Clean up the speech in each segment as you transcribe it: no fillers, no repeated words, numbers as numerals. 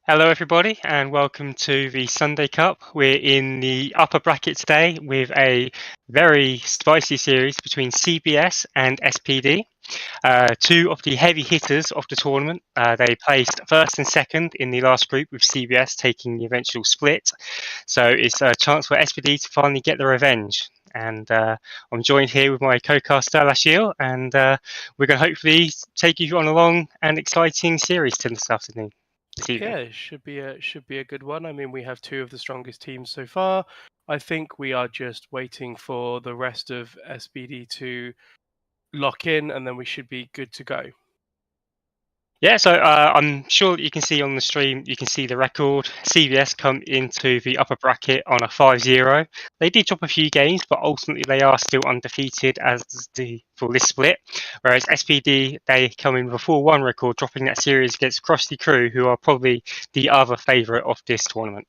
Hello, everybody, and welcome to the Sunday Cup. We're in the upper bracket today with a very spicy series between CBS and SPD. Two of the heavy hitters of the tournament. They placed first and second in the last group, with CBS taking the eventual split. So it's a chance for SPD to finally get the revenge. And I'm joined here with my co-caster Lashil, and we're going to hopefully take you on a long and exciting series this afternoon, this evening. Yeah, it should be a good one. I mean, we have two of the strongest teams so far. I think we are just waiting for the rest of SPD to lock in, and then we should be good to go. Yeah, so I'm sure you can see on the stream, you can see the record. CBS come into the upper bracket on a 5-0. They did drop a few games, but ultimately they are still undefeated for this split. Whereas SPD, they come in with a 4-1 record, dropping that series against Krusty Crew, who are probably the other favourite of this tournament.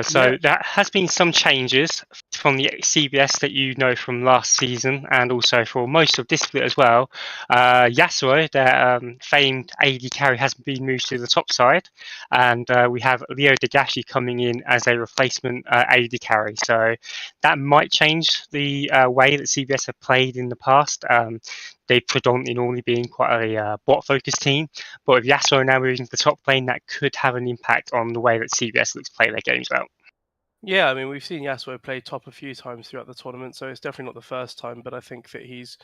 So there has been some changes from the CBS that you know from last season, and also for most of this split as well. Yasuo, their famed AD carry, has been moved to the top side, and we have Leo Dagashi coming in as a replacement AD carry. So that might change the way that CBS have played in the past. They've predominantly normally been quite a bot-focused team, but with Yasuo now moving to the top lane, that could have an impact on the way that CBS looks to play their games out. Yeah, I mean, we've seen Yasuo play top a few times throughout the tournament, so it's definitely not the first time. But I think that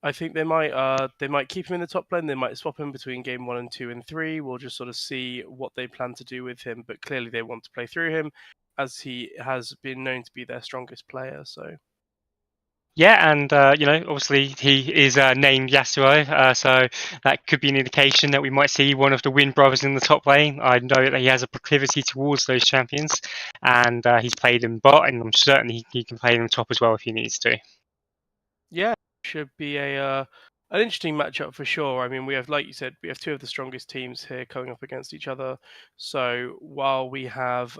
I think they might keep him in the top lane. They might swap him between game 1 and 2 and 3. We'll just sort of see what they plan to do with him. But clearly, they want to play through him, as he has been known to be their strongest player. So. Yeah, and obviously he is named Yasuo, so that could be an indication that we might see one of the Win brothers in the top lane. I know that he has a proclivity towards those champions, and he's played in bot, and I'm certain he can play in top as well if he needs to. Yeah, should be an interesting matchup for sure. I mean, we have, like you said, we have two of the strongest teams here coming up against each other. So while we have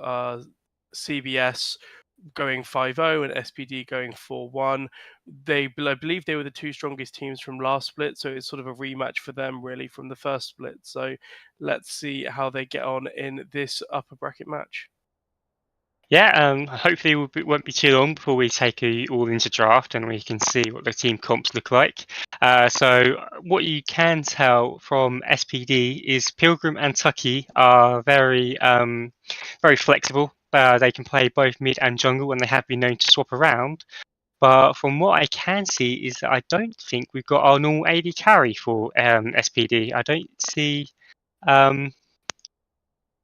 CBS going 5-0 and SPD going 4-1, I believe they were the two strongest teams from last split. So it's sort of a rematch for them, really, from the first split. So let's see how they get on in this upper bracket match. Yeah, hopefully it won't be too long before we take you all into draft and we can see what the team comps look like. So what you can tell from SPD is Pilgrim and Tucky are very flexible. They can play both mid and jungle, and they have been known to swap around. But from what I can see is that I don't think we've got our normal AD carry for SPD. I don't see. Um,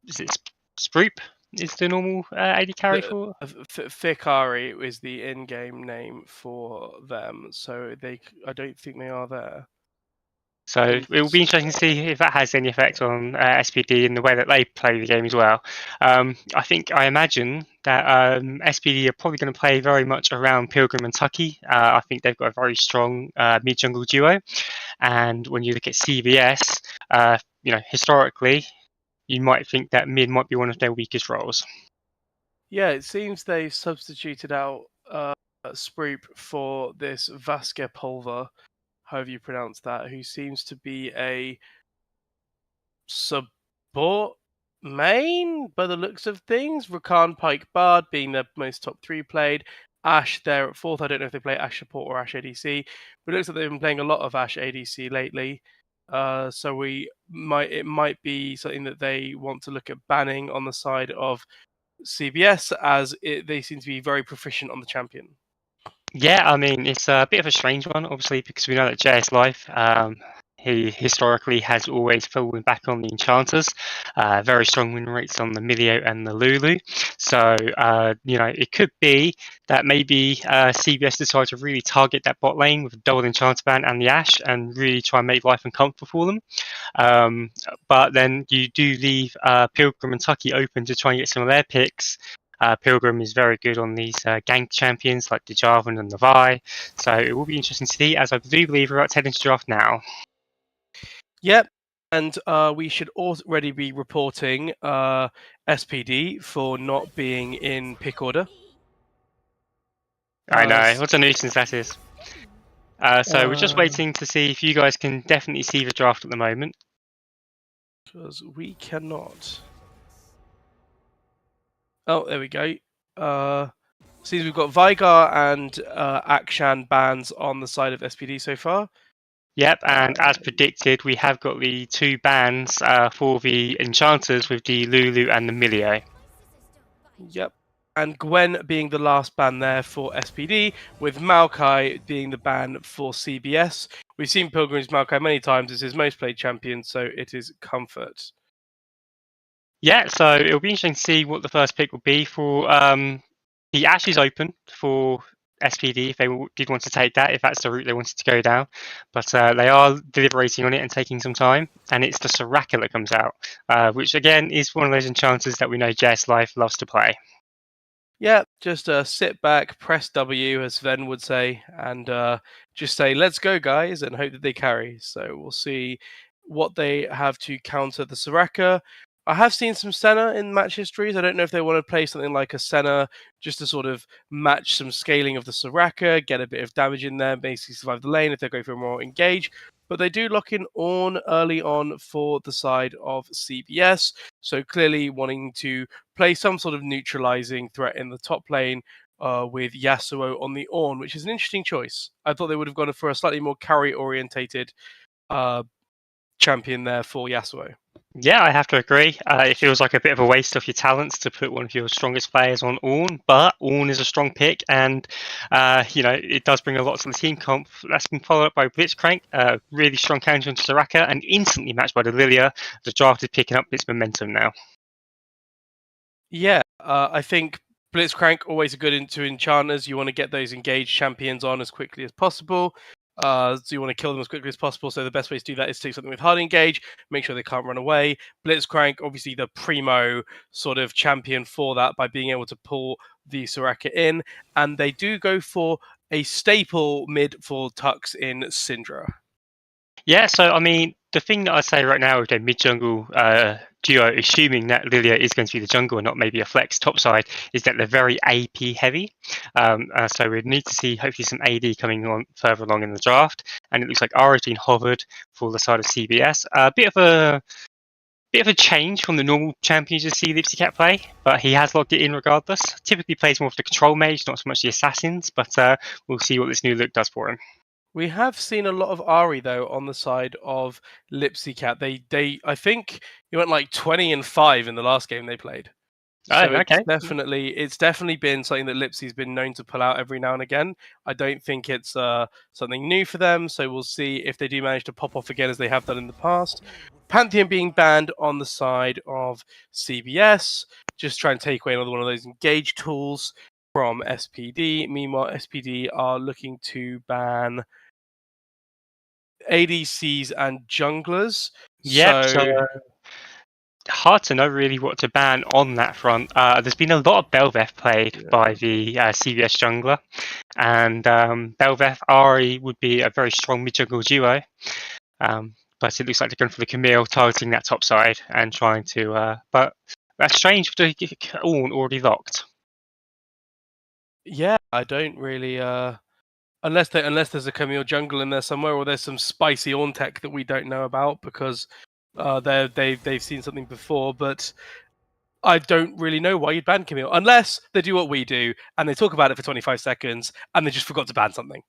is it Sproop? Is the normal AD carry for? Fikari is the in-game name for them, so I don't think they are there. So it will be interesting to see if that has any effect on SPD and the way that they play the game as well. I imagine that SPD are probably going to play very much around Pilgrim and Tucky. I think they've got a very strong mid jungle duo, and when you look at CBS, historically, you might think that mid might be one of their weakest roles. Yeah, it seems they've substituted out Sproop for this Vasquez Pulver, however you pronounce that, who seems to be a support main by the looks of things. Rakan Pike Bard being the most top 3 played. Ashe there at 4th. I don't know if they play Ashe support or Ashe ADC, but it looks like they've been playing a lot of Ashe ADC lately. So it might be something that they want to look at banning on the side of CBS, as they seem to be very proficient on the champion. Yeah, I mean, it's a bit of a strange one, obviously, because we know that JS Life, he historically has always fallen back on the Enchanters. Very strong win rates on the Milio and the Lulu. So, it could be that maybe CBS decide to really target that bot lane with the double Enchanter ban and the Ashe and really try and make life uncomfortable for them. But then you do leave Pilgrim and Tucky open to try and get some of their picks. Pilgrim is very good on these gank champions like the Jarvan and the Vi, so it will be interesting to see, as I do believe we're about to head into draft now. Yep, and we should already be reporting SPD for not being in pick order. I know, what a nuisance that is. So we're just waiting to see if you guys can definitely see the draft at the moment. Because we cannot. Oh, there we go. Seems we've got Vigar and Akshan bans on the side of SPD so far. Yep, and as predicted, we have got the 2 bans for the enchanters with the Lulu and the Milio. Yep. And Gwen being the last ban there for SPD, with Maokai being the ban for CBS. We've seen Pilgrim's Maokai many times as his most played champion, so it is comfort. Yeah, so it'll be interesting to see what the first pick will be for the Ash is open for SPD if they did want to take that, if that's the route they wanted to go down. But they are deliberating on it and taking some time, and it's the Soraka that comes out, which again is one of those enchanters that we know JS Life loves to play. Yeah, just sit back, press W, as Sven would say, and just say, let's go, guys, and hope that they carry. So we'll see what they have to counter the Soraka. I have seen some Senna in match histories. I don't know if they want to play something like a Senna just to sort of match some scaling of the Soraka, get a bit of damage in there, basically survive the lane if they go for a more engage. But they do lock in Ornn early on for the side of CBS. So clearly wanting to play some sort of neutralizing threat in the top lane with Yasuo on the Ornn, which is an interesting choice. I thought they would have gone for a slightly more carry-orientated champion there for Yasuo. Yeah, I have to agree. It feels like a bit of a waste of your talents to put one of your strongest players on Ornn, but Ornn is a strong pick, and it does bring a lot to the team comp. That's been followed up by Blitzcrank, really strong counter into Soraka, and instantly matched by the Lilia. The draft is picking up its momentum now. Yeah, I think Blitzcrank always a good into enchanters. You want to get those engaged champions on as quickly as possible. So you want to kill them as quickly as possible. So the best way to do that is to take something with hard engage, make sure they can't run away. Blitzcrank, obviously the primo sort of champion for that by being able to pull the Soraka in. And they do go for a staple mid for Tux in Syndra. Yeah, so I mean, the thing that I say right now with their mid-jungle duo, assuming that Lilia is going to be the jungle and not maybe a flex topside, is that they're very AP heavy. So we need to see hopefully some AD coming on further along in the draft. And it looks like Ara's been hovered for the side of CBS. A bit of a change from the normal champions you see Lipsy Cat play, but he has logged it in regardless. Typically plays more of the control mage, not so much the assassins, but we'll see what this new look does for him. We have seen a lot of Ari though on the side of Lipsy Cat. They I think he went like 20-5 in the last game they played. So okay. It's definitely been something that Lipsy's been known to pull out every now and again. I don't think it's something new for them. So we'll see if they do manage to pop off again as they have done in the past. Pantheon being banned on the side of CBS, just try and take away another one of those engage tools from SPD. Meanwhile, SPD are looking to ban ADCs and junglers. Yep, so hard to know really what to ban on that front. There's been a lot of Belveth played by the CBS jungler, and Belveth Ari would be a very strong mid-jungle duo. But it looks like they're going for the Camille, targeting that top side and trying to. But that's strange to get already locked. Yeah, I don't really. Unless there's a Camille jungle in there somewhere, or there's some spicy Ornn tech that we don't know about because they've seen something before. But I don't really know why you'd ban Camille unless they do what we do and they talk about it for 25 seconds and they just forgot to ban something.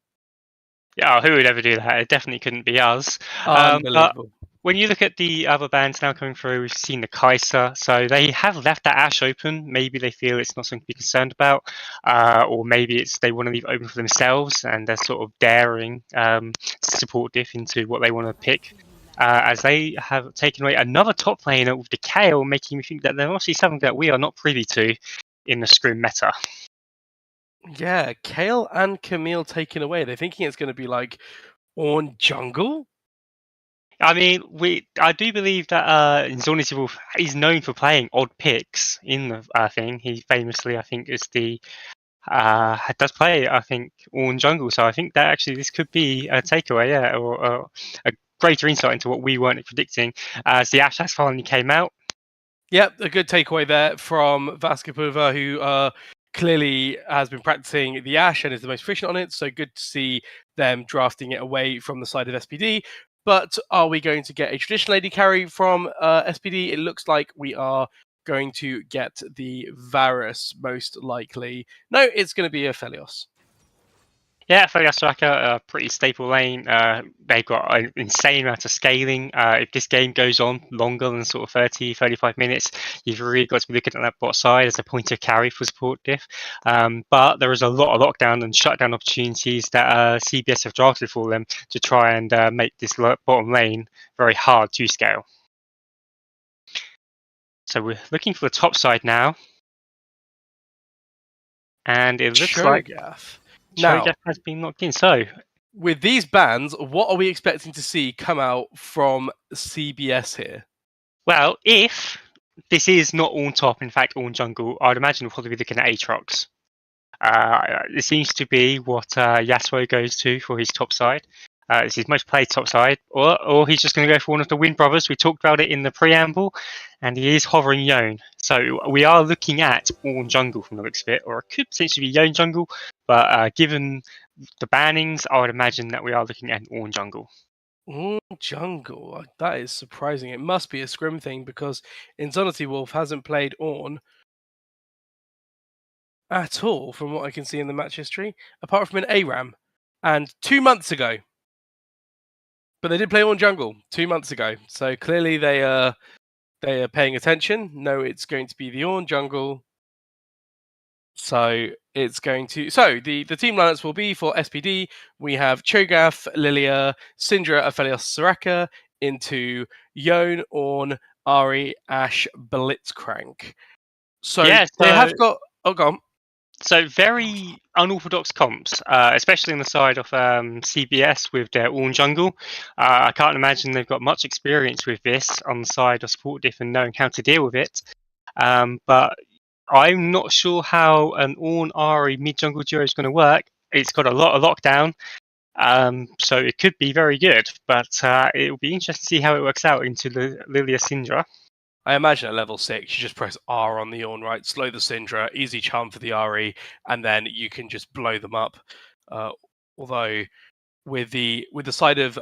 Yeah, who would ever do that? It definitely couldn't be us. Unbelievable. When you look at the other bands now coming through, we've seen the Kaiser. So they have left that Ash open. Maybe they feel it's not something to be concerned about. Or maybe it's they want to leave it open for themselves and they're sort of daring to support Diff into what they want to pick. As they have taken away another top laner with the Kale, making me think that there must be something that we are not privy to in the Scrim meta. Yeah, Kale and Camille taken away. They're thinking it's going to be like Ornn jungle? I mean, I do believe that Zornity is known for playing odd picks in the thing. He famously, I think, does play, I think, Ornn jungle. So I think that actually this could be a takeaway, yeah, or a greater insight into what we weren't predicting as the Ash has finally came out. Yep, a good takeaway there from Vaskapova, who clearly has been practicing the Ash and is the most efficient on it. So good to see them drafting it away from the side of SPD. But are we going to get a traditional AD carry from SPD? It looks like we are going to get the Varus, most likely. No, it's going to be a Felios. Yeah, Felios Straka, a pretty stable lane. They've got an insane amount of scaling. If this game goes on longer than sort of 30, 35 minutes, you've really got to be looking at that bot side as a point of carry for support diff. But there is a lot of lockdown and shutdown opportunities that CBS have drafted for them to try and make this bottom lane very hard to scale. So we're looking for the top side now. And it looks like Cho'Gath has been locked in. So, with these bans, what are we expecting to see come out from CBS here? Well, if this is not on top, in fact, on jungle, I'd imagine we'll probably be looking at Aatrox. It seems to be what Yasuo goes to for his top side. It's his most played top side, or he's just going to go for one of the Wind Brothers. We talked about it in the preamble, and he is hovering Yone. So we are looking at Ornn jungle from the looks of it, or it could potentially be Yone jungle, but given the bannings, I would imagine that we are looking at an Ornn jungle. Ornn jungle? That is surprising. It must be a scrim thing, because Insanity Wolf hasn't played Ornn at all, from what I can see in the match history, apart from an ARAM, and 2 months ago. But they did play Ornn jungle 2 months ago, so clearly they are paying attention. No, it's going to be the Ornn jungle. So it's going to. So the team lineups will be for SPD. We have Cho'Gath, Lilia, Syndra, Aphelios, Soraka into Yone, Ornn, Ahri, Ashe, Blitzcrank. So yeah, they have got. Oh, go on. So very unorthodox comps, especially on the side of CBS with their Ornn jungle. I can't imagine they've got much experience with this on the side of support diff and knowing how to deal with it. But I'm not sure how an Ornn Ahri mid jungle duo is going to work. It's got a lot of lockdown, so it could be very good. But it will be interesting to see how it works out into the Lilia Syndra. I imagine at level 6, you just press R on the Ornn, right? Slow the Syndra, easy charm for the Ahri, and then you can just blow them up. Although with the side of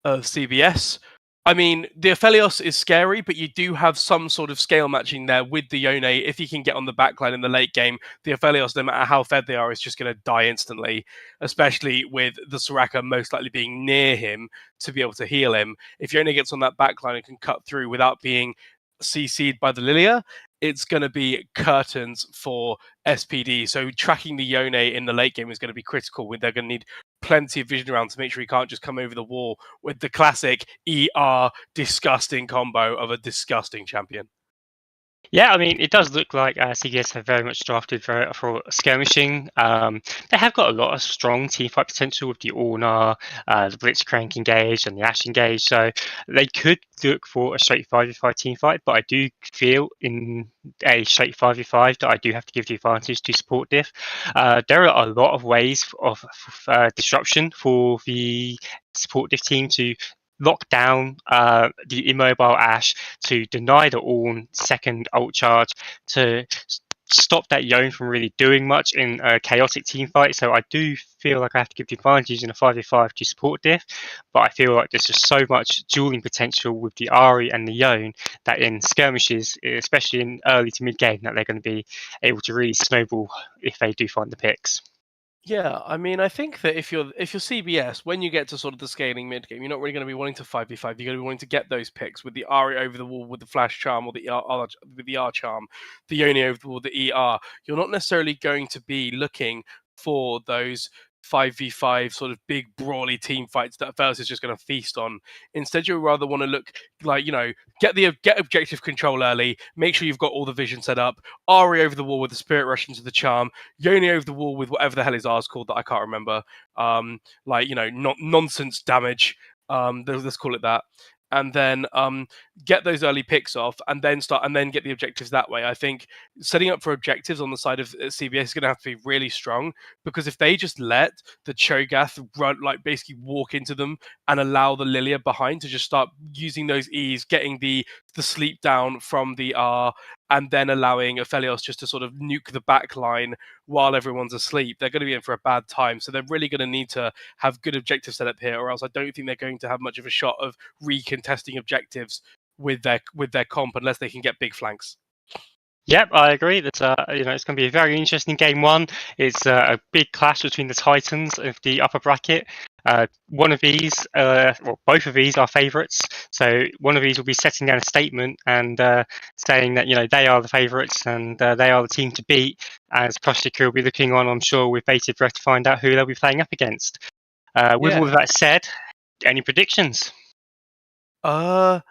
CBS, I mean, the Aphelios is scary, but you do have some sort of scale matching there with the Yone. If you can get on the backline in the late game, the Aphelios, no matter how fed they are, is just going to die instantly, especially with the Soraka most likely being near him to be able to heal him. If Yone gets on that backline and can cut through without being CC'd by the Lilia, it's going to be curtains for SPD. So tracking the Yone in the late game is going to be critical. They're going to need plenty of vision around to make sure he can't just come over the wall with the classic ER disgusting combo of a disgusting champion. Yeah, I mean, it does look like CBS have very much drafted for skirmishing. They have got a lot of strong teamfight potential with the Ornn, the Blitzcrank engage and the Ashe engage, so they could look for a straight 5v5 teamfight, but I do feel in a straight 5v5 that I do have to give the advantage to support diff. There are a lot of ways of disruption for the support diff team to lock down the immobile Ashe, to deny the Ornn second ult charge, to stop that Yone from really doing much in a chaotic team fight. So I do feel like I have to give the advantage in a 5v5 to support diff, but I feel like there's just so much dueling potential with the Ahri and the Yone that in skirmishes, especially in early to mid game, that they're going to be able to really snowball if they do find the picks. Yeah, I mean, I think that if you're CBS, when you get to sort of the scaling mid game, you're not really going to be wanting to 5v5. You're going to be wanting to get those picks with the Ahri over the wall with the flash charm, or the with the R charm, the Yone over the wall, the ER. You're not necessarily going to be looking for those 5v5 sort of big brawly team fights that Aphelios is just going to feast on. Instead, you'll rather want to look like, get objective control early, make sure you've got all the vision set up, Ahri over the wall with the spirit rush into the charm, Yone over the wall with whatever the hell his R's called that I can't remember, nonsense damage, let's call it that. And then get those early picks off, and then get the objectives that way. I think setting up for objectives on the side of CBS is going to have to be really strong, because if they just let the Cho'Gath run, basically walk into them and allow the Lilia behind to just start using those E's, getting the sleep down from the R, and then allowing Aphelios just to sort of nuke the back line while everyone's asleep, they're going to be in for a bad time. So they're really going to need to have good objective setup here, or else I don't think they're going to have much of a shot of recontesting objectives with their comp unless they can get big flanks. Yep, I agree. That it's going to be a very interesting game one. It's a big clash between the titans of the upper bracket. One of these, both of these are favourites. So one of these will be setting down a statement and saying that they are the favourites and they are the team to beat. As Kostica will be looking on, I'm sure, with bated breath to find out who they'll be playing up against. With all of that said, any predictions? I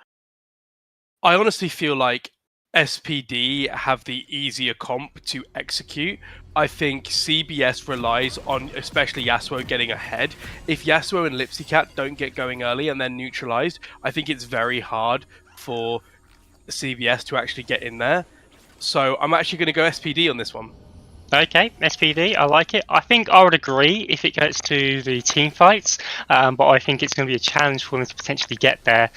honestly feel like SPD have the easier comp to execute. I think CBS relies on especially Yasuo getting ahead. If Yasuo and Lipsycat don't get going early and then neutralized, I think it's very hard for CBS to actually get in there. So I'm actually going to go SPD on this one. Okay, SPD, I like it. I think I would agree if it gets to the team fights, but I think it's going to be a challenge for them to potentially get there,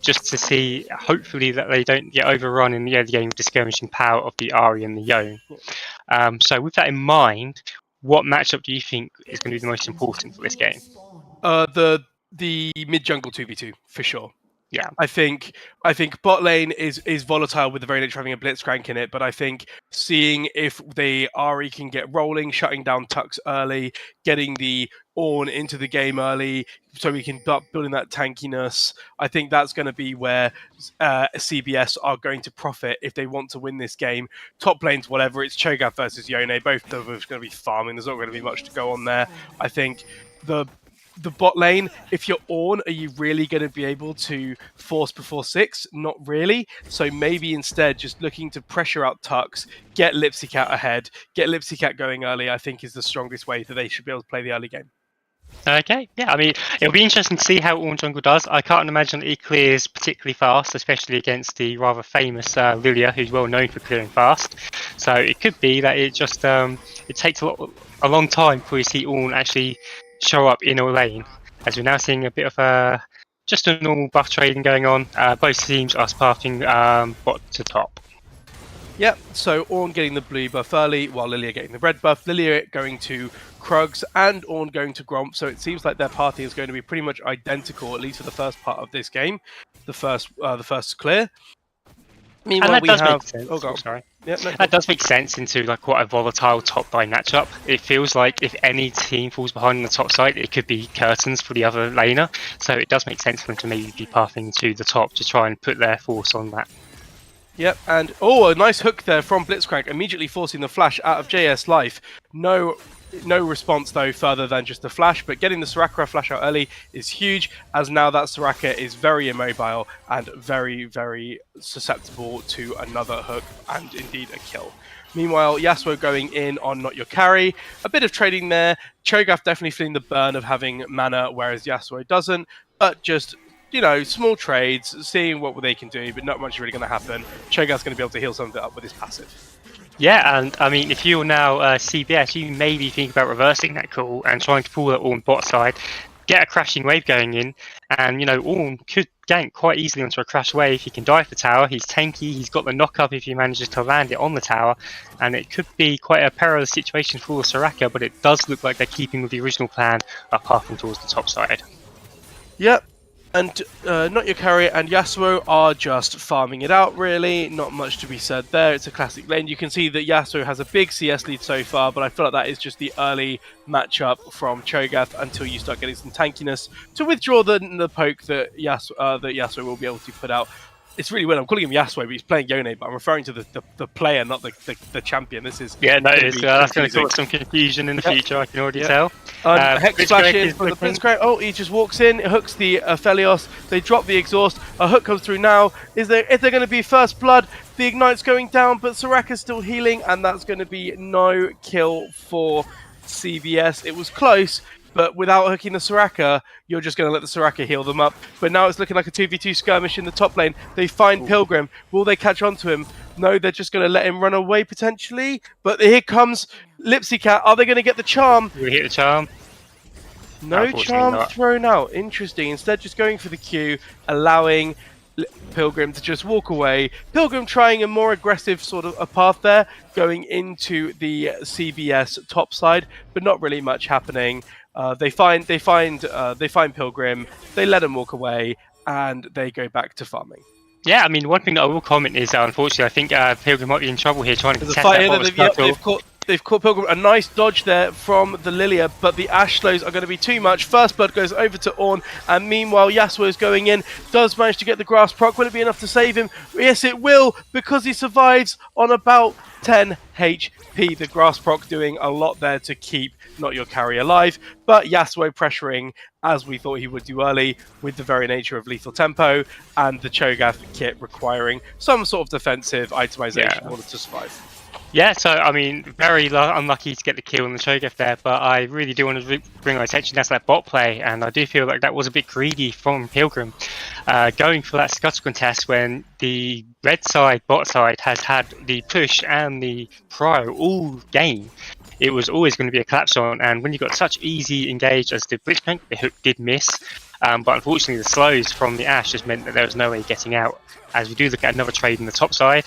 just to see, hopefully, that they don't get overrun in the early game with the skirmishing power of the Ahri and the Yone. So with that in mind, what matchup do you think is going to be the most important for this game? The mid-jungle 2v2, for sure. Yeah, I think bot lane is volatile with the very nature of having a blitzcrank in it, but I think seeing if the Ahri can get rolling, shutting down Tux early, getting the Ornn into the game early, so we can start building that tankiness. I think that's going to be where CBS are going to profit if they want to win this game. Top lanes, whatever, it's Cho'Gath versus Yone. Both of them are going to be farming. There's not going to be much to go on there. I think the bot lane, if you're Ornn, are you really going to be able to force before 6? Not really. So maybe instead just looking to pressure out Tux, get Lipsycat ahead, get Lipsycat going early, I think is the strongest way that they should be able to play the early game. Okay, yeah, I mean, it'll be interesting to see how Ornn jungle does. I can't imagine that he clears particularly fast, especially against the rather famous Lilia, who's well known for clearing fast. So it could be that it just it takes a long time before you see Ornn actually show up in a lane, as we're now seeing a bit of just a normal buff trading going on. Both teams are pathing bot to top. Yep, so Ornn getting the blue buff early, while Lilia getting the red buff. Lilia going to Krugs and Ornn going to Gromp, so it seems like their party is going to be pretty much identical, at least for the first part of this game, the first clear. Meanwhile, we have... Sense. Oh, sorry. Yeah, that does make sense into like quite a volatile top line matchup. It feels like if any team falls behind on the top side, it could be curtains for the other laner. So it does make sense for them to maybe be pathing to the top to try and put their force on that. Yep, and a nice hook there from Blitzcrank, immediately forcing the flash out of JS Life. No response though further than just the flash, but getting the Soraka flash out early is huge, as now that Soraka is very immobile and very, very susceptible to another hook and indeed a kill. Meanwhile, Yasuo going in on Not Your Carry. A bit of trading there. Cho'Gath definitely feeling the burn of having mana, whereas Yasuo doesn't, but just small trades, seeing what they can do, but not much really going to happen. Cho'Gath's going to be able to heal some of it up with his passive. Yeah, and I mean, if you're now CBS, you maybe think about reversing that call and trying to pull that Ornn bot side, get a crashing wave going in, and Ornn could gank quite easily onto a crash wave. He can dive the tower, he's tanky, he's got the knock-up if he manages to land it on the tower, and it could be quite a perilous situation for Soraka, but it does look like they're keeping with the original plan of pathing towards the top side. Yep. And Not Your Carry and Yasuo are just farming it out, really. Not much to be said there. It's a classic lane. You can see that Yasuo has a big CS lead so far, but I feel like that is just the early matchup from Cho'Gath until you start getting some tankiness to withdraw the poke that Yasuo will be able to put out. It's really weird. I'm calling him Yasuo, but he's playing Yone, but I'm referring to the player, not the champion. This is that's going to cause some confusion in the future. I can already tell. Hex flash in for the Blitzcrank. Oh, he just walks in, hooks the Aphelios. They drop the exhaust. A hook comes through now. Is there going to be first blood? The ignite's going down, but Soraka's still healing, and that's going to be no kill for CBS. It was close. But without hooking the Soraka, you're just going to let the Soraka heal them up. But now it's looking like a 2v2 skirmish in the top lane. They find Pilgrim. Will they catch on to him? No, they're just going to let him run away potentially. But here comes Lipsycat. Are they going to get the charm? We hit the charm. No charm thrown out. Interesting. Instead, just going for the Q, allowing Pilgrim to just walk away. Pilgrim trying a more aggressive sort of a path there, going into the CBS top side, but not really much happening. They find Pilgrim, they let him walk away, and they go back to farming. Yeah, I mean, one thing that I will comment is, unfortunately, I think Pilgrim might be in trouble here trying to There's test a fight that here. They've caught Pilgrim. A nice dodge there from the Lilia, but the Ash slows are going to be too much. First blood goes over to Ornn, and meanwhile Yasuo is going in. Does manage to get the grass proc. Will it be enough to save him? Yes, it will, because he survives on about 10 HP. The grass proc doing a lot there to keep not your carry alive, but Yasuo pressuring as we thought he would do early, with the very nature of lethal tempo and the Cho'Gath kit requiring some sort of defensive itemization in order to survive. Yeah, so I mean, very unlucky to get the kill on the Cho'Gath there, but I really do want to bring our attention to that bot play, and I do feel like that was a bit greedy from Pilgrim, going for that scuttle contest when the red side, bot side, has had the push and the prio all game. It was always going to be a collapse on, and when you got such easy engage as the Blitzcrank, the hook did miss, but unfortunately the slows from the Ashe just meant that there was no way getting out, as we do look at another trade in the top side.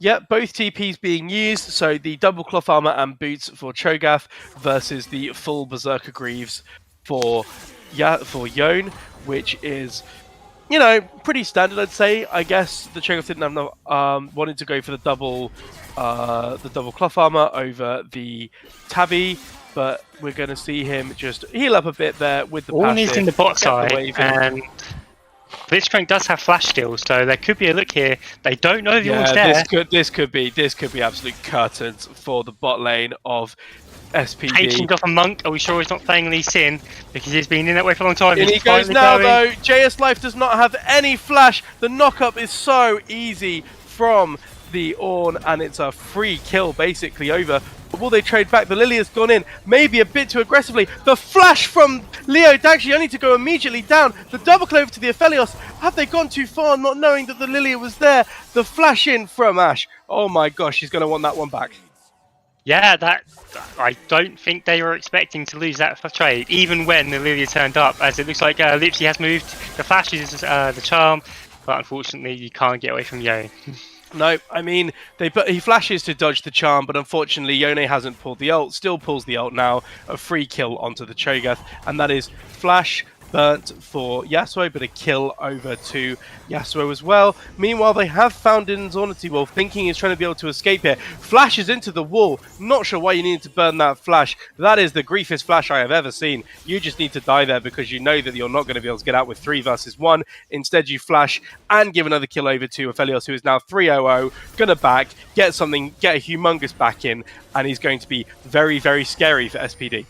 Yeah, both TPs being used, so the double cloth armor and boots for Cho'Gath versus the full Berserker Greaves for Yone, which is, you know, pretty standard, I'd say. I guess the Cho'Gath didn't have no, wanted to go for the double cloth armor over the Tabby, but we're going to see him just heal up a bit there with the Ornn passive. Is in the bot side, and Blitzcrank does have flash still, so there could be a look here. They don't know the Ornn's there. This could be absolute curtains for the bot lane of SPD. Taking off a Monk. Are we sure he's not playing Lee Sin? Because he's been in that way for a long time. And he goes now, though. JS Life does not have any flash. The knock-up is so easy from the Ornn, and it's a free kill, basically, over. But will they trade back? The Lily has gone in, maybe a bit too aggressively. The flash from Leo actually only to go immediately down. The double clove to the Aphelios. Have they gone too far, not knowing that the Lilia was there? The flash in from Ashe. Oh my gosh, he's going to want that one back. Yeah, I don't think they were expecting to lose that trade, even when the Lilia turned up, as it looks like Lipsy has moved. The flash is the charm, but unfortunately you can't get away from Yone. No, I mean, he flashes to dodge the charm, but unfortunately Yone hasn't pulled the ult, still pulls the ult now, a free kill onto the Cho'Gath, and that is flash burnt for Yasuo, but a kill over to Yasuo as well. Meanwhile, they have found Inzornity Wolf, thinking he's trying to be able to escape here. Flashes into the wall. Not sure why you needed to burn that flash. That is the griefest flash I have ever seen. You just need to die there because you know that you're not going to be able to get out with 3 versus 1. Instead, you flash and give another kill over to Aphelios, who is now 3-0-0. Gonna back, get a humongous back in, and he's going to be very, very scary for SPD.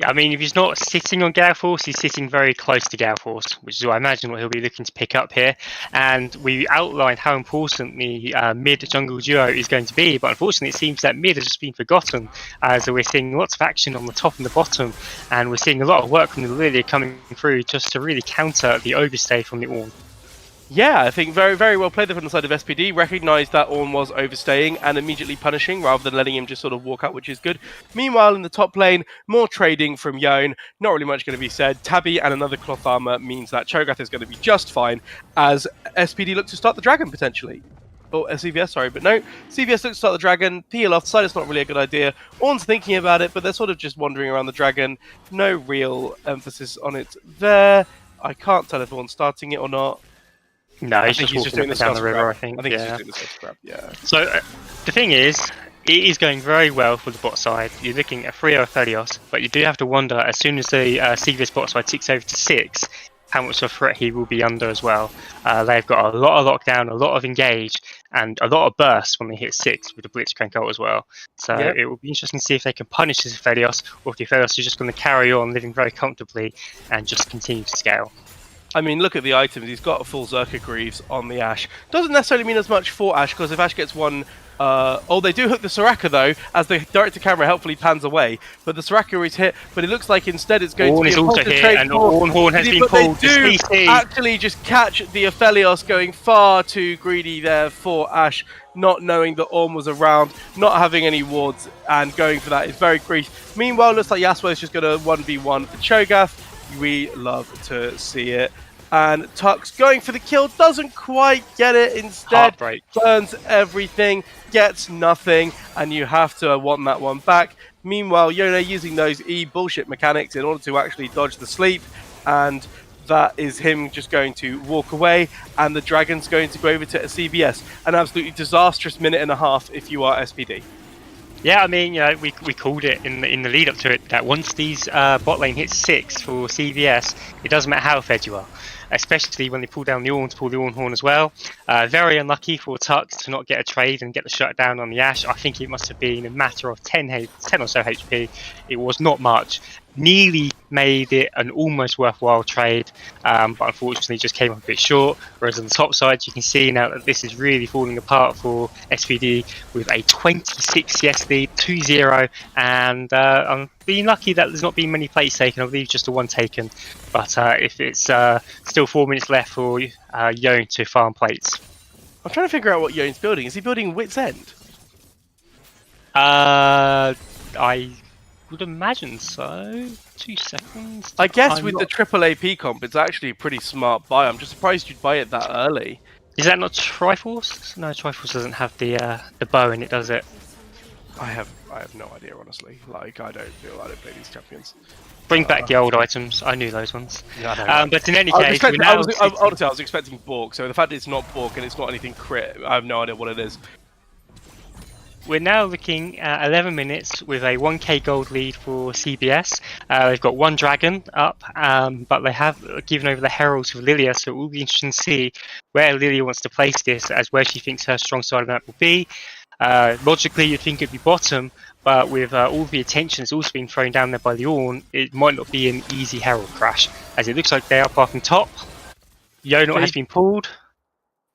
I mean, if he's not sitting on Gale Force, he's sitting very close to Gale Force, which is what I imagine what he'll be looking to pick up here. And we outlined how important the mid-jungle duo is going to be, but unfortunately it seems that mid has just been forgotten, as we're seeing lots of action on the top and the bottom, and we're seeing a lot of work from the Lilia coming through just to really counter the overstay from the Ornn. Yeah, I think very, very well played there from the side of SPD. Recognised that Ornn was overstaying and immediately punishing rather than letting him just sort of walk out, which is good. Meanwhile, in the top lane, more trading from Yone. Not really much going to be said. Tabby and another cloth armor means that Cho'Gath is going to be just fine as SPD look to start the dragon potentially. Or CVS, sorry, but no. CVS looks to start the dragon. Peel off side is not really a good idea. Ornn's thinking about it, but they're sort of just wandering around the dragon. No real emphasis on it there. I can't tell if Ornn's starting it or not. No, he's just walking down the river, I think. He's just doing the grab, yeah. So, the thing is, it is going very well for the bot side. You're looking at 3-0 Aphelios, but you do have to wonder, as soon as the CVS bot side ticks over to 6, how much of a threat he will be under as well. They've got a lot of lockdown, a lot of engage, and a lot of bursts when they hit 6 with the Blitzcrank ult as well. So it will be interesting to see if they can punish this Aphelios, or if the Aphelios is just going to carry on living very comfortably and just continue to scale. I mean, look at the items. He's got a full Zerker Greaves on the Ashe. Doesn't necessarily mean as much for Ashe, because if Ashe gets one... they do hook the Soraka, though, as the direct-to-camera helpfully pans away. But the Soraka is hit, but it looks like instead it's going to be a also hit, and Horn has been pulled. They do actually just catch the Aphelios going far too greedy there for Ashe, not knowing that Ornn was around, not having any wards, and going for that is very grief. Meanwhile, looks like Yasuo is just going to 1v1 for Cho'Gath. We love to see it. And Tux going for the kill, doesn't quite get it. Instead, Heartbreak. burns everything, gets nothing, and you have to want that one back. Meanwhile, Yone using those bullshit mechanics in order to actually dodge the sleep, and that is him just going to walk away, and the Dragon's going to go over to CBS. An absolutely disastrous minute and a half if you are SPD. Yeah, I mean, we called it in the lead up to it that once these bot lane hits 6 for CBS, it doesn't matter how fed you are, especially when they pull down the Ornn to pull the Ornn Horn as well. Very unlucky for Tux to not get a trade and get the shutdown on the Ashe. I think it must have been a matter of 10 or so HP. It was not much. Nearly made it an almost worthwhile trade, but unfortunately just came up a bit short. Whereas on the top side, you can see now that this is really falling apart for SPD with a 26 CS lead, 2-0, and I'm being lucky that there's not been many plates taken. I believe just the one taken, but if it's still 4 minutes left for Yone to farm plates. I'm trying to figure out what Yone's building. Is he building Wit's End? I would imagine so. 2 seconds. I guess with the triple AP comp, it's actually a pretty smart buy. I'm just surprised you'd buy it that early. Is that not Triforce? No, Triforce doesn't have the bow in it, does it? I have no idea, honestly. Like, I don't play these champions. Bring back the old items. I knew those ones. Yeah, but in any case, honestly, I was expecting Bork. So the fact that it's not Bork and it's not anything crit, I have no idea what it is. We're now looking at 11 minutes with a 1k gold lead for CBS. They've got one dragon up, but they have given over the heralds with Lilia, so it will be interesting to see where Lilia wants to place this, as where she thinks her strong side of the map will be. Logically, you'd think it'd be bottom, but with all the attention that's also been thrown down there by the Ornn, it might not be an easy herald crash, as it looks like they are parking top. Yone has been pulled.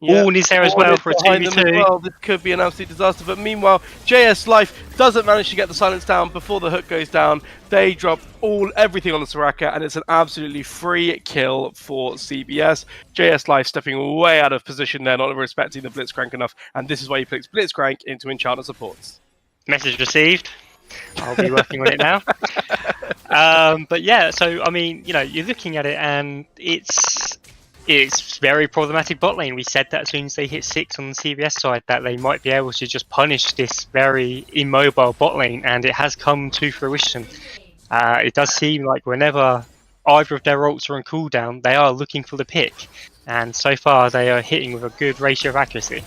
Ornn is there as well for a 2v2. Well. This could be an absolute disaster, but meanwhile, JS Life doesn't manage to get the silence down before the hook goes down. They drop everything on the Soraka, and it's an absolutely free kill for CBS. JS Life stepping way out of position there, not respecting the Blitzcrank enough, and this is why he picks Blitzcrank into Enchanter supports. Message received. I'll be working on it now. But yeah, so I mean, you're looking at it, and it's very problematic bot lane. We said that as soon as they hit 6 on the CBS side that they might be able to just punish this very immobile bot lane, and it has come to fruition. It does seem like whenever either of their ults are on cooldown, they are looking for the pick, and so far they are hitting with a good ratio of accuracy.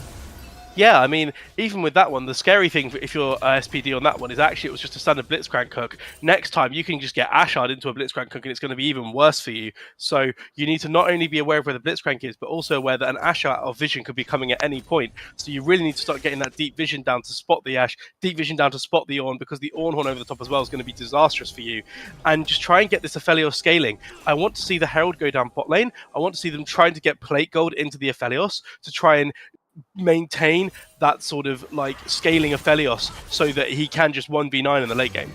Yeah, I mean, even with that one, the scary thing if you're SPD on that one is actually it was just a standard Blitzcrank hook. Next time, you can just get Ashard into a Blitzcrank hook, and it's going to be even worse for you. So you need to not only be aware of where the Blitzcrank is, but also aware that an Ashard or vision could be coming at any point. So you really need to start getting that deep vision down to spot the Ashe, deep vision down to spot the Ornn, because the Ornn Horn over the top as well is going to be disastrous for you. And just try and get this Aphelios scaling. I want to see the Herald go down bot lane. I want to see them trying to get plate gold into the Aphelios to try and maintain that sort of like scaling Aphelios so that he can just 1v9 in the late game.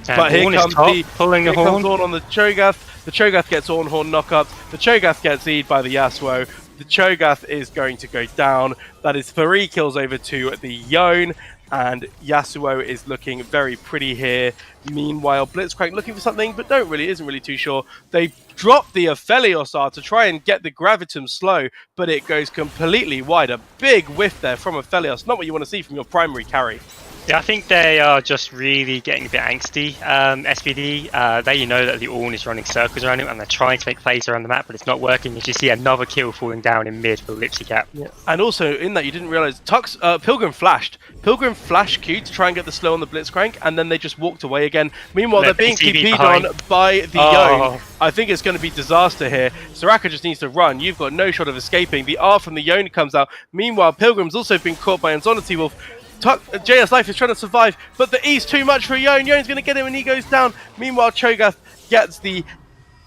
And but here comes pulling the horn on the Cho'Gath. The Cho'Gath gets Ornn Horn knockup. The Cho'Gath gets E'd by the Yasuo. The Cho'Gath is going to go down. That is 3 kills over to the Yone, and Yasuo is looking very pretty here. Meanwhile, Blitzcrank looking for something, but isn't really too sure. They drop the Aphelios R to try and get the Gravitum slow, but it goes completely wide. A big whiff there from Aphelios. Not what you want to see from your primary carry. Yeah, I think they are just really getting a bit angsty. SPD, they know that the Ornn is running circles around him, and they're trying to make plays around the map, but it's not working. You see another kill falling down in mid for Lipsy. Yeah. And also in that, you didn't realize Pilgrim flashed. Pilgrim flashed Q to try and get the slow on the Blitzcrank, and then they just walked away again. Meanwhile, they're being TP'd on by the Yone. I think it's going to be disaster here. Soraka just needs to run. You've got no shot of escaping. The R from the Yone comes out. Meanwhile, Pilgrim's also been caught by Anzonity Wolf. JS Life is trying to survive, but the E's too much for Yone. Yone's going to get him and he goes down. Meanwhile, Cho'Gath gets the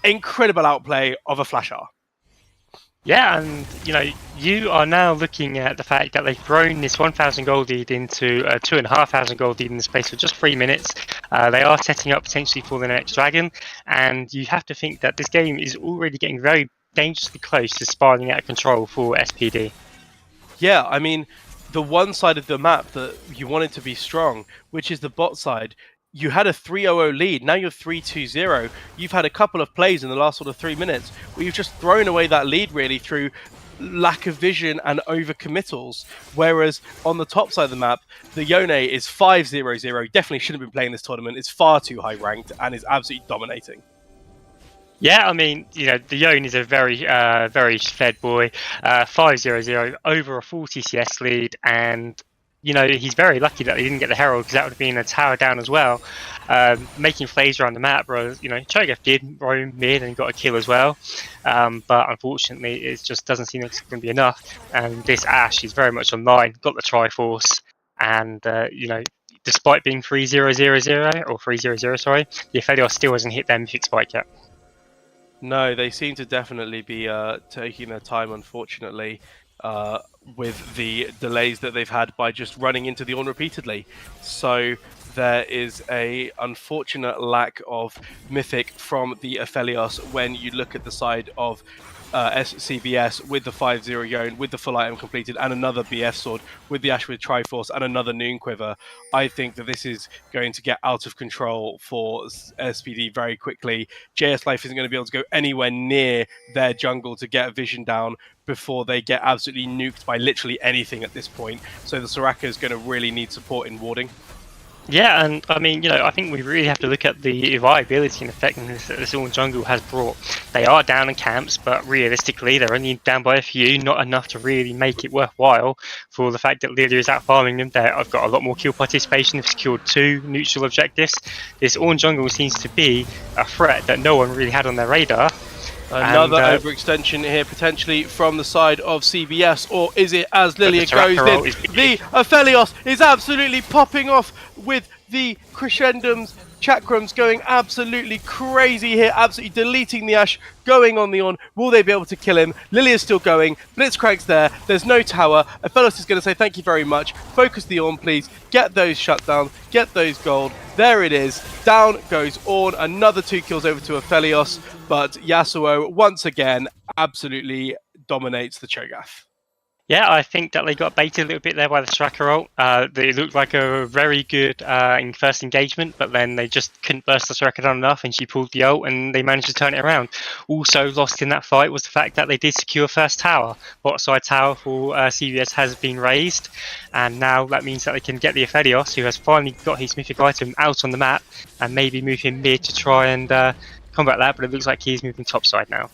incredible outplay of a Flash R. Yeah, and you are now looking at the fact that they've grown this 1,000 gold lead into a 2,500 gold lead in the space of just 3 minutes. They are setting up potentially for the next dragon, and you have to think that this game is already getting very dangerously close to spiraling out of control for SPD. Yeah, I mean, the one side of the map that you wanted to be strong, which is the bot side, you had a 3-0 lead. Now you're 3-2-0. You've had a couple of plays in the last sort of 3 minutes where you've just thrown away that lead really through lack of vision and overcommittals. Whereas on the top side of the map, the Yone is 5-0-0. Definitely shouldn't be playing this tournament. It's far too high ranked and is absolutely dominating. Yeah, I mean, the Yone is a very fed boy. 5-0-0 over a 40 CS lead, and he's very lucky that he didn't get the Herald, because that would have been a tower down as well. Making plays around the map, whereas Cho'Gath did roam mid and got a kill as well, but unfortunately it just doesn't seem like it's going to be enough. And this Ashe is very much online, got the Triforce, and despite being 3-0-0-0 or 3-0-0, sorry, the Aphelios still hasn't hit their mythic spike yet. No, they seem to definitely be taking their time, unfortunately, with the delays that they've had by just running into the Ornn repeatedly. So there is a unfortunate lack of mythic from the Aphelios when you look at the side of CBS with the 5-0 Yone, with the full item completed, and another BF sword, with the Ashe with Triforce and another Noon Quiver. I think that this is going to get out of control for SPD very quickly. JS Life isn't going to be able to go anywhere near their jungle to get a vision down before they get absolutely nuked by literally anything at this point. So the Soraka is going to really need support in warding. Yeah, and I mean, I think we really have to look at the viability and effectiveness that this Ornn jungle has brought. They are down in camps, but realistically, they're only down by a few, not enough to really make it worthwhile for the fact that Lilia is out farming them. I've got a lot more kill participation. They've secured 2 neutral objectives. This Ornn jungle seems to be a threat that no one really had on their radar. Another overextension here, potentially from the side of CBS, or is it as Lilia goes in? The Aphelios is absolutely popping off with the crescendums, chakrams going absolutely crazy here, absolutely deleting the Ashe, going on the Ornn. Will they be able to kill him? Lilia's still going, Blitzcrank's there, there's no tower. Aphelios is going to say thank you very much, focus the Ornn please, get those shut down, get those gold. There it is, down goes Ornn, another 2 kills over to Aphelios, but Yasuo once again absolutely dominates the Cho'Gath. Yeah, I think that they got baited a little bit there by the Soraka ult. They looked like a very good in first engagement, but then they just couldn't burst the Soraka down enough, and she pulled the ult, and they managed to turn it around. Also lost in that fight was the fact that they did secure first tower. Bot side tower for CBS has been raised, and now that means that they can get the Aphelios, who has finally got his mythic item, out on the map, and maybe move him mid to try and combat that, but it looks like he's moving top side now.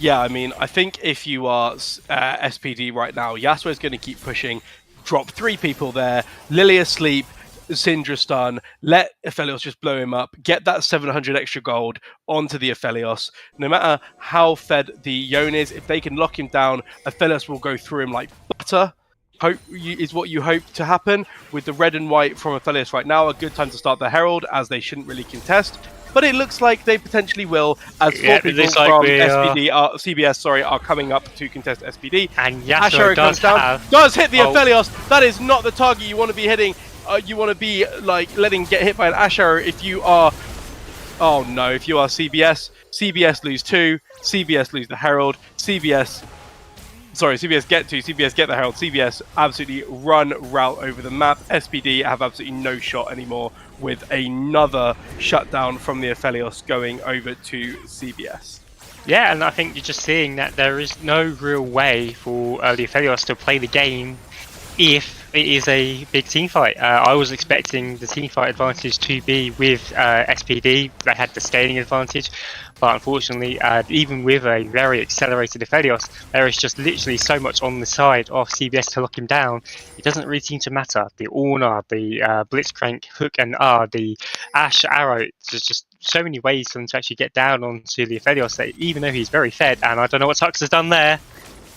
Yeah, I mean, I think if you are SPD right now, Yasuo is going to keep pushing, drop 3 people there, Lilia sleep, Syndra stun, let Aphelios just blow him up, get that 700 extra gold onto the Aphelios. No matter how fed the Yone is, if they can lock him down, Aphelios will go through him like butter. Hope is what you hope to happen. With the red and white from Aphelios right now, a good time to start the Herald, as they shouldn't really contest. But it looks like they potentially will, as 4 people from CBS are coming up to contest SPD. And Yasuo does hit the Aphelios. That is not the target you want to be hitting. You want to be like letting get hit by an Ashe arrow if you are. Oh no! If you are CBS, CBS lose 2. CBS lose the Herald. CBS get the Herald. CBS absolutely run route over the map. SPD have absolutely no shot anymore, with another shutdown from the Aphelios going over to CBS. Yeah, and I think you're just seeing that there is no real way for the Aphelios to play the game if it is a big team fight. I was expecting the team fight advantage to be with SPD. They had the scaling advantage, but unfortunately, even with a very accelerated Aphelios, there is just literally so much on the side of CBS to lock him down. It doesn't really seem to matter. The Ornn, the Blitzcrank hook, and the Ashe arrow. There's just so many ways for them to actually get down onto the Aphelios that even though he's very fed, and I don't know what Tux has done there.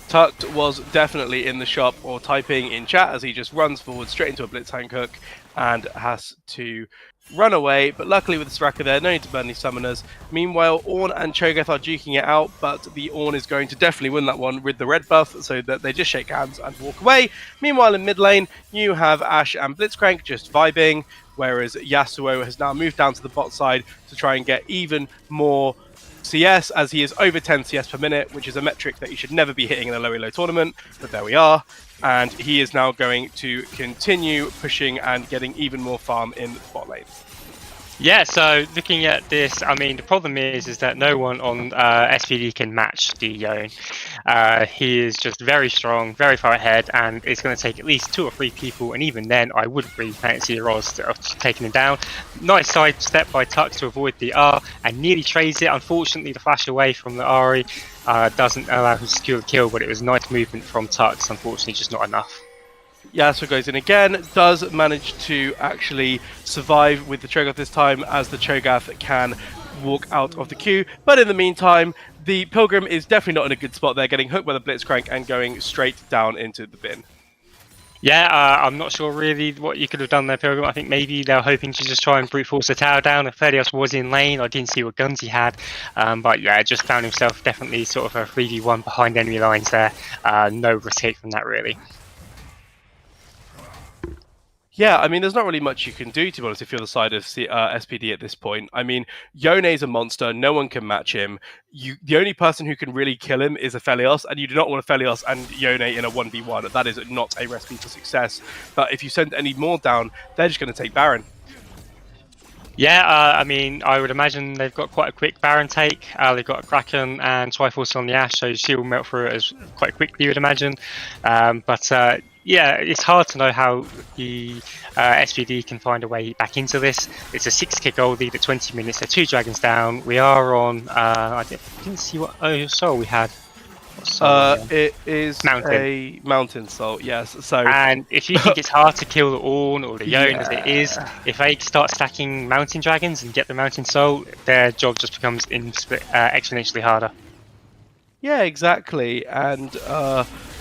Tucked was definitely in the shop or typing in chat as he just runs forward straight into a Blitzcrank hook and has to run away. But luckily with the Soraka there, no need to burn these summoners. Meanwhile, Ornn and Cho'Gath are duking it out, but the Ornn is going to definitely win that one with the red buff, so that they just shake hands and walk away. Meanwhile, in mid lane, you have Ashe and Blitzcrank just vibing, whereas Yasuo has now moved down to the bot side to try and get even more CS, as he is over 10 CS per minute, which is a metric that you should never be hitting in a low elo tournament, but there we are. And he is now going to continue pushing and getting even more farm in the bot lane. Yeah, so looking at this, I mean, the problem is that no one on SPD can match the Yone. He is just very strong, very far ahead, and it's going to take at least 2 or 3 people, and even then, I wouldn't really fancy the Roz of taking him down. Nice side step by Tux to avoid the R, and nearly trades it. Unfortunately, the flash away from the Ari doesn't allow him to secure the kill, but it was nice movement from Tux, unfortunately just not enough. Yasuo goes in again, does manage to actually survive with the Cho'Gath this time, as the Cho'Gath can walk out of the queue. But in the meantime, the Pilgrim is definitely not in a good spot there, getting hooked by the Blitzcrank and going straight down into the bin. Yeah, I'm not sure really what you could have done there, Pilgrim. I think maybe they were hoping to just try and brute force the tower down. If Fedios was in lane, I didn't see what guns he had. But yeah, just found himself definitely sort of a 3v1 behind enemy lines there. No escape from that, really. Yeah, I mean, there's not really much you can do, to be honest, if you're the side of SPD at this point. I mean, Yone's a monster. No one can match him. The only person who can really kill him is Aphelios, and you do not want Aphelios and Yone in a 1v1. That is not a recipe for success. But if you send any more down, they're just going to take Baron. Yeah, I mean, I would imagine they've got quite a quick Baron take. They've got a Kraken and Triforce on the Ash, so she will melt through it as quite quickly, you would imagine. Yeah, it's hard to know how the SPD can find a way back into this. It's a 6k gold lead at 20 minutes. They're 2 dragons down. We are on. I didn't see what soul we had. It is a mountain soul, yes. So, and if you think it's hard to kill the Ornn or the Yone as it is, if they start stacking mountain dragons and get the mountain soul, their job just becomes exponentially harder. Yeah, exactly. And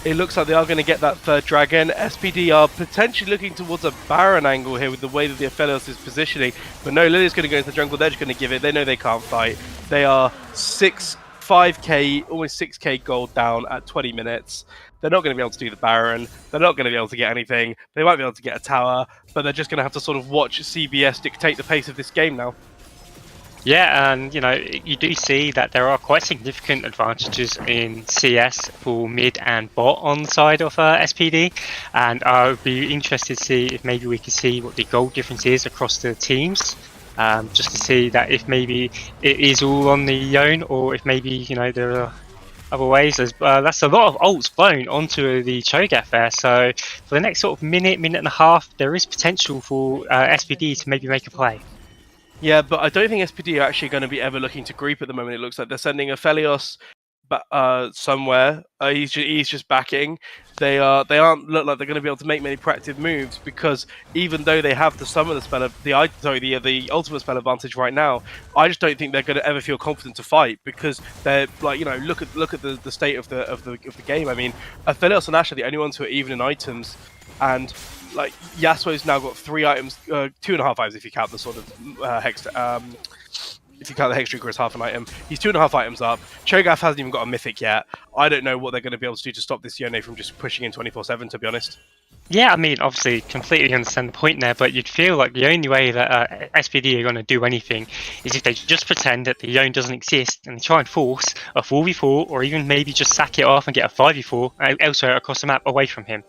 it looks like they are going to get that 3rd dragon. SPD are potentially looking towards a Baron angle here with the way that the Aphelios is positioning. But no, Lily's going to go into the jungle. They're just going to give it. They know they can't fight. They are 5k, almost 6k gold down at 20 minutes. They're not going to be able to do the Baron. They're not going to be able to get anything. They might be able to get a tower, but they're just going to have to sort of watch CBS dictate the pace of this game now. Yeah, and you know, you do see that there are quite significant advantages in CS for mid and bot on the side of SPD, and I would be interested to see if maybe we can see what the gold difference is across the teams, just to see that if maybe it is all on the Yone, or if maybe, you know, there are other ways. That's a lot of ults blown onto the Cho'Gath there, so for the next sort of minute and a half, there is potential for SPD to maybe make a play. Yeah, but I don't think SPD are actually going to be ever looking to group at the moment. It looks like they're sending Aphelios somewhere. He's just backing. They aren't look like they're going to be able to make many proactive moves, because even though they have the summon spell of the ultimate spell advantage right now, I just don't think they're going to ever feel confident to fight, because they're like, you know, look at the state of the game. I mean, Aphelios and Ash are the only ones who are even in items, and like Yasuo's now got 3 items, 2.5 items if you count the sort of hex. If you count the Hexdrinker as half an item, he's 2.5 items up. Cho'Gath hasn't even got a mythic yet. I don't know what they're going to be able to do to stop this Yone from just pushing in 24/7, to be honest. Yeah, I mean, obviously, completely understand the point there, but you'd feel like the only way that SPD are going to do anything is if they just pretend that the Yone doesn't exist and they try and force a 4v4, or even maybe just sack it off and get a 5v4 elsewhere across the map away from him.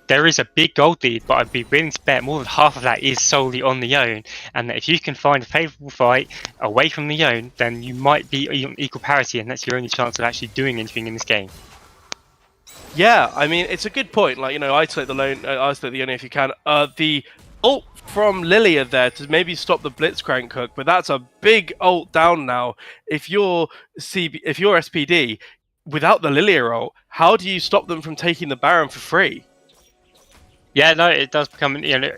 There is a big gold lead, but I'd be willing to bet more than half of that is solely on the Yone, and that if you can find a favourable fight away from the Yone, then you might be on equal parity, and that's your only chance of actually doing anything in this game. Yeah, I mean, it's a good point. Like, you know, isolate the Yone if you can. The ult from Lilia there to maybe stop the Blitzcrank hook, but that's a big ult down now. If you're SPD, without the Lilia ult, how do you stop them from taking the Baron for free? Yeah, no, it does become, you know,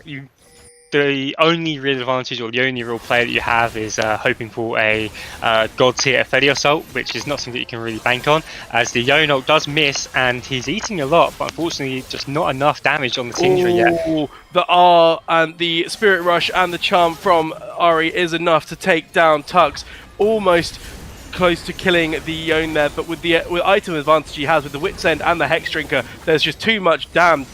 the only real advantage, or the only real play that you have, is hoping for a God tier Aphelios ult, which is not something that you can really bank on, as the Yone ult does miss, and he's eating a lot, but unfortunately just not enough damage on the Syndra yet. The R and the Spirit Rush and the Charm from Ari is enough to take down Tux, almost close to killing the Yone there, but with item advantage he has with the Wit's End and the Hexdrinker, there's just too much damn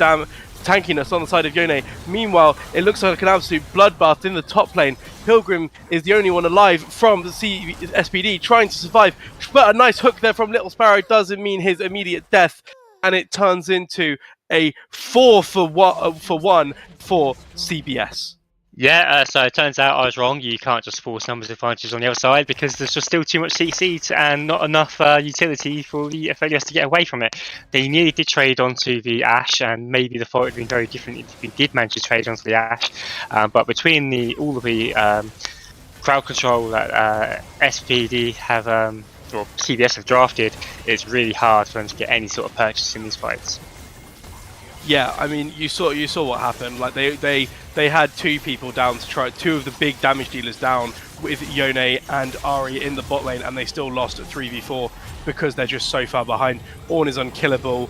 tankiness on the side of Yone. Meanwhile, it looks like an absolute bloodbath in the top lane. Pilgrim is the only one alive from the SPD, trying to survive, but a nice hook there from Little Sparrow doesn't mean his immediate death, and it turns into a 4-for-1 for CBS. Yeah, so it turns out I was wrong. You can't just force numbers advantages on the other side because there's just still too much CC and not enough utility for the Aphelios to get away from it. They nearly did trade onto the Ash, and maybe the fight would have been very different if we did manage to trade onto the Ash. But between all of the crowd control that SPD have, or CBS have drafted, it's really hard for them to get any sort of purchase in these fights. Yeah, I mean, you saw what happened. Like they had two people down to try, two of the big damage dealers down with Yone and Ari in the bot lane, and they still lost at 3v4 because they're just so far behind. Ornn is unkillable.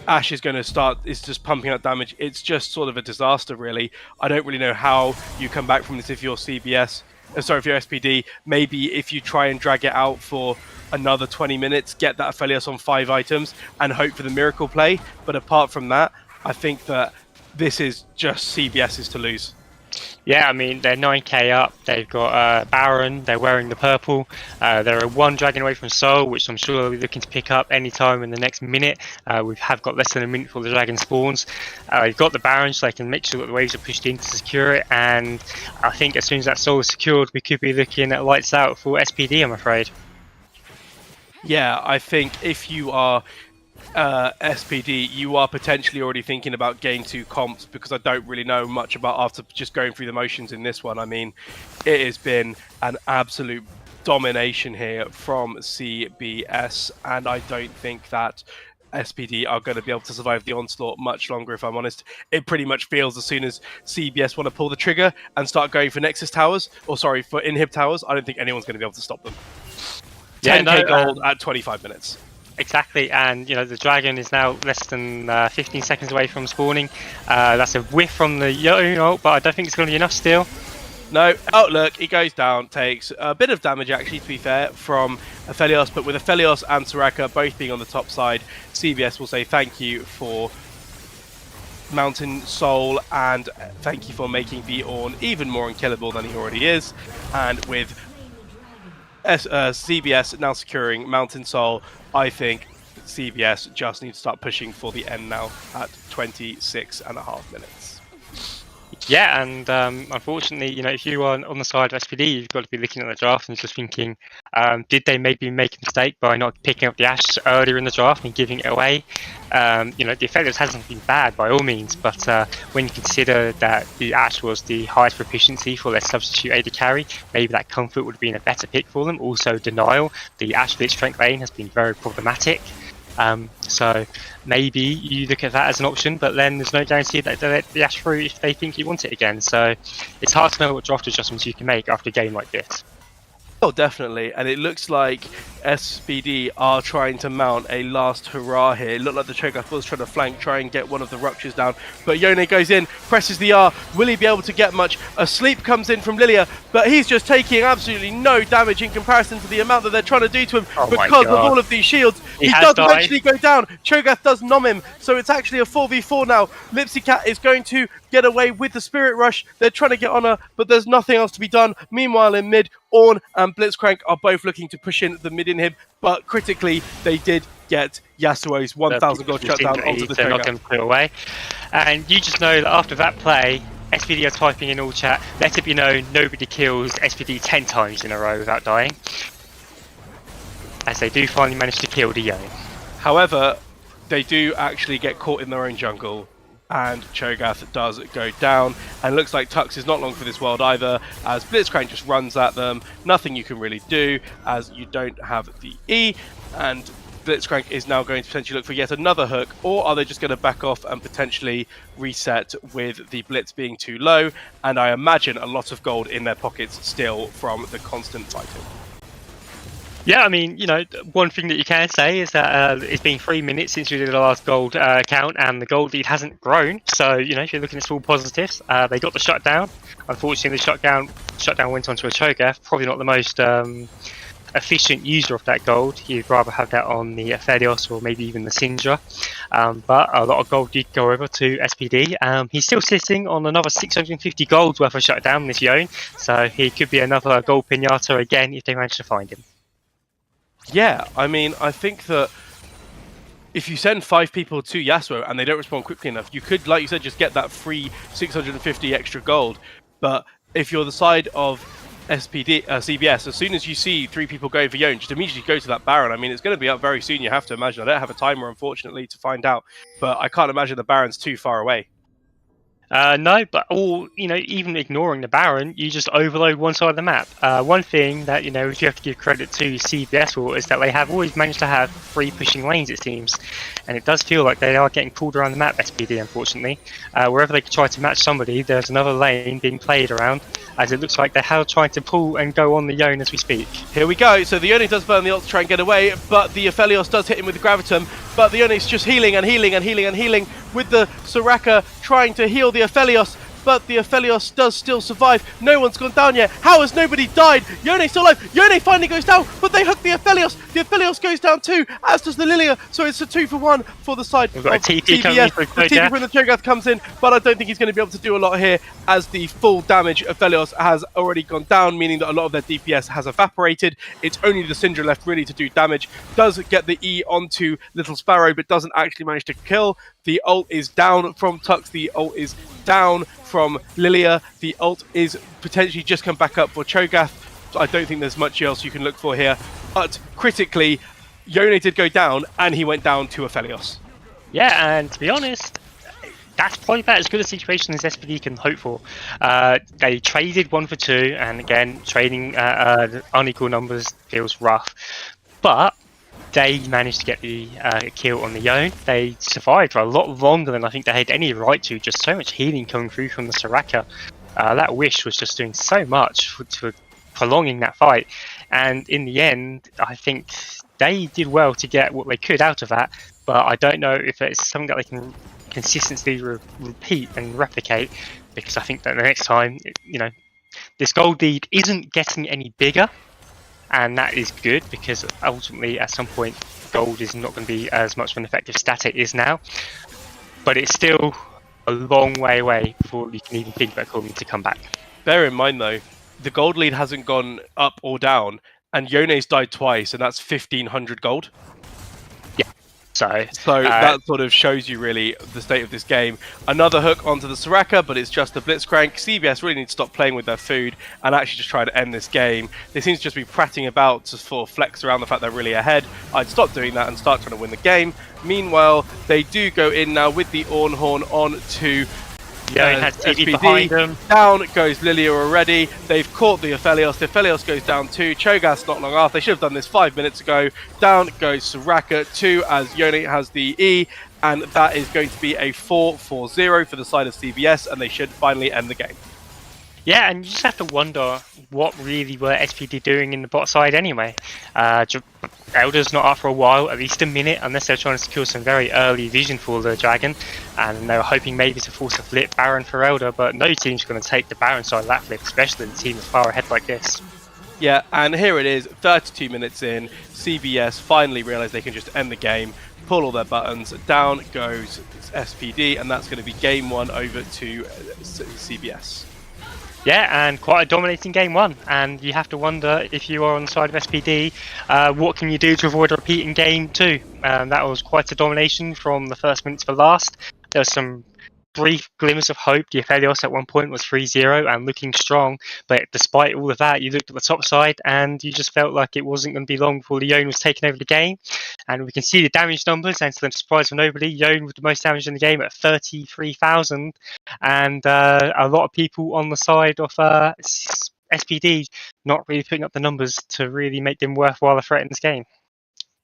Ash is just pumping out damage. It's just sort of a disaster, really. I don't really know how you come back from this if you're CBS. Sorry, if you're SPD. Maybe if you try and drag it out for another 20 minutes, get that Aphelios on 5 items, and hope for the miracle play. But apart from that, I think that this is just CBS's to lose. Yeah, I mean, they're 9k up, they've got Baron, they're wearing the purple, they're 1 dragon away from Soul, which I'm sure they'll be looking to pick up any time in the next minute. We have got less than a minute before the dragon spawns. They've got the Baron, so they can make sure that the waves are pushed in to secure it, and I think as soon as that Soul is secured, we could be looking at lights out for SPD, I'm afraid. Yeah, I think if you are SPD, you are potentially already thinking about game 2 comps, because I don't really know much about after just going through the motions in this one. I mean, it has been an absolute domination here from CBS, and I don't think that SPD are going to be able to survive the onslaught much longer, if I'm honest. It pretty much feels as soon as CBS want to pull the trigger and start going for Nexus towers, or sorry, for inhib towers, I don't think anyone's going to be able to stop them. 10k gold at 25 minutes. Exactly, and you know the dragon is now less than 15 seconds away from spawning. That's a whiff from the Yone ult, but I don't think it's going to be enough still. No, oh look, he goes down, takes a bit of damage actually, to be fair, from Aphelios, but with Aphelios and Soraka both being on the top side, CBS will say thank you for Mountain Soul, and thank you for making the Ornn even more unkillable than he already is. And with CBS now securing Mountain Soul, I think CBS just need to start pushing for the end now at 26.5 minutes. Yeah, and unfortunately, you know, if you are on the side of SPD, you've got to be looking at the draft and just thinking, did they maybe make a mistake by not picking up the Ash earlier in the draft and giving it away? You know, the Aphelios hasn't been bad by all means, but when you consider that the Ash was the highest proficiency for their substitute AD carry, maybe that comfort would have been a better pick for them. Also, denial, the Ash Blitzcrank lane has been very problematic. So maybe you look at that as an option, but then there's no guarantee that they'll let the Ash through if they think you want it again. So it's hard to know what draft adjustments you can make after a game like this. Oh, definitely. And it looks like SPD are trying to mount a last hurrah here. It looked like the Cho'Gath was trying to flank, try and get one of the ruptures down. But Yone goes in, presses the R. Will he be able to get much? A sleep comes in from Lilia, but he's just taking absolutely no damage in comparison to the amount that they're trying to do to him because of all of these shields. He does eventually go down. Cho'Gath does nom him, so it's actually a 4v4 now. Lipsycat is going to get away with the Spirit Rush. They're trying to get on her, but there's nothing else to be done. Meanwhile, in mid, Ornn and Blitzcrank are both looking to push in the mid inhib, but critically, they did get Yasuo's 1,000 gold shutdown onto the trigger. Not going to put away. And you just know that after that play, SPD are typing in all chat, let it be known nobody kills SPD 10 times in a row without dying. As they do finally manage to kill the Yone. However, they do actually get caught in their own jungle, and Cho'Gath does go down, and it looks like Tux is not long for this world either, as Blitzcrank just runs at them. Nothing you can really do, as you don't have the E, and Blitzcrank is now going to potentially look for yet another hook, or are they just going to back off and potentially reset with the Blitz being too low, and I imagine a lot of gold in their pockets still from the constant fighting. Yeah, I mean, you know, one thing that you can say is that it's been 3 minutes since we did the last gold count, and the gold lead hasn't grown. So, you know, if you're looking at small positives, they got the shutdown. Unfortunately, the shutdown went onto a Cho'Gath, probably not the most efficient user of that gold. You'd rather have that on the Aphelios or maybe even the Syndra. But a lot of gold did go over to SPD. He's still sitting on another 650 gold worth of shutdown, this Yone. So he could be another gold pinata again if they manage to find him. Yeah, I mean, I think that if you send 5 people to Yasuo and they don't respond quickly enough, you could, like you said, just get that free 650 extra gold. But if you're the side of SPD, CBS, as soon as you see 3 people going for Yone, just immediately go to that Baron. I mean, it's going to be up very soon, you have to imagine. I don't have a timer, unfortunately, to find out, but I can't imagine the Baron's too far away. No, but even ignoring the Baron, you just overload one side of the map. One thing that you have to give credit to CBS for is that they have always managed to have 3 pushing lanes, it seems, and it does feel like they are getting pulled around the map. SPD, unfortunately, wherever they try to match somebody, there's another lane being played around, as it looks like they're trying to pull and go on the Yone as we speak. Here we go. So the Yone does burn the ult to try and get away, but the Aphelios does hit him with the Gravitum. But the Yone's just healing and healing and healing and healing with the Soraka trying to heal the Aphelios. But the Aphelios does still survive. No one's gone down yet. How has nobody died? Yone's still alive. Yone finally goes down, but they hook the Aphelios. The Aphelios goes down too, as does the Lilia. So it's a 2-for-1 for the side We've got of a TP CBS. coming The TP from the Cho'Gath comes in, but I don't think he's going to be able to do a lot here, as the full damage Aphelios has already gone down, meaning that a lot of their DPS has evaporated. It's only the Syndra left really to do damage. Does get the E onto Little Sparrow, but doesn't actually manage to kill. The ult is down from Tux. The ult is down from Lilia. The ult is potentially just come back up for Cho'Gath. I don't think there's much else you can look for here. But critically, Yone did go down, and he went down to Aphelios. Yeah, and to be honest, that's probably about as good a situation as SPD can hope for. They traded 1 for 2, and again, trading unequal numbers feels rough. But they managed to get the kill on the Yone. They survived for a lot longer than I think they had any right to. Just so much healing coming through from the Soraka. That Wish was just doing so much for prolonging that fight. And in the end, I think they did well to get what they could out of that. But I don't know if it's something that they can consistently repeat and replicate. Because I think that the next time, this gold lead isn't getting any bigger. And that is good, because ultimately at some point gold is not going to be as much of an effective stat it is now. But it's still a long way away before you can even think about calling to come back. Bear in mind though, the gold lead hasn't gone up or down, and Yone's died twice, and that's 1,500 gold. So that sort of shows you really the state of this game. Another hook onto the Soraka, but it's just a Blitzcrank. CBS really need to stop playing with their food and actually just try to end this game. They seem to just be prattling about to sort of flex around the fact they're really ahead. I'd stop doing that and start trying to win the game. Meanwhile, they do go in now with the Ornhorn on to has SPD. behind them. Down goes Lilia already. They've caught the Aphelios. The Aphelios goes down too. Cho'Gath's not long after. They should have done this 5 minutes ago. Down goes Soraka too, as Yone has the E. And that is going to be a 4-4-0 for the side of CBS, and they should finally end the game. Yeah, and you just have to wonder what really were SPD doing in the bot side anyway. Elder's not up for a while, at least a minute, unless they're trying to secure some very early vision for the Dragon, and they were hoping maybe to force a flip Baron for Elder, but no team's going to take the Baron side of that flip, especially the team that's far ahead like this. Yeah, and here it is, 32 minutes in, CBS finally realise they can just end the game, pull all their buttons, down goes SPD, and that's going to be game 1 over to CBS. Yeah, and quite a dominating game 1, and you have to wonder, if you are on the side of SPD, what can you do to avoid a repeat in game 2? That was quite a domination from the first minute to the last. There was some brief glimmers of hope. The Aphelios at one point was 3-0 and looking strong, but despite all of that, you looked at the top side and you just felt like it wasn't going to be long before the Yone was taking over the game. And we can see the damage numbers, and to the surprise of nobody, Yone with the most damage in the game at 33,000, and a lot of people on the side of SPD not really putting up the numbers to really make them worthwhile a threat in this game.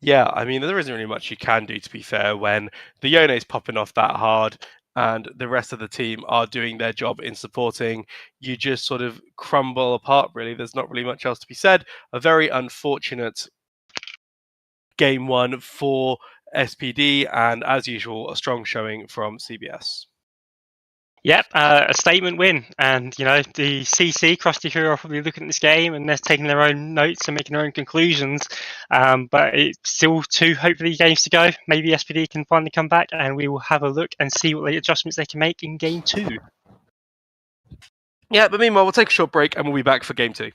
Yeah, I mean, there isn't really much you can do, to be fair, when the Yone is popping off that hard and the rest of the team are doing their job in supporting. You just sort of crumble apart, really. There's not really much else to be said. A very unfortunate game 1 for SPD, and as usual, a strong showing from CBS. Yep, a statement win, and the CC Krusty Crew are probably looking at this game and they're taking their own notes and making their own conclusions. But it's still 2 hopefully games to go. Maybe SPD can finally come back, and we will have a look and see what the adjustments they can make in game 2. Yeah, but meanwhile, we'll take a short break and we'll be back for game 2.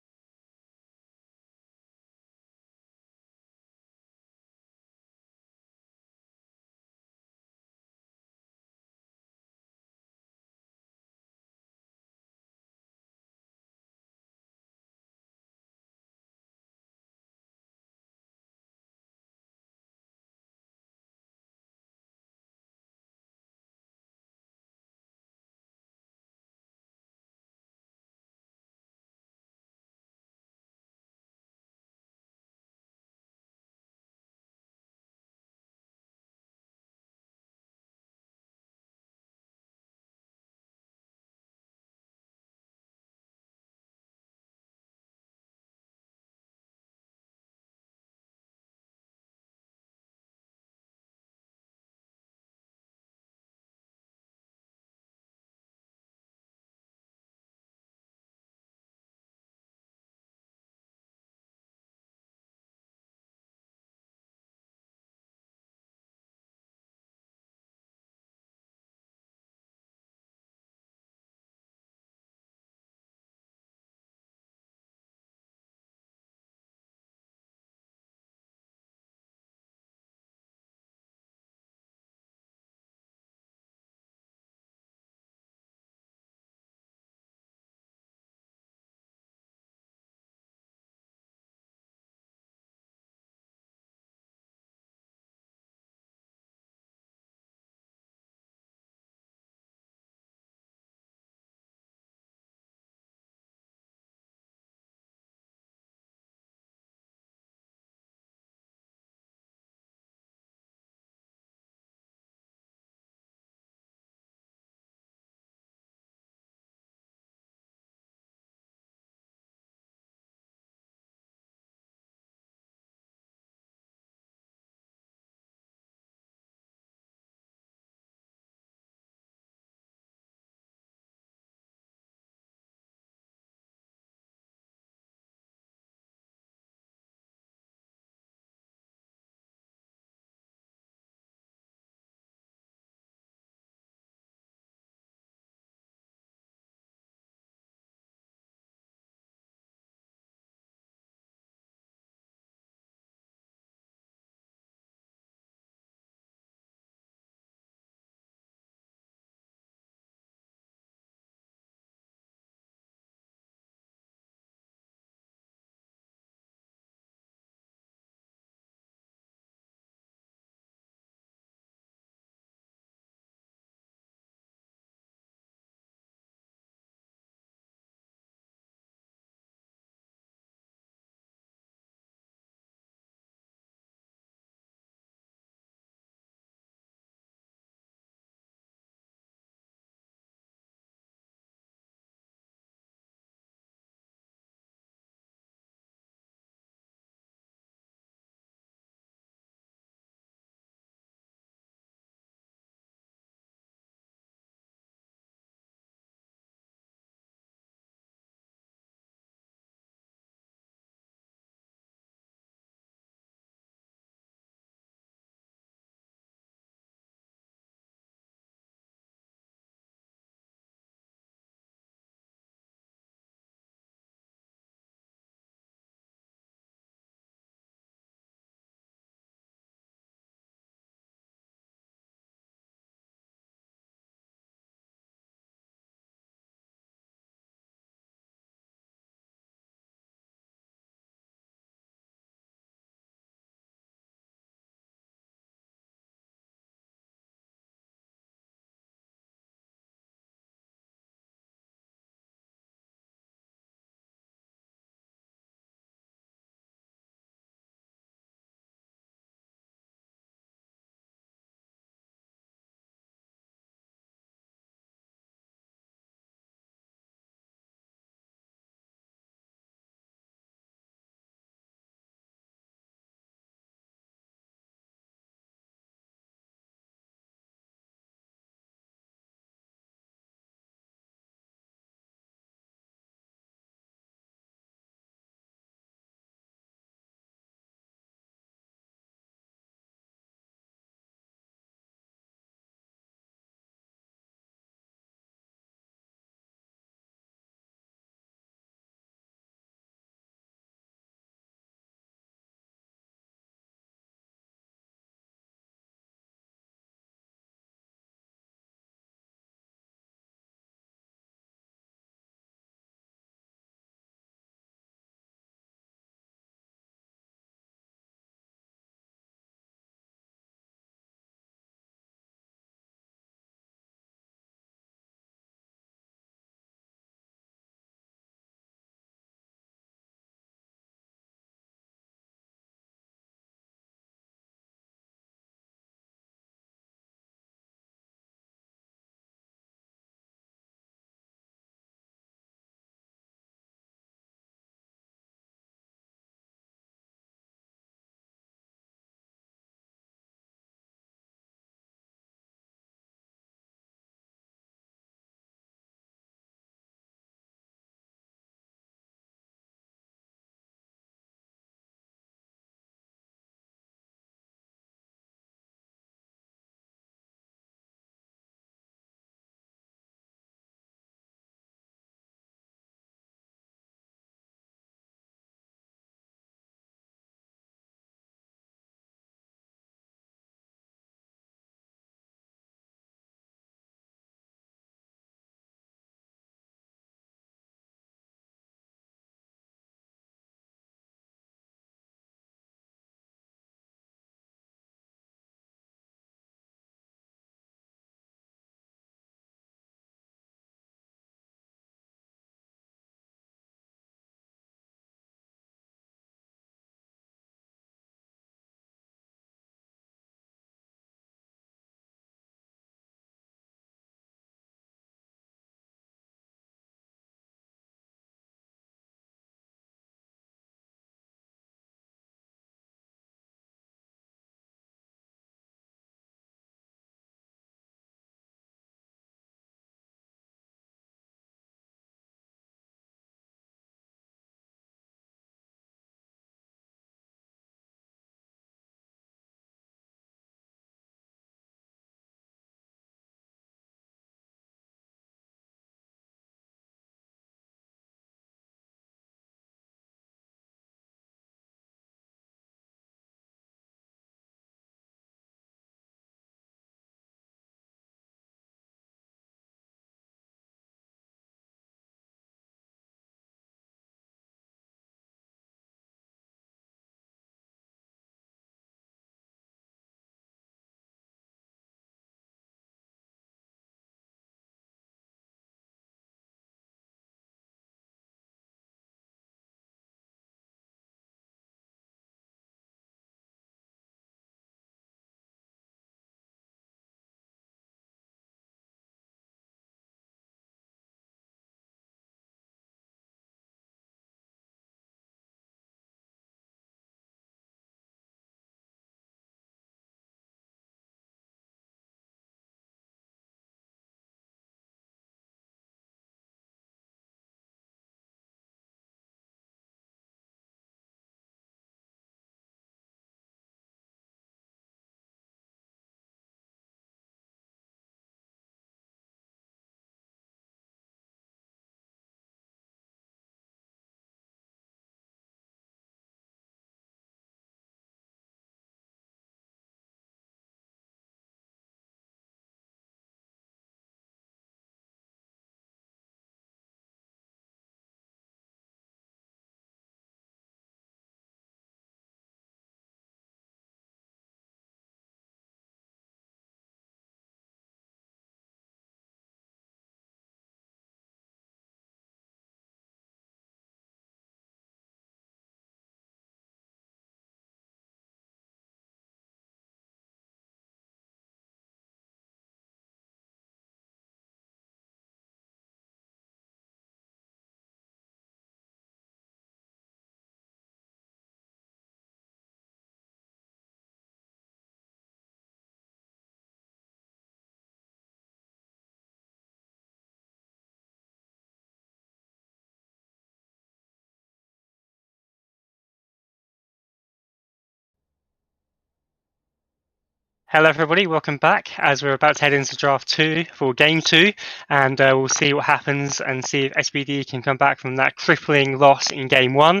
Hello, everybody. Welcome back. As we're about to head into draft 2 for game 2, and we'll see what happens and see if SPD can come back from that crippling loss in game 1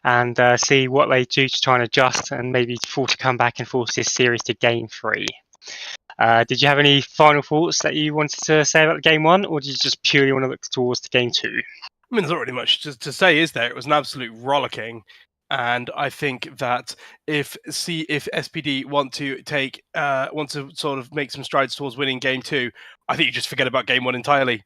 and see what they do to try and adjust and maybe force a comeback and force this series to game 3. Did you have any final thoughts that you wanted to say about the game 1, or did you just purely want to look towards the game 2? I mean, there's not really much to say, is there? It was an absolute rollicking. And I think that if SPD want to sort of make some strides towards winning game 2, I think you just forget about game 1 entirely.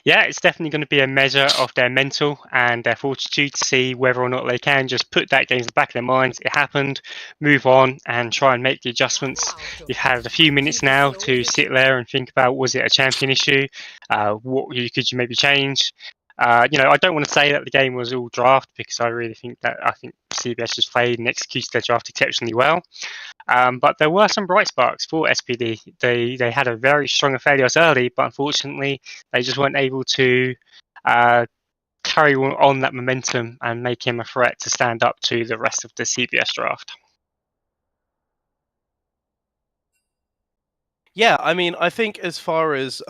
Yeah, it's definitely going to be a measure of their mental and their fortitude to see whether or not they can just put that game in the back of their minds. It happened, move on, and try and make the adjustments. You've had a few minutes now to sit there and think about, was it a champion issue? What could you maybe change? I don't want to say that the game was all draft because I really think CBS just played and executed their draft exceptionally well. But there were some bright sparks for SPD. They had a very strong Aphelios early, but unfortunately they just weren't able to carry on that momentum and make him a threat to stand up to the rest of the CBS draft. Yeah, I mean, I think as far as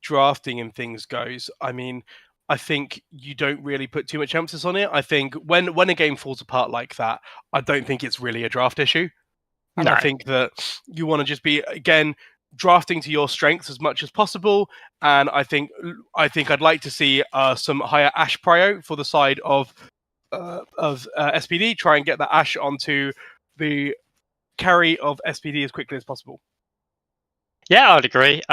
drafting and things goes, I mean, I think you don't really put too much emphasis on it. I think when a game falls apart like that, I don't think it's really a draft issue. And I think that you want to just be, again, drafting to your strengths as much as possible. And I think I'd like to see some higher Ash prio for the side of SPD. Try and get that Ash onto the carry of SPD as quickly as possible. Yeah, I'd agree.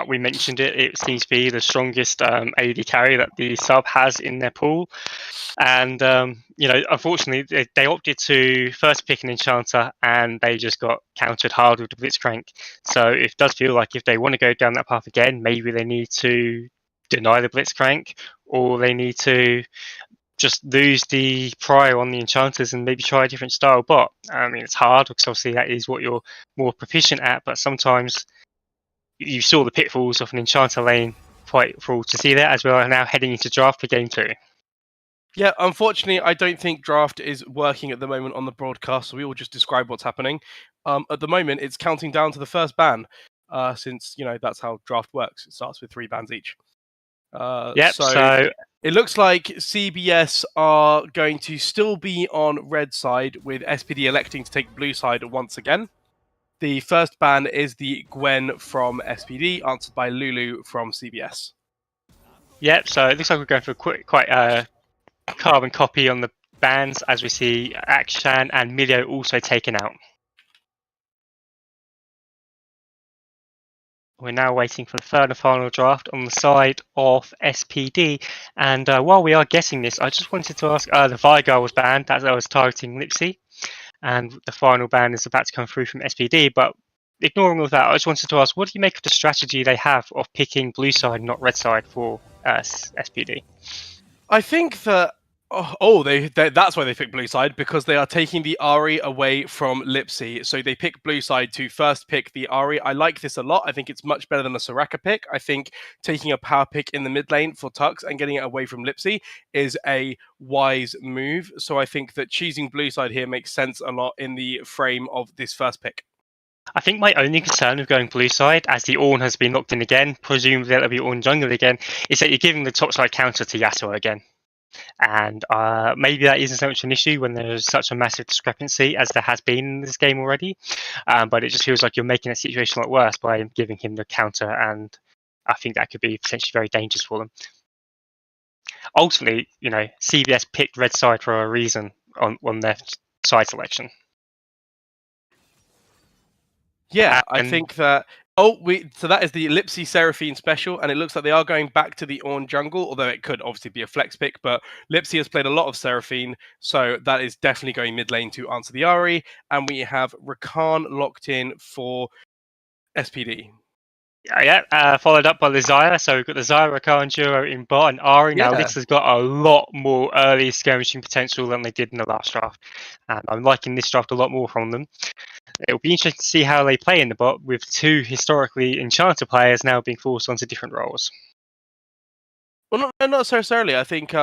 We mentioned it. It seems to be the strongest AD carry that the sub has in their pool. And, unfortunately, they opted to first pick an Enchanter and they just got countered hard with the Blitzcrank. So it does feel like if they want to go down that path again, maybe they need to deny the Blitzcrank, or they need to just lose the prio on the Enchanters and maybe try a different style bot. I mean, it's hard because obviously that is what you're more proficient at, but sometimes you saw the pitfalls of an Enchanter lane quite full to see that as we are now heading into draft for game 2. Yeah, unfortunately, I don't think draft is working at the moment on the broadcast, so we will just describe what's happening. At the moment, it's counting down to the first ban, since, that's how draft works. It starts with 3 bans each. So it looks like CBS are going to still be on red side, with SPD electing to take blue side once again. The first ban is the Gwen from SPD, answered by Lulu from CBS. Yep, so it looks like we're going for quite carbon copy on the bans, as we see Akshan and Milio also taken out. We're now waiting for the third and final draft on the side of SPD. And while we are getting this, I just wanted to ask, the Vigar was banned, that was targeting Lipsy. And the final ban is about to come through from SPD. But ignoring all of that, I just wanted to ask, what do you make of the strategy they have of picking blue side, not red side for SPD? I think that that's why they pick blue side, because they are taking the Ahri away from Lipsy. So they pick blue side to first pick the Ahri. I like this a lot. I think it's much better than a Soraka pick. I think taking a power pick in the mid lane for Tux and getting it away from Lipsy is a wise move. So I think that choosing blue side here makes sense a lot in the frame of this first pick. I think my only concern with going blue side, as the Ornn has been locked in again, presumably that'll be Ornn jungle again, is that you're giving the top side counter to Yasuo again. And maybe that isn't so much an issue when there's such a massive discrepancy as there has been in this game already. But it just feels like you're making that situation a lot worse by giving him the counter, and I think that could be potentially very dangerous for them. Ultimately, CBS picked red side for a reason on their side selection. Yeah, I think that. So that is the Lipsy Seraphine special, and it looks like they are going back to the Ornn jungle, although it could obviously be a flex pick, but Lipsy has played a lot of Seraphine, so that is definitely going mid lane to answer the Ahri, and we have Rakan locked in for SPD. Followed up by the Xayah. So we've got the Xayah Rakan duo in bot and Ahri. Now this has got a lot more early skirmishing potential than they did in the last draft. And I'm liking this draft a lot more from them. It'll be interesting to see how they play in the bot with 2 historically Enchanter players now being forced onto different roles. Well, not necessarily. I think,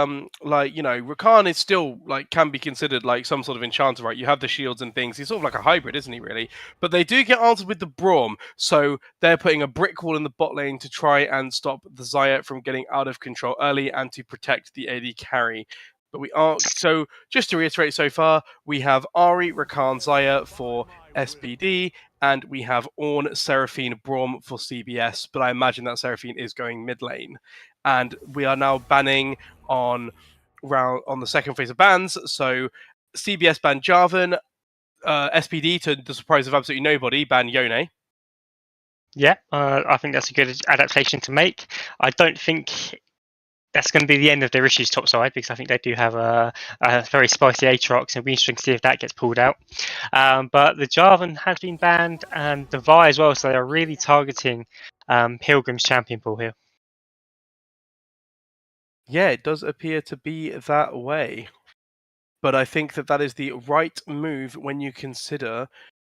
like, you know, Rakan is still like can be considered like some sort of enchanter, right? You have the shields and things. He's sort of like a hybrid, isn't he? Really, but they do get answered with the Braum, so they're putting a brick wall in the bot lane to try and stop the Xayah from getting out of control early and to protect the AD carry. But we aren't. So just to reiterate, so far we have Ari, Rakan, Xayah for SPD, and we have Ornn, Seraphine, Braum for CBS. But I imagine that Seraphine is going mid lane. And we are now banning on the second phase of bans. So CBS banned Jarvan, SPD, to the surprise of absolutely nobody, banned Yone. Yeah, I think that's a good adaptation to make. I don't think that's going to be the end of their issues topside, because I think they do have a very spicy Aatrox, and it'll be interesting to see if that gets pulled out. But the Jarvan has been banned, and the Vi as well, so they are really targeting Pilgrim's champion pool here. Yeah, it does appear to be that way. But I think that that is the right move when you consider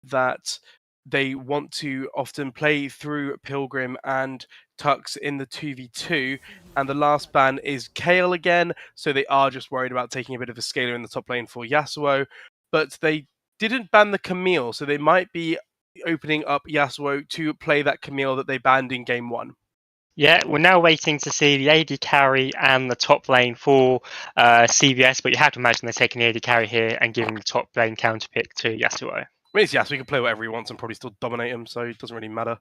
that they want to often play through Pilgrim and Tux in the 2v2, and the last ban is Kale again, so they are just worried about taking a bit of a scaler in the top lane for Yasuo, but they didn't ban the Camille, so they might be opening up Yasuo to play that Camille that they banned in game 1. Yeah, we're now waiting to see the AD carry and the top lane for CBS, but you have to imagine they're taking the AD carry here and giving the top lane counter pick to Yasuo. I mean, it's Yasuo, he can play whatever he wants and probably still dominate him, so it doesn't really matter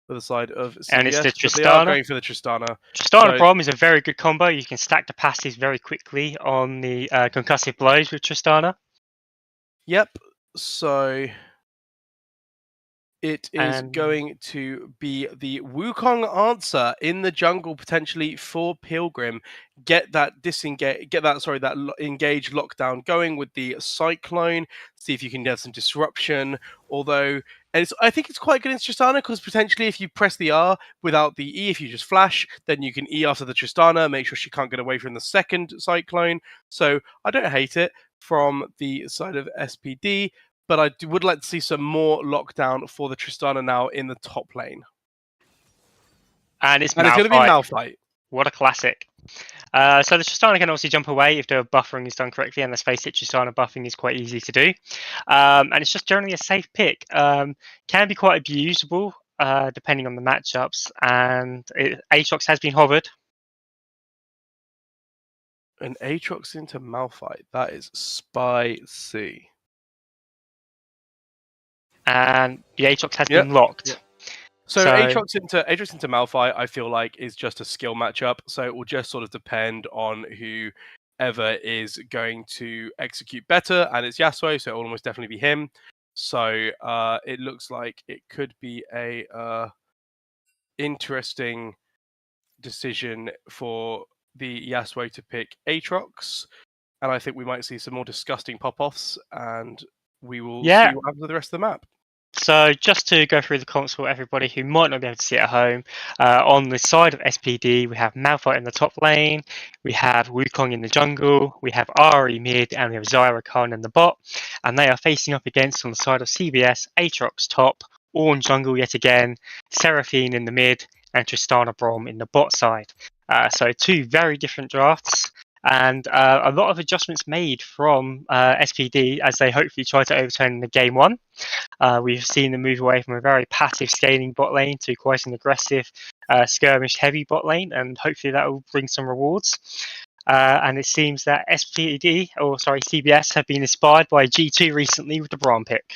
for the side of CBS. And it's the But they are Tristana. going for the Tristana. Tristana Braum is a very good combo. You can stack the passives very quickly on the concussive blows with Tristana. Yep. So it is going to be the Wukong answer in the jungle potentially for Pilgrim. Get that engage lockdown going with the Cyclone. See if you can get some disruption. Although, I think it's quite good in Tristana, because potentially if you press the R without the E, if you just flash, then you can E after the Tristana, make sure she can't get away from the second Cyclone. So I don't hate it from the side of SPD. But I would like to see some more lockdown for the Tristana now in the top lane. And it's going to be Malphite. What a classic. So the Tristana can obviously jump away if the buffering is done correctly, and let's face it, Tristana buffing is quite easy to do. And it's just generally a safe pick. Can be quite abusable depending on the matchups, and Aatrox has been hovered. An Aatrox into Malphite, that is spicy. And the Aatrox has been locked. Yep. So Aatrox into Malphite, I feel like, is just a skill matchup. So it will just sort of depend on whoever is going to execute better, and it's Yasuo, so it will almost definitely be him. So it looks like it could be a interesting decision for the Yasuo to pick Aatrox, and I think we might see some more disgusting pop-offs, and we will see what happens with the rest of the map. So just to go through the comps for everybody who might not be able to see it at home, on the side of SPD, we have Malphite in the top lane, we have Wukong in the jungle, we have Ari mid, and we have Xayah Khan in the bot, and they are facing up against, on the side of CBS, Aatrox top, Ornn jungle yet again, Seraphine in the mid, and Tristana Braum in the bot side. So two very different drafts, and a lot of adjustments made from SPD as they hopefully try to overturn the game 1. We've seen them move away from a very passive scaling bot lane to quite an aggressive skirmish heavy bot lane, and hopefully that will bring some rewards. And it seems that CBS have been inspired by G2 recently with the Braum pick.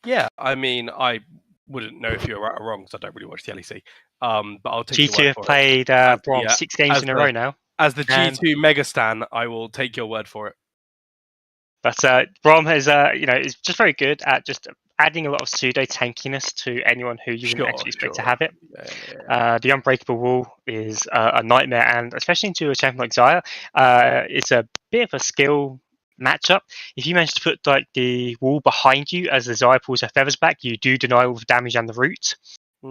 Yeah, I mean, I wouldn't know if you're right or wrong because I don't really watch the LEC. But I'll take G2 have played Braum 6 games in a row now. As the G2 Mega Stan, I will take your word for it. But Braum has, is just very good at just adding a lot of pseudo tankiness to anyone who you wouldn't actually expect to have it. The Unbreakable Wall is a nightmare, and especially into a champion like Xayah, it's a bit of a skill matchup. If you manage to put like the wall behind you as the Xayah pulls her feathers back, you do deny all the damage and the root.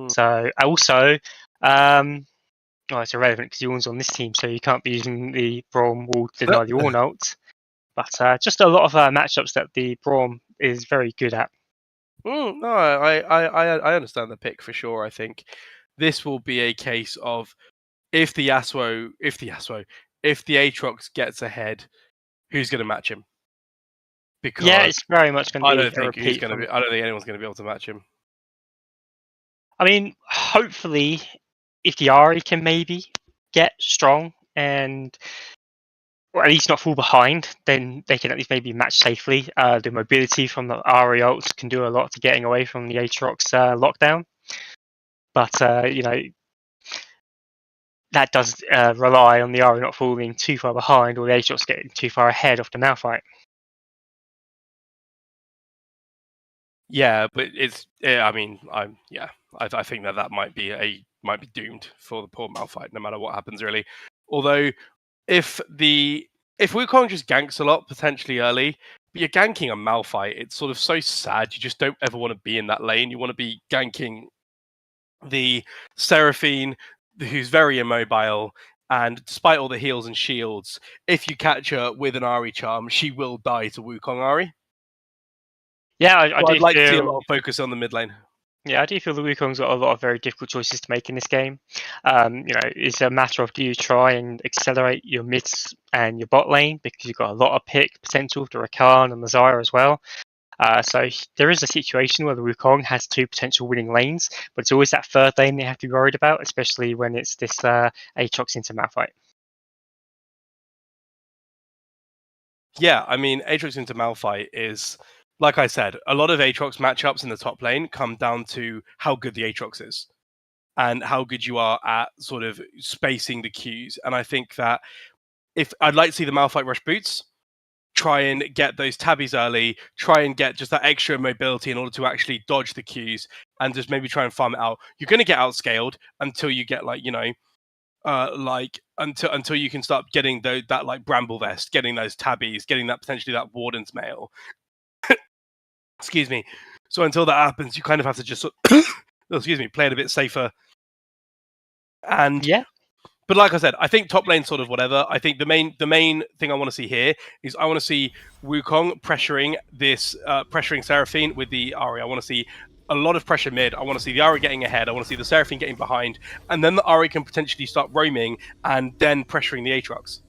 So also, it's irrelevant because Ornn's on this team, so you can't be using the Braum wall to deny the Ornn ult. But just a lot of matchups that the Braum is very good at. No, I understand the pick for sure. I think this will be a case of if the Aatrox gets ahead, who's going to match him? Because yeah, it's very much going to I be don't a think repeat. I don't think anyone's going to be able to match him. I mean, hopefully, if the Ari can maybe get strong and, or at least not fall behind, then they can at least maybe match safely. The mobility from the Ari ults can do a lot to getting away from the Aatrox lockdown. But, that does rely on the Ari not falling too far behind or the Aatrox getting too far ahead of the Malphite. Yeah, but I think that might be doomed for the poor Malphite, no matter what happens, really. Although, if Wukong just ganks a lot potentially early, but you're ganking a Malphite, it's sort of so sad. You just don't ever want to be in that lane. You want to be ganking the Seraphine, who's very immobile, and despite all the heals and shields, if you catch her with an Ari charm, she will die to Wukong Ari. Yeah, I'd like to see a lot of focus on the mid lane. Yeah, I do feel the Wukong's got a lot of very difficult choices to make in this game. It's a matter of, do you try and accelerate your mids and your bot lane, because you've got a lot of pick potential to Rakan and the Zyra as well. So there is a situation where the Wukong has two potential winning lanes, but it's always that third lane they have to be worried about, especially when it's this Aatrox into Malphite. Yeah, I mean, Aatrox into Malphite is, like I said, a lot of Aatrox matchups in the top lane come down to how good the Aatrox is and how good you are at sort of spacing the Qs. And I think that if I'd like to see the Malphite rush boots, try and get those tabbies early, try and get just that extra mobility in order to actually dodge the Qs and just maybe try and farm it out. You're going to get outscaled until you get until you can start getting that like bramble vest, getting those tabbies, getting that potentially that warden's mail. Excuse me. So until that happens, you kind of have to just play it a bit safer. And yeah. But like I said, I think top lane sort of whatever. I think the main thing I want to see here is I want to see Wukong pressuring Seraphine with the Ahri. I want to see a lot of pressure mid. I want to see the Ahri getting ahead. I want to see the Seraphine getting behind. And then the Ahri can potentially start roaming and then pressuring the Aatrox.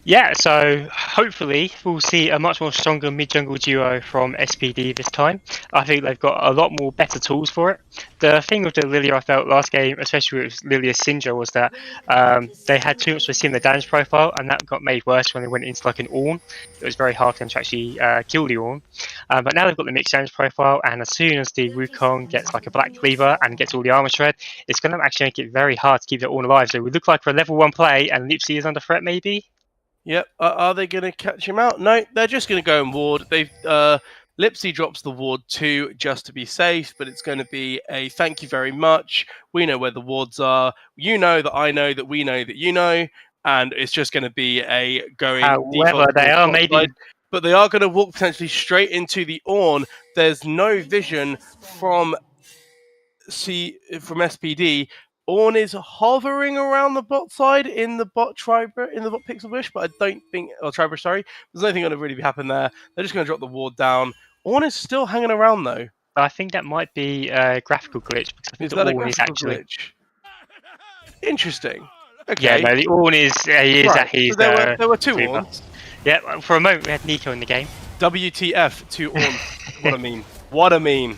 Yeah, so hopefully we'll see a much more stronger mid-jungle duo from SPD this time. I think they've got a lot more better tools for it. The thing with the Lilia I felt last game, especially with Lilia's Syndra, was that they had too much of a similar damage profile, and that got made worse when they went into like an Ornn. It was very hard for them to actually kill the Ornn. But now they've got the mixed damage profile, and as soon as the Wukong gets like a Black Cleaver and gets all the armor shred, it's going to actually make it very hard to keep the Ornn alive. So we look like for a level 1 play, and Lipsy is under threat maybe. Yep. Are they going to catch him out? No, they're just going to go and ward. Lipsy drops the ward 2 just to be safe, but it's going to be a thank you very much. We know where the wards are. You know that I know that we know that you know, and it's just going to be a going. However, they are maybe. Side, but they are going to walk potentially straight into the Ornn. There's no vision from SPD. Ornn is hovering around the bot side in the bot pixel bush, but I don't think, Tribush, sorry, there's nothing going to really happen there. They're just going to drop the ward down. Ornn is still hanging around though. I think that might be a graphical glitch. Because I think is that a graphical glitch? Interesting. Okay. Yeah, no, the Ornn is right. at his. So there were two Ornns. Yeah, for a moment we had Nico in the game. WTF, two Ornns. What a meme.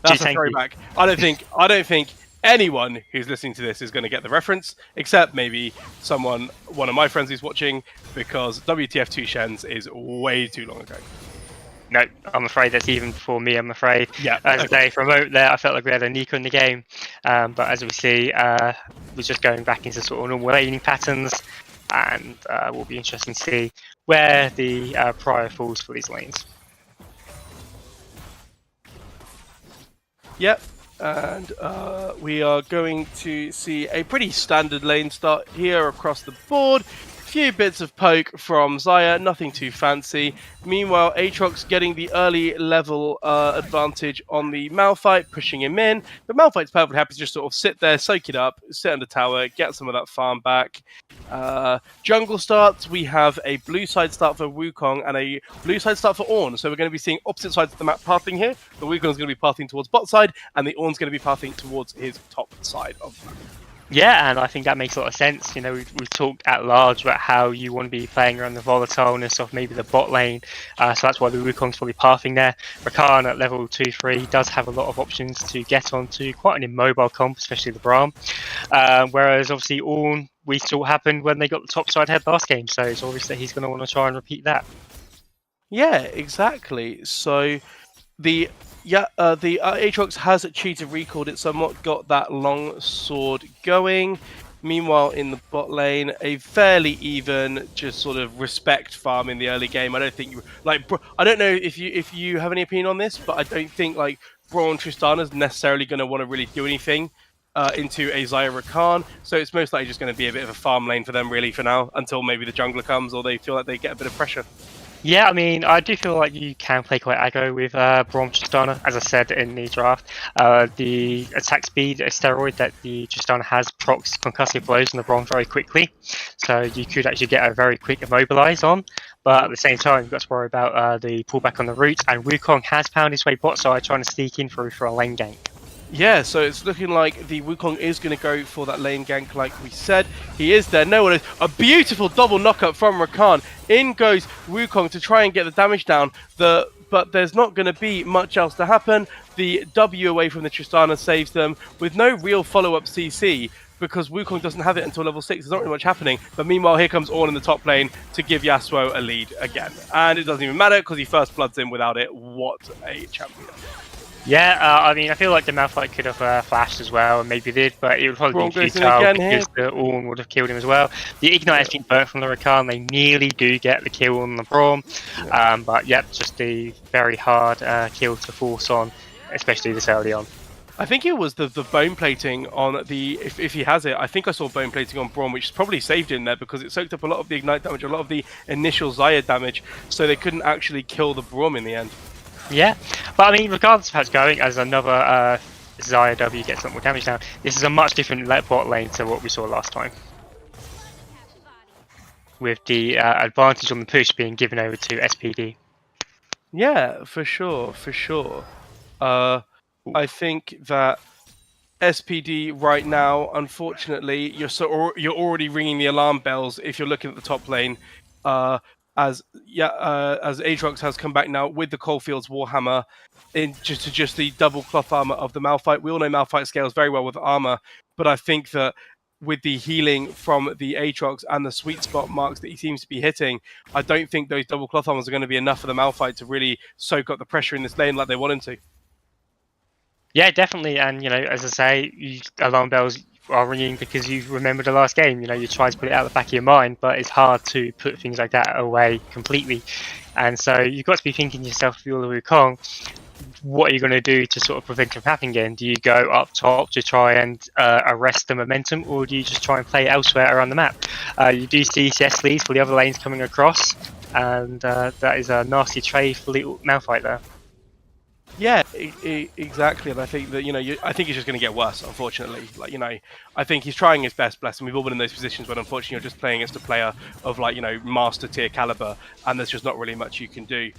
That's a throwback. I don't think anyone who's listening to this is going to get the reference, except maybe one of my friends who's watching, because WTF2 Shens is way too long ago. No, I'm afraid that's even for me, I'm afraid. Yeah. As I say, for a moment there, I felt like we had a Nico in the game. But as we see, we're just going back into sort of normal laning patterns, and will be interesting to see where the prior falls for these lanes. Yep. And we are going to see a pretty standard lane start here across the board. Few bits of poke from Xayah, nothing too fancy. Meanwhile, Aatrox getting the early level advantage on the Malphite, pushing him in. But Malphite's perfectly happy to just sort of sit there, soak it up, sit under tower, get some of that farm back. Jungle starts, we have a blue side start for Wukong and a blue side start for Ornn. So we're going to be seeing opposite sides of the map pathing here. The Wukong's going to be pathing towards bot side, and the Ornn's going to be pathing towards his top side of the map. Yeah, and I think that makes a lot of sense. You know, we've talked at large about how you want to be playing around the volatileness of maybe the bot lane, so that's why the Wukong's probably pathing there. Rakan at level 2-3 does have a lot of options to get onto quite an immobile comp, especially the Braum. Whereas obviously Ornn, we saw what happened when they got the top side head last game, so it's obvious that he's going to want to try and repeat that. Yeah, exactly. So the Aatrox has cheated recalled it somewhat, got that long sword going. Meanwhile, in the bot lane, a fairly even, just sort of respect farm in the early game. I don't think you like. I don't know if you have any opinion on this, but I don't think like Braun Tristana is necessarily going to want to really do anything into a Xayah Rakan. So it's most likely just going to be a bit of a farm lane for them, really, for now, until maybe the jungler comes or they feel like they get a bit of pressure. Yeah, I mean, I do feel like you can play quite aggro with Braum Tristana. As I said in the draft, the attack speed steroid that the Tristana has procs concussive blows on the Braum very quickly, so you could actually get a very quick immobilize on. But at the same time, you've got to worry about the pullback on the route, and Wukong has found his way bot side trying to sneak in through for a lane gank. Yeah, so it's looking like the Wukong is going to go for that lane gank like we said. He is there. No one is. A beautiful double knockup from Rakan. In goes Wukong to try and get the damage down. But there's not going to be much else to happen. The W away from the Tristana saves them with no real follow-up CC because Wukong doesn't have it until level 6. There's not really much happening. But meanwhile, here comes Ornn in the top lane to give Yasuo a lead again. And it doesn't even matter because he first bloods in without it. What a champion. Yeah, I mean, I feel like the Malphite could have flashed as well, and maybe did, but it would probably be futile because the Ornn would have killed him as well. The Ignite has been burnt from the Rakan. They nearly do get the kill on the Braum, but yeah, just a very hard kill to force on, especially this early on. I think it was the bone plating on the, if he has it, I think I saw bone plating on Braum, which probably saved him there because it soaked up a lot of the Ignite damage, a lot of the initial Xayah damage, so they couldn't actually kill the Braum in the end. Yeah, but I mean, regardless of how it's going, as another Xayah W gets a lot more damage down, this is a much different bot lane to what we saw last time. With the advantage on the push being given over to SPD. Yeah, for sure, for sure. I think that SPD right now, unfortunately, you're already ringing the alarm bells if you're looking at the top lane. As Aatrox has come back now with the Coalfields Warhammer in just the double cloth armor of the Malphite. We all know Malphite scales very well with armor, but I think that with the healing from the Aatrox and the sweet spot marks that he seems to be hitting, I don't think those double cloth armors are going to be enough for the Malphite to really soak up the pressure in this lane like they want him to. Yeah, definitely, and you know, as I say, alarm bells are ringing because you've remembered the last game. You know, you try to put it out the back of your mind, but it's hard to put things like that away completely. And so you've got to be thinking to yourself, if you're the Wukong, what are you going to do to sort of prevent it from happening again? Do you go up top to try and arrest the momentum, or do you just try and play elsewhere around the map? You do see CS leads for the other lanes coming across, and that is a nasty trade for the Malphite there. Yeah, exactly, and I think that I think he's just going to get worse. Unfortunately, I think he's trying his best. Bless him. We've all been in those positions when, unfortunately, you're just playing against a player of master tier caliber, and there's just not really much you can do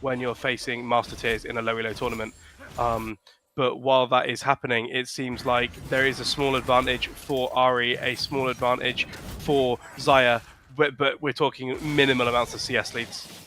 when you're facing master tiers in a low elo tournament. But while that is happening, it seems like there is a small advantage for Ahri, a small advantage for Xayah, but we're talking minimal amounts of CS leads.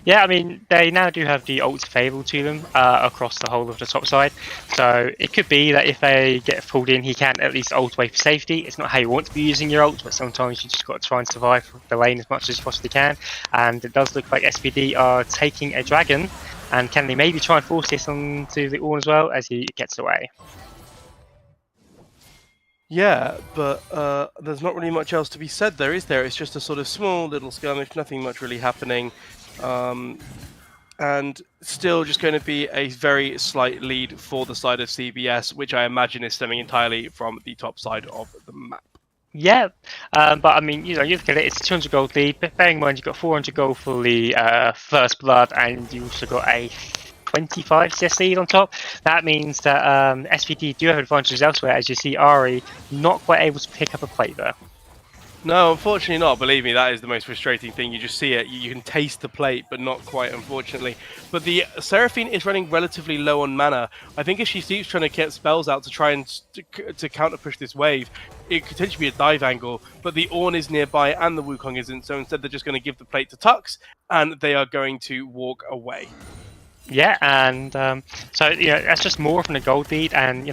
Yeah, I mean, they now do have the ults available to them across the whole of the top side. So it could be that if they get pulled in, he can at least ult away for safety. It's not how you want to be using your ult, but sometimes you just got to try and survive the lane as much as you possibly can. And it does look like SPD are taking a dragon. And can they maybe try and force this onto the Ornn as well as he gets away? Yeah, but there's not really much else to be said there, is there? It's just a sort of small little skirmish, nothing much really happening. And still just going to be a very slight lead for the side of CBS, which I imagine is stemming entirely from the top side of the map. Yeah, but I mean, you look at it, it's a 200 gold lead, but bearing in mind you've got 400 gold for the first blood, and you also got a 25 CS lead on top. That means that SPD do have advantages elsewhere, as you see Ahri not quite able to pick up a plate there. No, unfortunately not. Believe me, that is the most frustrating thing. You just see it. You can taste the plate, but not quite, unfortunately. But the Seraphine is running relatively low on mana. I think if she keeps trying to get spells out to try and to counter push this wave, it could potentially be a dive angle. But the Ornn is nearby and the Wukong isn't. So instead, they're just going to give the plate to Tux, and they are going to walk away. Yeah, and so that's just more from the gold lead, and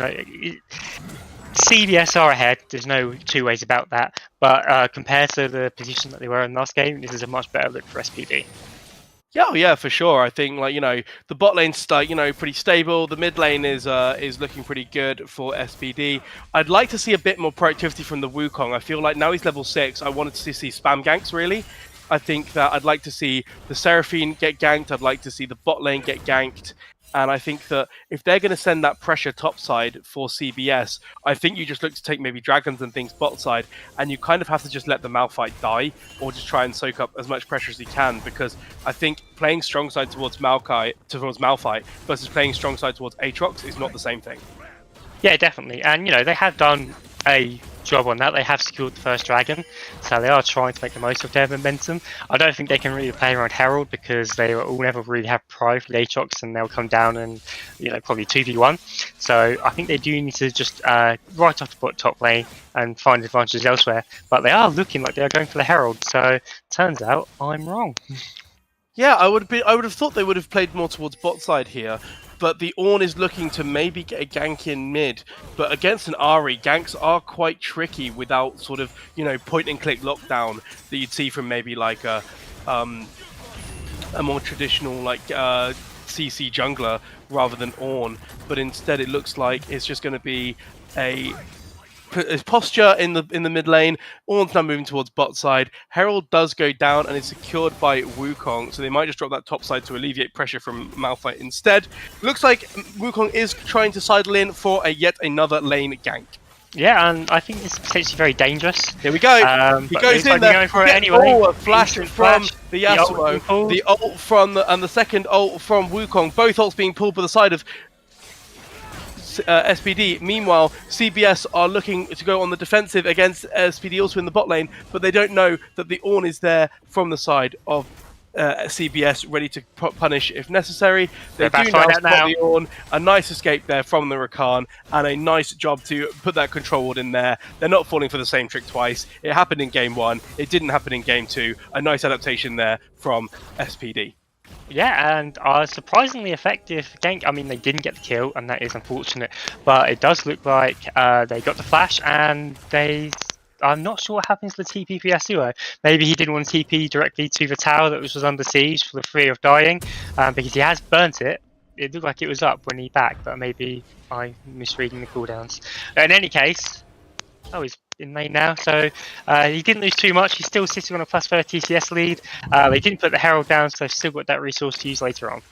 CBS are ahead. There's no two ways about that. But compared to the position that they were in last game, this is a much better look for SPD. Yeah, yeah, for sure. I think the bot lane's pretty stable. The mid lane is looking pretty good for SPD. I'd like to see a bit more proactivity from the Wukong. I feel like now he's level 6. I wanted to see spam ganks really. I think that I'd like to see the Seraphine get ganked. I'd like to see the bot lane get ganked. And I think that if they're going to send that pressure topside for CBS, I think you just look to take maybe dragons and things bot side, and you kind of have to just let the Malphite die, or just try and soak up as much pressure as you can. Because I think playing strong side towards Malphite versus playing strong side towards Aatrox is not the same thing. Yeah, definitely. And they have done a job on that. They have secured the first dragon, so they are trying to make the most of their momentum. I don't think they can really play around Herald because they will never really have pride for the Aatrox, and they'll come down and probably 2v1. So I think they do need to just right off the top lane and find advantages elsewhere. But they are looking like they are going for the Herald. So turns out I'm wrong. Yeah, I would have thought they would have played more towards bot side here. But the Ornn is looking to maybe get a gank in mid. But against an Ahri, ganks are quite tricky without sort of, point-and-click lockdown that you'd see from maybe like a more traditional CC jungler rather than Ornn. But instead it looks like it's just going to be a posture in the mid lane. Ornn's now moving towards bot side. Herald does go down and is secured by Wukong, so they might just drop that top side to alleviate pressure from Malphite instead. Looks like Wukong is trying to sidle in for yet another lane gank. Yeah, and I think it's potentially very dangerous. Here we go. He goes in there. For it anyway. A flash from the Yasuo, the ult from and the second ult from Wukong. Both ults being pulled by the side of SPD. Meanwhile, CBS are looking to go on the defensive against SPD also in the bot lane, but they don't know that the Ornn is there from the side of CBS, ready to punish if necessary. They do now spot the Ornn. A nice escape there from the Rakan, and a nice job to put that control ward in there. They're not falling for the same trick twice. It happened in game 1. It didn't happen in game 2. A nice adaptation there from SPD. Yeah, and surprisingly effective gank. I mean, they didn't get the kill, and that is unfortunate. But it does look like they got the flash, and I'm not sure what happens to the TP for Yasuo. Maybe he didn't want to TP directly to the tower that was under siege for the fear of dying, because he has burnt it. It looked like it was up when he backed, but maybe I'm misreading the cooldowns. In any case, he's in lane now, so he didn't lose too much. He's still sitting on a +30 TCS lead. They didn't put the Herald down, so they've still got that resource to use later on.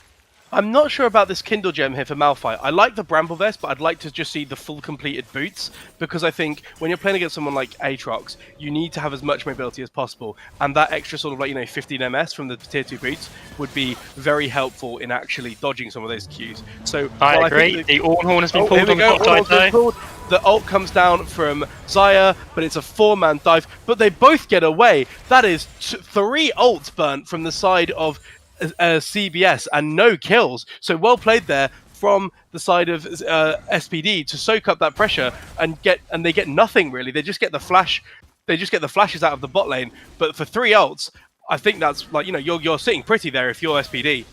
I'm not sure about this Kindle Gem here for Malphite. I like the Bramble Vest, but I'd like to just see the full completed boots, because I think when you're playing against someone like Aatrox, you need to have as much mobility as possible, and that extra sort of 15 MS from the tier 2 boots would be very helpful in actually dodging some of those Qs. So I agree. The Ornn has been pulled on the top side though. The ult comes down from Xayah, but it's a 4-man dive, but they both get away. That is 3 ults burnt from the side of CBS and no kills. So well played there from the side of SPD to soak up that pressure and they get nothing really. They just get the flash. They just get the flashes out of the bot lane. But for 3 ults, I think that's you're sitting pretty there if you're SPD.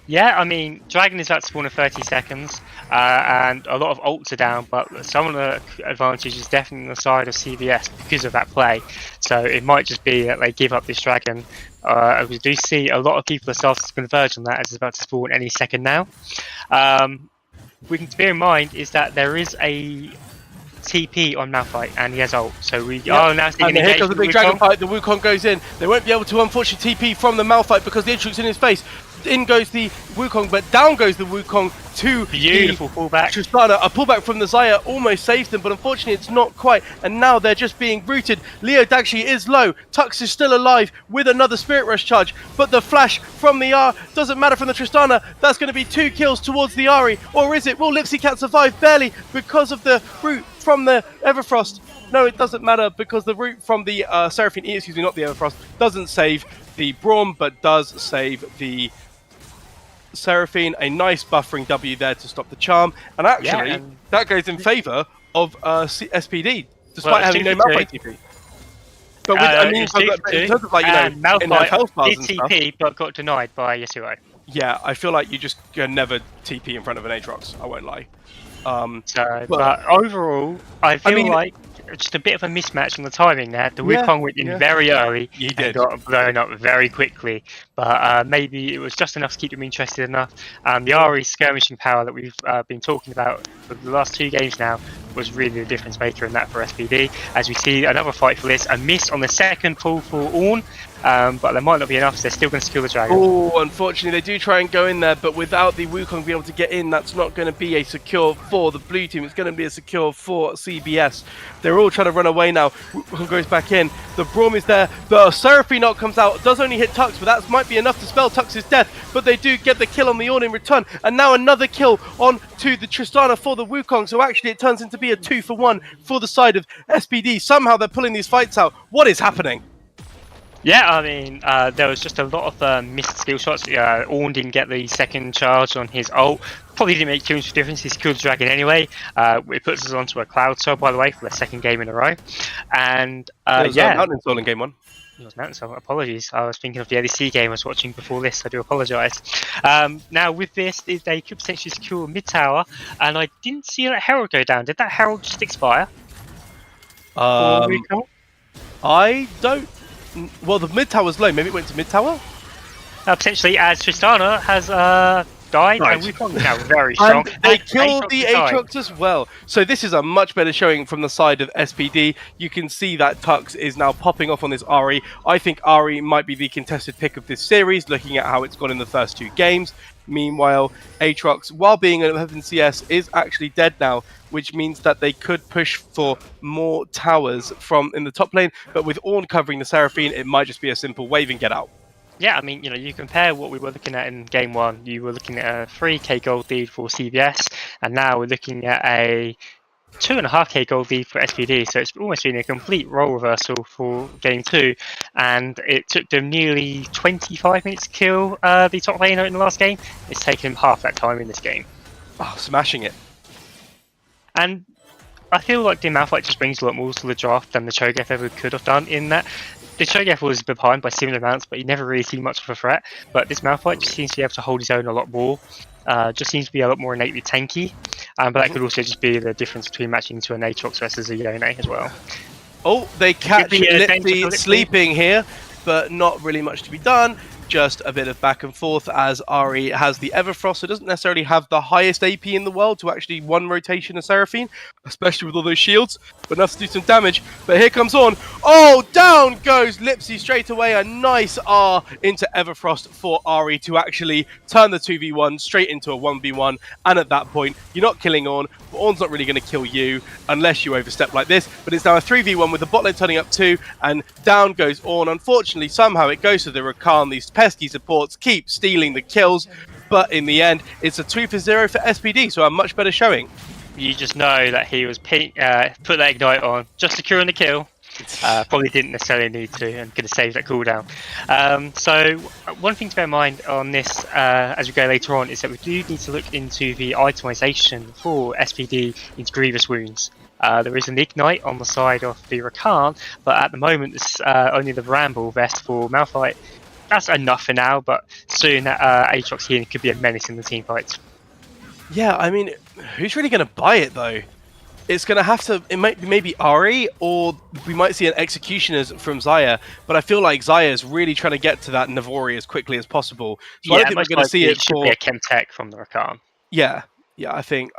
Yeah, I mean, Dragon is about to spawn in 30 seconds, and a lot of ults are down, but some of the advantage is definitely on the side of CBS because of that play. So it might just be that they give up this Dragon. We do see a lot of people are starting to converge on that as it's about to spawn any second now. We can bear in mind is that there is a TP on Malphite and he has ult, so we are now seeing an engagement. Here comes the big dragon fight. The Wukong goes in. They won't be able to unfortunately TP from the Malphite because the Aatrox in his face. In goes the Wukong, but down goes the Wukong to beautiful pullback. Tristana. A pullback from the Xayah almost saves them, but unfortunately it's not quite. And now they're just being rooted. Leo Dagshi is low. Tux is still alive with another Spirit Rush charge, but the flash from the R doesn't matter from the Tristana. That's going to be 2 kills towards the Ahri, or is it? Will Lipsy Cat survive? Barely, because of the root from the Everfrost. No, it doesn't matter because the route from the Seraphine, excuse me, not the Everfrost, doesn't save the Braum, but does save the Seraphine. A nice buffering W there to stop the charm. And actually, that goes in favour of SPD, despite having no Malphite TP. But in terms of, like, Malphite health bars did and TP, stuff, but got denied by Yasuo. Yeah, I feel like you just never TP in front of an Aatrox, I won't lie. But overall, I feel like just a bit of a mismatch on the timing there. The Wukong went in very early and got blown up very quickly, but maybe it was just enough to keep them interested enough. The Ahri skirmishing power that we've been talking about for the last 2 games now was really the difference maker in that for SPD. As we see another fight for this, a miss on the second pull for Ornn, but there might not be enough, so they're still going to skill the dragon. Oh, unfortunately, they do try and go in there, but without the Wukong being able to get in, that's not going to be a secure for the blue team. It's going to be a secure for CBS. They're all trying to run away now. Wukong goes back in. The Braum is there. The Seraphine knot comes out. Does only hit Tux, but that might be enough to spell Tux's death. But they do get the kill on the Ornn in return. And now another kill on to the Tristana for the Wukong. So actually, it turns into be a 2-for-1 for the side of SPD. Somehow they're pulling these fights out. What is happening? Yeah, I mean, there was just a lot of missed skill shots. Ornn didn't get the second charge on his ult. Probably didn't make too much difference. He's killed the dragon anyway. It puts us onto a Cloud Soul, by the way, for the 2nd game in a row. And Mountain Soul in game 1. It was Mountain Soul. Apologies. I was thinking of the ADC game I was watching before this. I do apologise. Now, with this, they could potentially secure mid tower, and I didn't see that Herald go down. Did that Herald just expire? I don't. Well, the mid tower's low. Maybe it went to mid tower. Potentially, as Tristana has died, and Wukong is now very strong. And they killed the Aatrox as well. So this is a much better showing from the side of SPD. You can see that Tux is now popping off on this Ahri. I think Ahri might be the contested pick of this series, looking at how it's gone in the first 2 games. Meanwhile, Aatrox, while being an 11 CS, is actually dead now, which means that they could push for more towers from in the top lane. But with Ornn covering the Seraphine, it might just be a simple wave and get out. Yeah, I mean, you compare what we were looking at in game 1. You were looking at a 3k gold lead for CBS, and now we're looking at a 2.5k gold lead for SPD. So it's almost been a complete role reversal for game 2, and it took them nearly 25 minutes to kill the top laner in the last game. It's taken them half that time in this game. Oh, smashing it. And I feel like the Malphite just brings a lot more to the draft than the Cho'Gath ever could have done, in that the Cho'Gath was behind by similar amounts, but he never really seemed much of a threat. But this Malphite just seems to be able to hold his own a lot more. Just seems to be a lot more innately tanky. But that could also just be the difference between matching to an Aatrox versus a Yone as well. Oh, they catch Lipsy sleeping here, but not really much to be done. Just a bit of back and forth as Ahri has the Everfrost, so doesn't necessarily have the highest AP in the world to actually one rotation a Seraphine, especially with all those shields, but enough to do some damage. But here comes Ornn. Oh, down goes Lipsy straight away. A nice R into Everfrost for Ahri to actually turn the 2v1 straight into a 1v1. And at that point, you're not killing Ornn, but Ornn's not really going to kill you unless you overstep like this. But it's now a 3v1 with the bot lane turning up 2, and down goes Ornn. Unfortunately, somehow it goes to the Rakan. These pesky supports keep stealing the kills, but in the end, it's a 2-for-0 for SPD, so a much better showing. You just know that he was put that Ignite on, just securing the kill. Probably didn't necessarily need to, and could have saved that cooldown. So one thing to bear in mind on this as we go later on is that we do need to look into the itemization for SPD into Grievous Wounds. There is an Ignite on the side of the Rakan, but at the moment it's only the Bramble vest for Malphite. That's enough for now, but soon Aatrox here could be a menace in the team fights. Yeah, I mean, who's really going to buy it though? It's going to have to, it might be maybe Ahri, or we might see an Executioners from Xayah, but I feel like Xayah is really trying to get to that Navori as quickly as possible. So I don't think we're going to see it should be a Chemtech from the Rakan. Yeah. Yeah, I think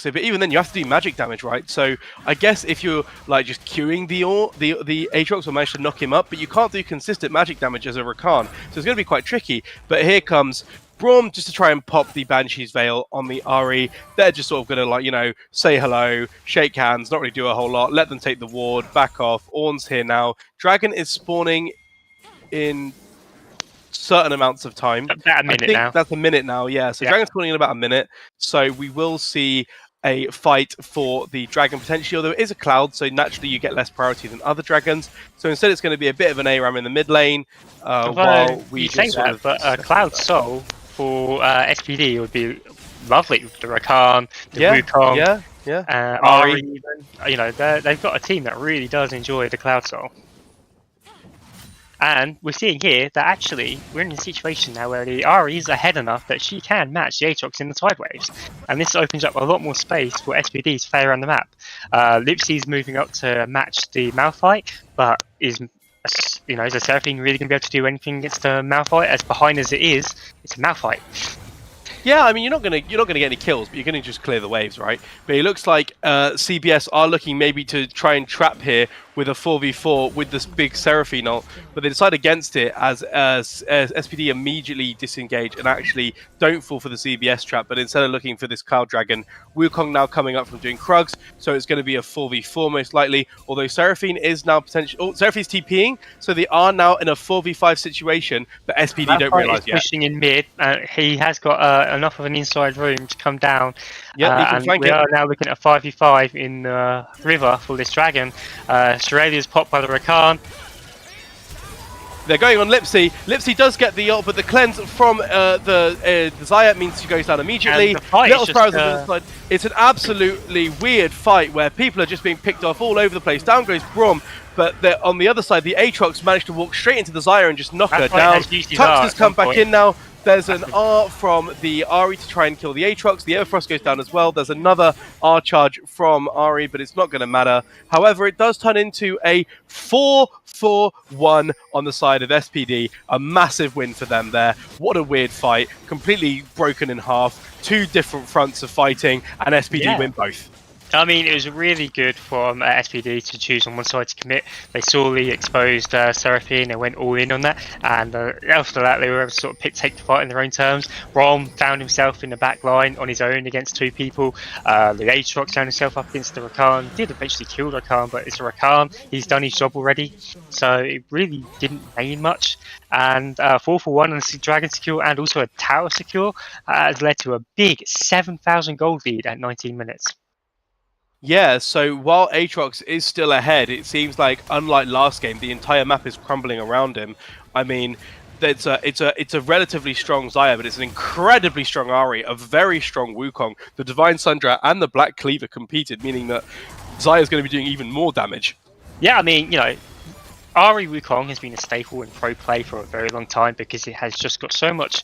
so. But even then, you have to do magic damage, right? So I guess if you're like just queuing the Aatrox will manage to knock him up, but you can't do consistent magic damage as a Rakan. So it's going to be quite tricky. But here comes Braum just to try and pop the Banshee's Veil on the Ahri. They're just sort of going to, say hello, shake hands, not really do a whole lot, let them take the ward, back off. Ornn's here now. Dragon is spawning in certain amounts of time. About a minute now. That's a minute now, yeah. So Dragon's spawning in about a minute. So we will see a fight for the dragon potentially, although it is a cloud, so naturally you get less priority than other dragons. So instead it's going to be a bit of an ARAM in the mid lane, while we you just say sort that, of... but Cloud Soul for SPD would be lovely with the Rakan, the Wukong, Ahri even. You know, they've got a team that really does enjoy the Cloud Soul. And we're seeing here that actually we're in a situation now where the Ahri is ahead enough that she can match the Aatrox in the side waves. And this opens up a lot more space for SPD to play around the map. Lipsy's moving up to match the Malphite, but is a Seraphine really going to be able to do anything against the Malphite? As behind as it is, it's a Malphite. Yeah, I mean, you're not gonna get any kills, but you're gonna just clear the waves, right? But it looks like CBS are looking maybe to try and trap here with a 4v4 with this big Seraphine ult, but they decide against it as SPD immediately disengage and actually don't fall for the CBS trap, but instead of looking for this Cloud Dragon, Wukong now coming up from doing Krugs, so it's going to be a 4v4 most likely, although Seraphine is now potentially... Oh, Seraphine's TPing, so they are now in a 4v5 situation, but SPD don't realise yet. Pushing in mid, he has got enough of an inside room to come down. Yeah, he can flank we it. are now looking at a 5v5 in the river for this dragon. Shirelia's popped by the Rakan. They're going on Lipsy. Lipsy does get the ult, but the cleanse from the Xayah means she goes down immediately. Little Sparrows on the other side. It's an absolutely weird fight where people are just being picked off all over the place. Down goes Braum, but on the other side, the Aatrox managed to walk straight into the Xayah and just knock her down. Tux has come back in now. There's an R from the Ahri to try and kill the Aatrox. The Everfrost goes down as well. There's another R charge from Ahri, but it's not going to matter. However, it does turn into a 4-4-1 on the side of SPD. A massive win for them there. What a weird fight. Completely broken in half. Two different fronts of fighting, and SPD win both. I mean, it was really good from SPD to choose on one side to commit. They sorely exposed Seraphine and went all in on that. And after that, they were able to sort of take the fight in their own terms. Braum found himself in the back line on his own against two people. The Aatrox found himself up against the Rakan. Did eventually kill the Rakan, but it's a Rakan. He's done his job already. So it really didn't mean much. And 4-for-1 on the Dragon secure and also a Tower secure has led to a big 7,000 gold lead at 19 minutes. Yeah, so while Aatrox is still ahead, it seems like, unlike last game, the entire map is crumbling around him. I mean, it's a relatively strong Xayah, but it's an incredibly strong Ahri, a very strong Wukong. The Divine Sundra and the Black Cleaver competed, meaning that Xayah is going to be doing even more damage. Yeah, I mean, you know, Ahri Wukong has been a staple in pro play for a very long time because it has just got so much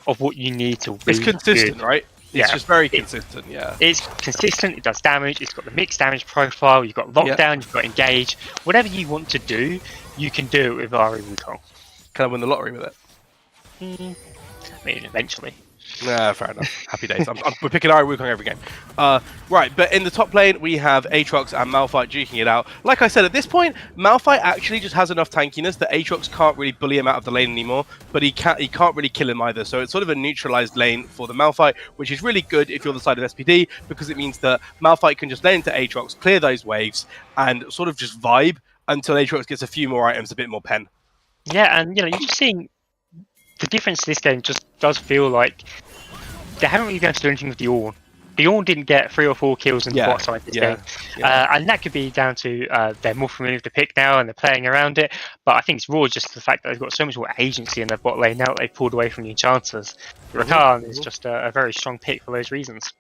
of what you need to win. It's consistent, good. Right? It's just very consistent, It's consistent, it does damage, it's got the mixed damage profile, you've got lockdown, you've got engage. Whatever you want to do, you can do it with Ahri Wukong. Can I win the lottery with it? I mean, eventually. Nah, fair enough. Happy days. We're picking Ahri Wukong every game. Right, but in the top lane, we have Aatrox and Malphite duking it out. Like I said, at this point, Malphite actually just has enough tankiness that Aatrox can't really bully him out of the lane anymore, but he can't really kill him either. So it's sort of a neutralized lane for the Malphite, which is really good if you're on the side of SPD, because it means that Malphite can just lane into Aatrox, clear those waves, and sort of just vibe until Aatrox gets a few more items, a bit more pen. Yeah, and you know, you're just seeing the difference this game just does feel like they haven't really been able to do anything with the Ornn. The Ornn didn't get 3 or 4 kills in the bot side this game. And that could be down to they're more familiar with the pick now and they're playing around it. But I think it's more just the fact that they've got so much more agency in their bot lane now that they've pulled away from the enchanters. Rakan is just a very strong pick for those reasons.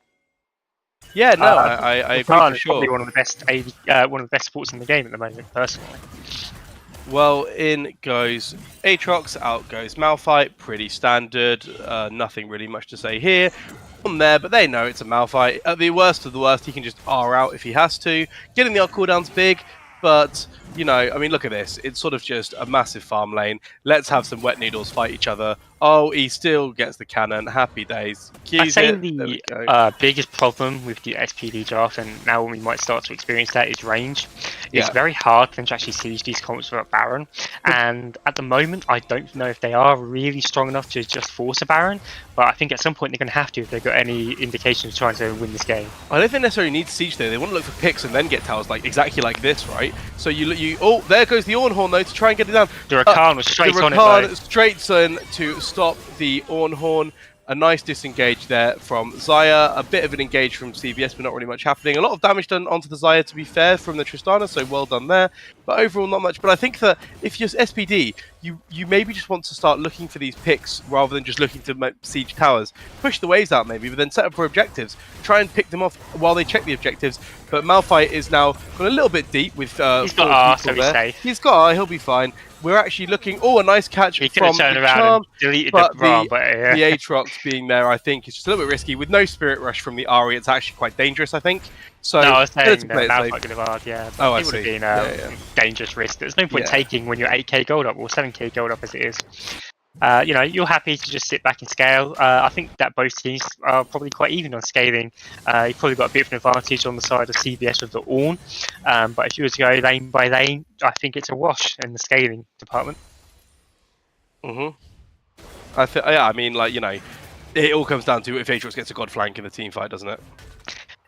Yeah, no, I agree for sure. Probably one of the best supports in the game at the moment, personally. Well, in goes Aatrox, out goes Malphite, pretty standard, nothing really much to say here. On there, but they know it's a Malphite. At the worst of the worst, he can just R out if he has to. Getting the ult cooldown's big, but, you know, I mean, look at this. It's sort of just a massive farm lane. Let's have some wet noodles fight each other. Oh, he still gets the cannon. Happy days. I'd say the biggest problem with the SPD draft, and now we might start to experience that, is range. It's very hard for them to actually siege these comps without Baron, and at the moment, I don't know if they are really strong enough to just force a Baron, but I think at some point they're going to have to if they've got any indication of trying to win this game. I don't think necessarily need to siege there. They want to look for picks and then get towers, like exactly like this, right? So oh, there goes the Ornhorn though to try and get it down. The Rakan was straight on it though. Straight on to stop the Ornhorn, A nice disengage there from Xayah, a bit of an engage from CBS, but not really much happening. A lot of damage done onto the Xayah, to be fair, from the Tristana, so well done there. But overall, not much. But I think that if you're SPD, you maybe just want to start looking for these picks rather than just looking to siege towers. Push the waves out maybe, but then set up for objectives. Try and pick them off while they check the objectives. But Malphite is now gone a little bit deep with he's got R, so he's safe. He's got R, he'll be fine. We're actually looking... Oh, a nice catch from the Charm, and deleted the Braum, but the Aatrox being there, I think, is just a little bit risky. With no Spirit Rush from the Ahri, it's actually quite dangerous, I think. So, no, I was saying Malphite could have R'd, yeah. Oh, it would have been a dangerous risk. There's no point taking when you're 8k gold up, or 7k gold up as it is. You know, you're happy to just sit back and scale. I think that both teams are probably quite even on scaling. You've probably got a bit of an advantage on the side of CBS with the Ornn. But if you were to go lane by lane, I think it's a wash in the scaling department. I mean, like, you know, it all comes down to if Aatrox gets a god flank in the team fight, doesn't it?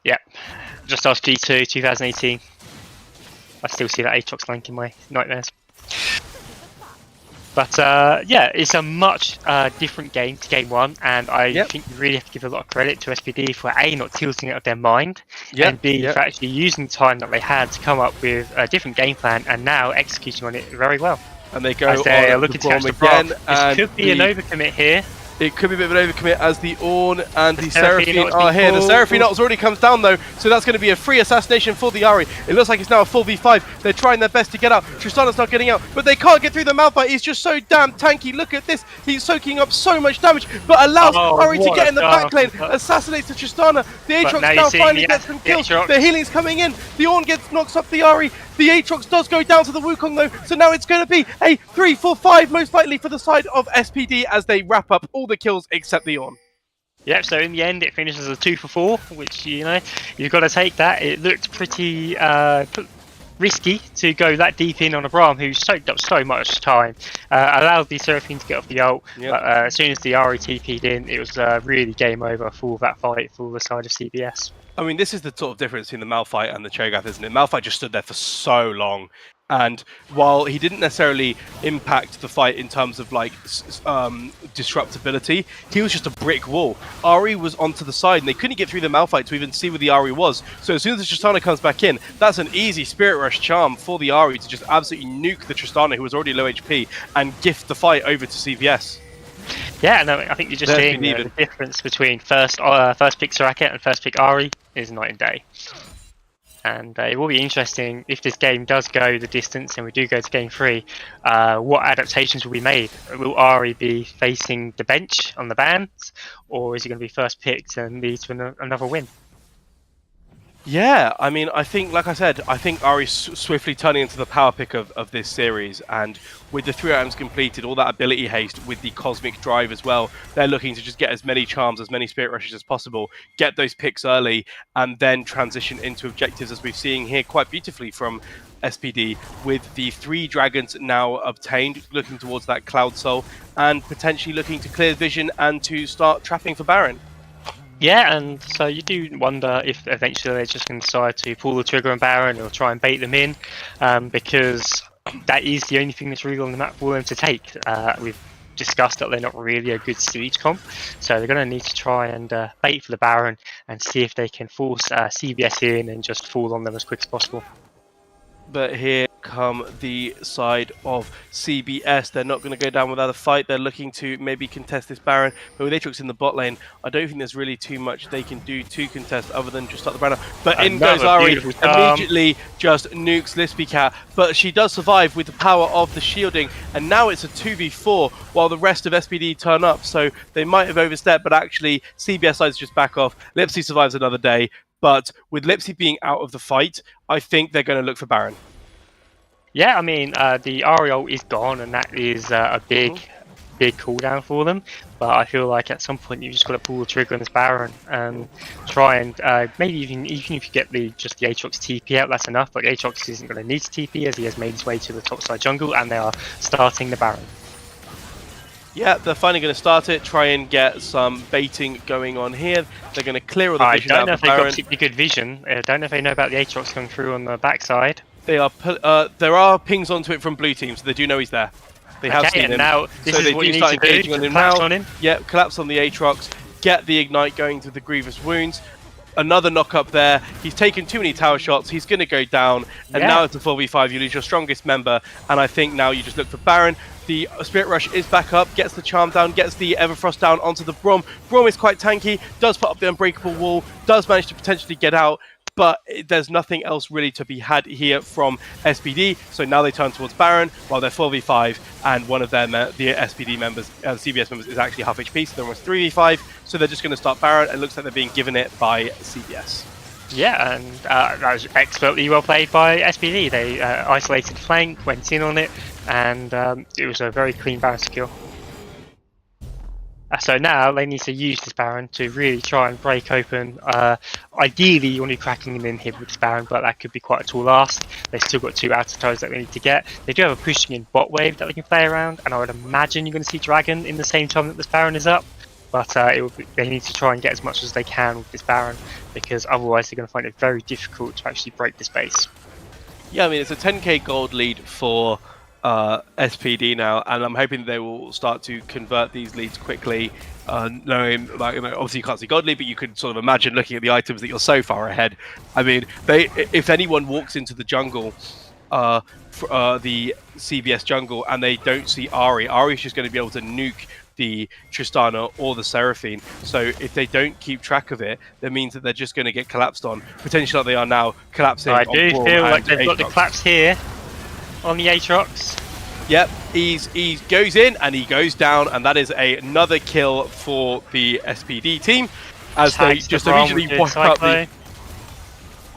Yeah. Just ask G2 2018. I still see that Aatrox flank in my nightmares. But yeah, it's a much different game to game one, and I think you really have to give a lot of credit to SPD for A, not tilting it out of their mind, and B, for actually using the time that they had to come up with a different game plan, and now executing on it very well. And they go as they are looking to catch the Braum. This could be an overcommit here. It could be a bit of an overcommit as the Ornn and the Seraphine are here. The Seraphine already comes down though, so that's going to be a free assassination for the Ahri. It looks like it's now a 4v5. They're trying their best to get out. Tristana's not getting out, but they can't get through the Malphite. He's just so damn tanky. Look at this. He's soaking up so much damage, but allows Ahri to get in the back lane. Assassinates the Tristana. The Aatrox now finally gets some kills. The healing's coming in. The Ornn knocks up the Ahri. The Aatrox does go down to the Wukong though, so now it's going to be a 3-4-5 most likely for the side of SPD as they wrap up all the kills except the Ornn. Yep, so in the end it finishes a 2-for-4, which, you know, you've got to take that. It looked pretty risky to go that deep in on a Braum who soaked up so much time. Allowed the Seraphine to get off the ult, but as soon as the Ahri TP'd in, it was really game over for that fight for the side of CBS. I mean, this is the sort of difference between the Malphite and the Cho'Gath, isn't it? Malphite just stood there for so long. And while he didn't necessarily impact the fight in terms of like disruptability, he was just a brick wall. Ahri was onto the side and they couldn't get through the Malphite to even see where the Ahri was. So as soon as the Tristana comes back in, that's an easy Spirit Rush charm for the Ahri to just absolutely nuke the Tristana, who was already low HP, and gift the fight over to CBS. Yeah, no, I think you're just seeing the difference between first pick Soraka and first pick Ahri is night and day. And it will be interesting if this game does go the distance and we do go to game 3, what adaptations will be made. Will Ahri be facing the bench on the bans, or is he going to be first picked and lead to another win? Yeah, I mean, I think, like I said, I think Ahri's swiftly turning into the power pick of this series, and with the 3 items completed, all that ability haste with the Cosmic Drive as well, they're looking to just get as many charms, as many Spirit Rushes as possible, get those picks early, and then transition into objectives, as we're seeing here quite beautifully from SPD, with the 3 dragons now obtained, looking towards that Cloud Soul, and potentially looking to clear vision and to start trapping for Baron. Yeah, and so you do wonder if eventually they're just going to decide to pull the trigger on Baron or try and bait them in, because that is the only thing that's really on the map for them to take. We've discussed that they're not really a good siege comp, so they're going to need to try and bait for the Baron and see if they can force CBS in and just fall on them as quick as possible. But here come the side of CBS. They're not going to go down without a fight. They're looking to maybe contest this Baron. But with Aatrox in the bot lane, I don't think there's really too much they can do to contest other than just start the Baron. But in goes Ahri, immediately just nukes Lispy Cat. But she does survive with the power of the shielding. And now it's a 2v4 while the rest of SPD turn up. So they might have overstepped, but actually CBS decides to just back off. Lipsy survives another day. But with Lipsy being out of the fight, I think they're going to look for Baron. Yeah, I mean, the Ariel is gone, and that is a big cooldown for them. But I feel like at some point you've just got to pull the trigger on this Baron and try and maybe even if you get just the Aatrox TP out, that's enough. But Aatrox isn't going to need to TP as he has made his way to the top side jungle, and they are starting the Baron. Yeah, they're finally going to start it, try and get some baiting going on here. They're going to clear all the vision out of the Baron. I don't know if they've got particularly good vision. I don't know if they know about the Aatrox coming through on the backside. They are. There are pings onto it from blue team, so they do know he's there. They have seen and him. now this So is they what do you need start to do engaging on to him collapse now. on him. Yeah, collapse on the Aatrox, get the Ignite going through the grievous wounds. Another knock up there. He's taken too many tower shots. He's going to go down. And Yeah. now it's a 4v5. You lose your strongest member. And I think now you just look for Baron. The Spirit Rush is back up, gets the Charm down, gets the Everfrost down onto the Braum. Braum is quite tanky, does put up the Unbreakable Wall, does manage to potentially get out. But there's nothing else really to be had here from SPD. So now they turn towards Baron while they're 4v5, and one of them, the SPD members, CBS members, is actually half HP, so they're almost 3v5. So they're just going to start Baron. It looks like they're being given it by CBS. Yeah, and that was expertly well played by SPD. They isolated flank, went in on it, and it was a very clean Baron secure. So now they need to use this Baron to really try and break open. Ideally, you want to be cracking him in here with this Baron, but that could be quite a tall ask. They've still got 2 outer towers that they need to get. They do have a pushing in bot wave that they can play around, and I would imagine you're going to see Dragon in the same time that this Baron is up. But they need to try and get as much as they can with this Baron, because otherwise they're going to find it very difficult to actually break this base. Yeah, I mean, it's a 10k gold lead for SPD now, and I'm hoping they will start to convert these leads quickly. Knowing, like, obviously you can't see God lead, but you could sort of imagine looking at the items that you're so far ahead. I mean, if anyone walks into the jungle, the CBS jungle, and they don't see Ari's just going to be able to nuke the Tristana or the Seraphine. So if they don't keep track of it, that means that they're just going to get collapsed on, potentially like they are now collapsing. I do feel like they've got the Aatrox. collapse here on the Aatrox. Yep, he goes in and he goes down, and that is another kill for the SPD team, as they just immediately wipe out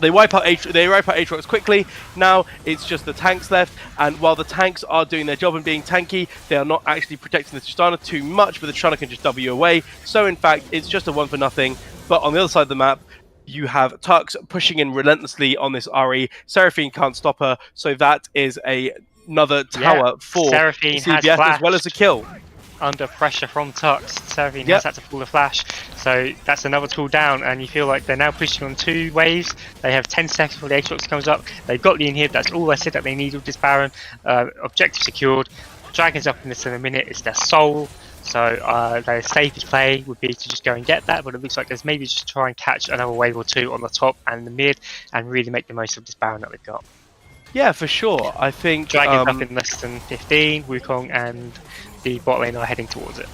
they wipe out Aatrox quickly. Now it's just the tanks left, and while the tanks are doing their job and being tanky, they are not actually protecting the Tristana too much, but the Tristana can just W away. So in fact, it's just a 1-for-nothing. But on the other side of the map, you have Tux pushing in relentlessly on this Ari. Seraphine can't stop her, so that is another tower for Seraphine CBS, as well as a kill. Under pressure from Tux, Seraphine has had to pull the flash, so that's another tool down, and you feel like they're now pushing on 2 waves. They have 10 seconds before the Aatrox comes up. They've got the inhib, that's all they said that they need with this Baron. Objective secured. Dragon's up in this in a minute, it's their soul, so their safest play would be to just go and get that, but it looks like there's maybe just try and catch another wave or 2 on the top and the mid, and really make the most of this Baron that they've got. Yeah, for sure. I think Dragon's up in less than 15, Wukong and the bot lane are heading towards it.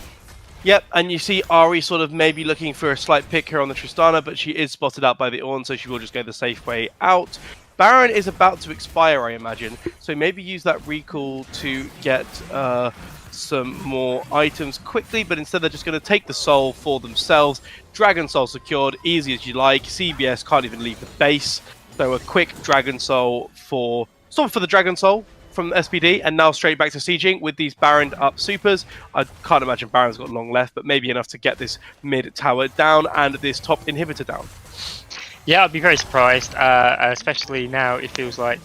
Yep, and you see Ari sort of maybe looking for a slight pick here on the Tristana, but she is spotted out by the Ornn, so she will just go the safe way out. Baron is about to expire, I imagine, so maybe use that recall to get some more items quickly, but instead they're just going to take the soul for themselves. Dragon Soul secured, easy as you like. CBS can't even leave the base, so a quick Dragon Soul for... Stop for the Dragon Soul from SPD, and now straight back to sieging with these Baroned up supers. I can't imagine Baron's got long left, but maybe enough to get this mid tower down and this top inhibitor down. Yeah, I'd be very surprised, especially now it feels like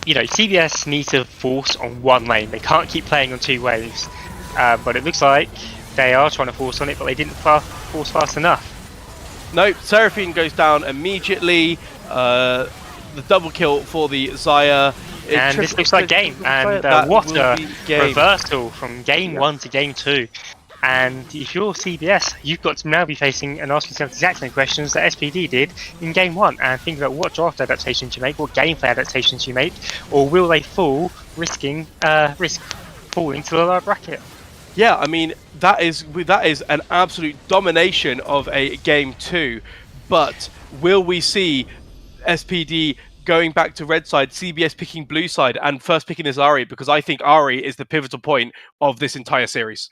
CBS need to force on 1 lane. They can't keep playing on 2 waves, but it looks like they are trying to force on it, but they didn't force fast enough. Nope, Seraphine goes down immediately. The double kill for the Xayah. And this looks like game, and what a reversal from game 1 to game 2. And if you're CBS, you've got to now be facing and asking yourself the exact same questions that SPD did in game 1, and think about what draft adaptations you make, what gameplay adaptations you make, or will they fall risk falling to the lower bracket. Yeah, I mean that is an absolute domination of a game 2, but will we see SPD going back to red side, CBS picking blue side, and first picking this Ari, because I think Ari is the pivotal point of this entire series.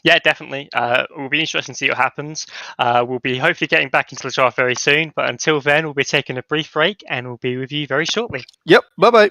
Yeah, definitely. It will be interesting to see what happens. We'll be hopefully getting back into the draft very soon, but until then, we'll be taking a brief break, and we'll be with you very shortly. Yep, bye-bye.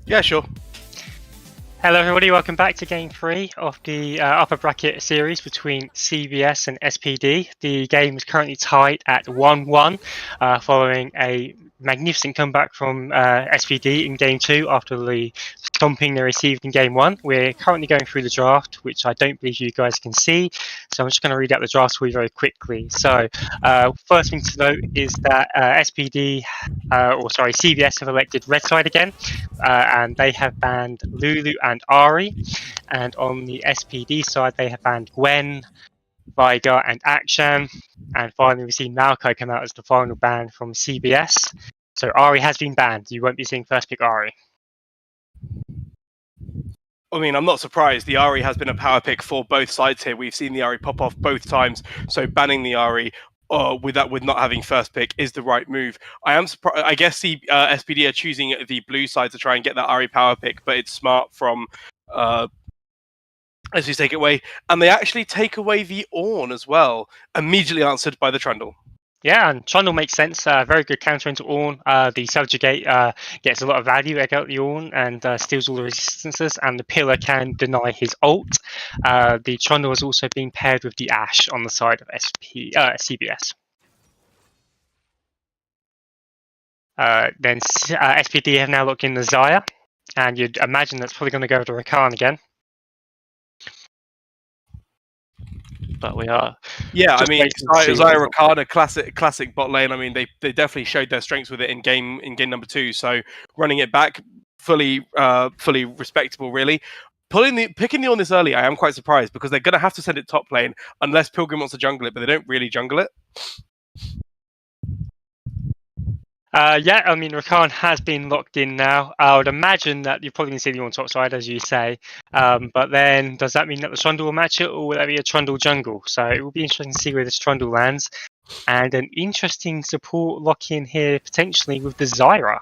Yeah, sure. Hello everybody, welcome back to Game 3 of the upper bracket series between CBS and SPD. The game is currently tied at 1-1 following a magnificent comeback from SPD in Game 2 after the stomping they received in Game 1. We're currently going through the draft, which I don't believe you guys can see, so I'm just going to read out the draft for you very quickly. So, first thing to note is that CBS have elected Red Side again, and they have banned Lulu and Ari. And on the SPD side, they have banned Gwen, Veigar, and Akshan. And finally, we see Malco come out as the final ban from CBS. So Ari has been banned. You won't be seeing first pick Ari. I mean, I'm not surprised. The Ari has been a power pick for both sides here. We've seen the Ari pop off both times, so banning the Ari with not having first pick is the right move. I am surprised. I guess the SPD are choosing the blue side to try and get that Ari power pick, but it's smart from as we take it away, and they actually take away the Ornn as well, immediately answered by the Trundle. Yeah, and Trundle makes sense. Very good counter into Ornn. The Subjugate gets a lot of value against the Ornn and steals all the resistances, and the Pillar can deny his ult. The Trundle has also been paired with the Ash on the side of CBS. Then SPD have now locked in the Xayah, and you'd imagine that's probably going to go to Rakan again. But we are. Yeah, I mean, Xayah Rakan, classic bot lane. I mean, they definitely showed their strengths with it in game number 2. So running it back, fully respectable, really. Picking the Ornn this early, I am quite surprised because they're going to have to send it top lane unless Pilgrim wants to jungle it, but they don't really jungle it. Yeah, I mean, Rakan has been locked in now. I would imagine that you're probably going to see the on top side, as you say. But then, does that mean that the Trundle will match it, or will that be a Trundle jungle? So it will be interesting to see where this Trundle lands. And an interesting support lock-in here, potentially, with the Xayah.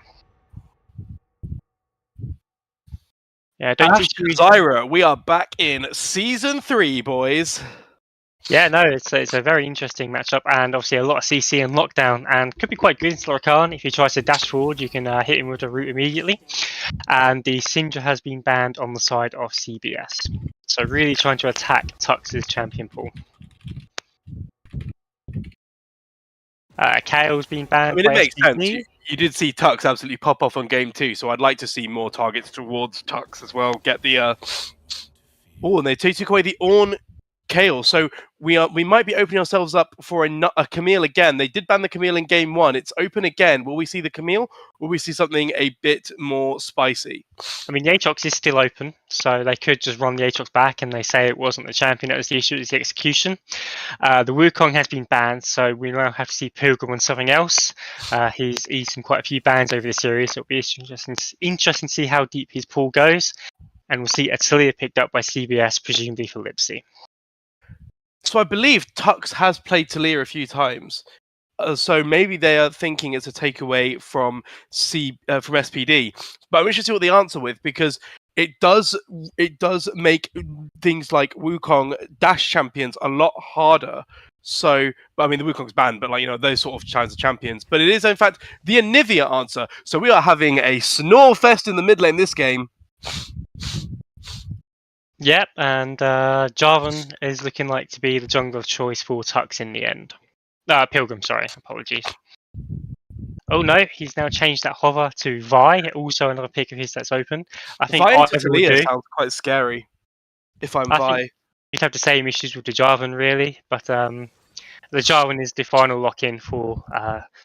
Yeah, Xayah, we are back in Season 3, boys. Yeah, no, it's a very interesting matchup, and obviously a lot of CC and lockdown, and could be quite good into Rakan. If he tries to dash forward, you can hit him with a root immediately. And the Syndra has been banned on the side of CBS, so really trying to attack Tux's champion pool. Kale's been banned. I mean, it makes SPD. sense. You did see Tux absolutely pop off on game 2, so I'd like to see more targets towards Tux as well. Get the oh, and they took away the Ornn Kale, so we might be opening ourselves up for a Camille again. They did ban the Camille in game 1. It's open again. Will we see the Camille? Will we see something a bit more spicy? I mean, the Aatrox is still open, so they could just run the Aatrox back and they say it wasn't the champion that was the issue, it was the execution. The Wukong has been banned, so we now have to see Pilgrim on something else. He's eaten quite a few bans over the series, so it'll be interesting to see how deep his pool goes. And we'll see Atalia picked up by CBS, presumably for Lipsy. So I believe Tux has played Talia a few times. So maybe they are thinking it's a takeaway from SPD. But I'm interested to see what they answer with, because it does make things like Wukong dash champions a lot harder. So, I mean, the Wukong's banned, but those sort of kinds of champions. But it is, in fact, the Anivia answer. So we are having a snore fest in the mid lane this game. Yep, and Jarvan is looking like to be the jungle of choice for Tux in the end. Pilgrim, sorry, apologies. Oh no, he's now changed that hover to Vi, also another pick of his that's open. I think Vi into Talia sounds quite scary, if I'm Vi. You'd have the same issues with the Jarvan, really, but the Jarvan is the final lock-in for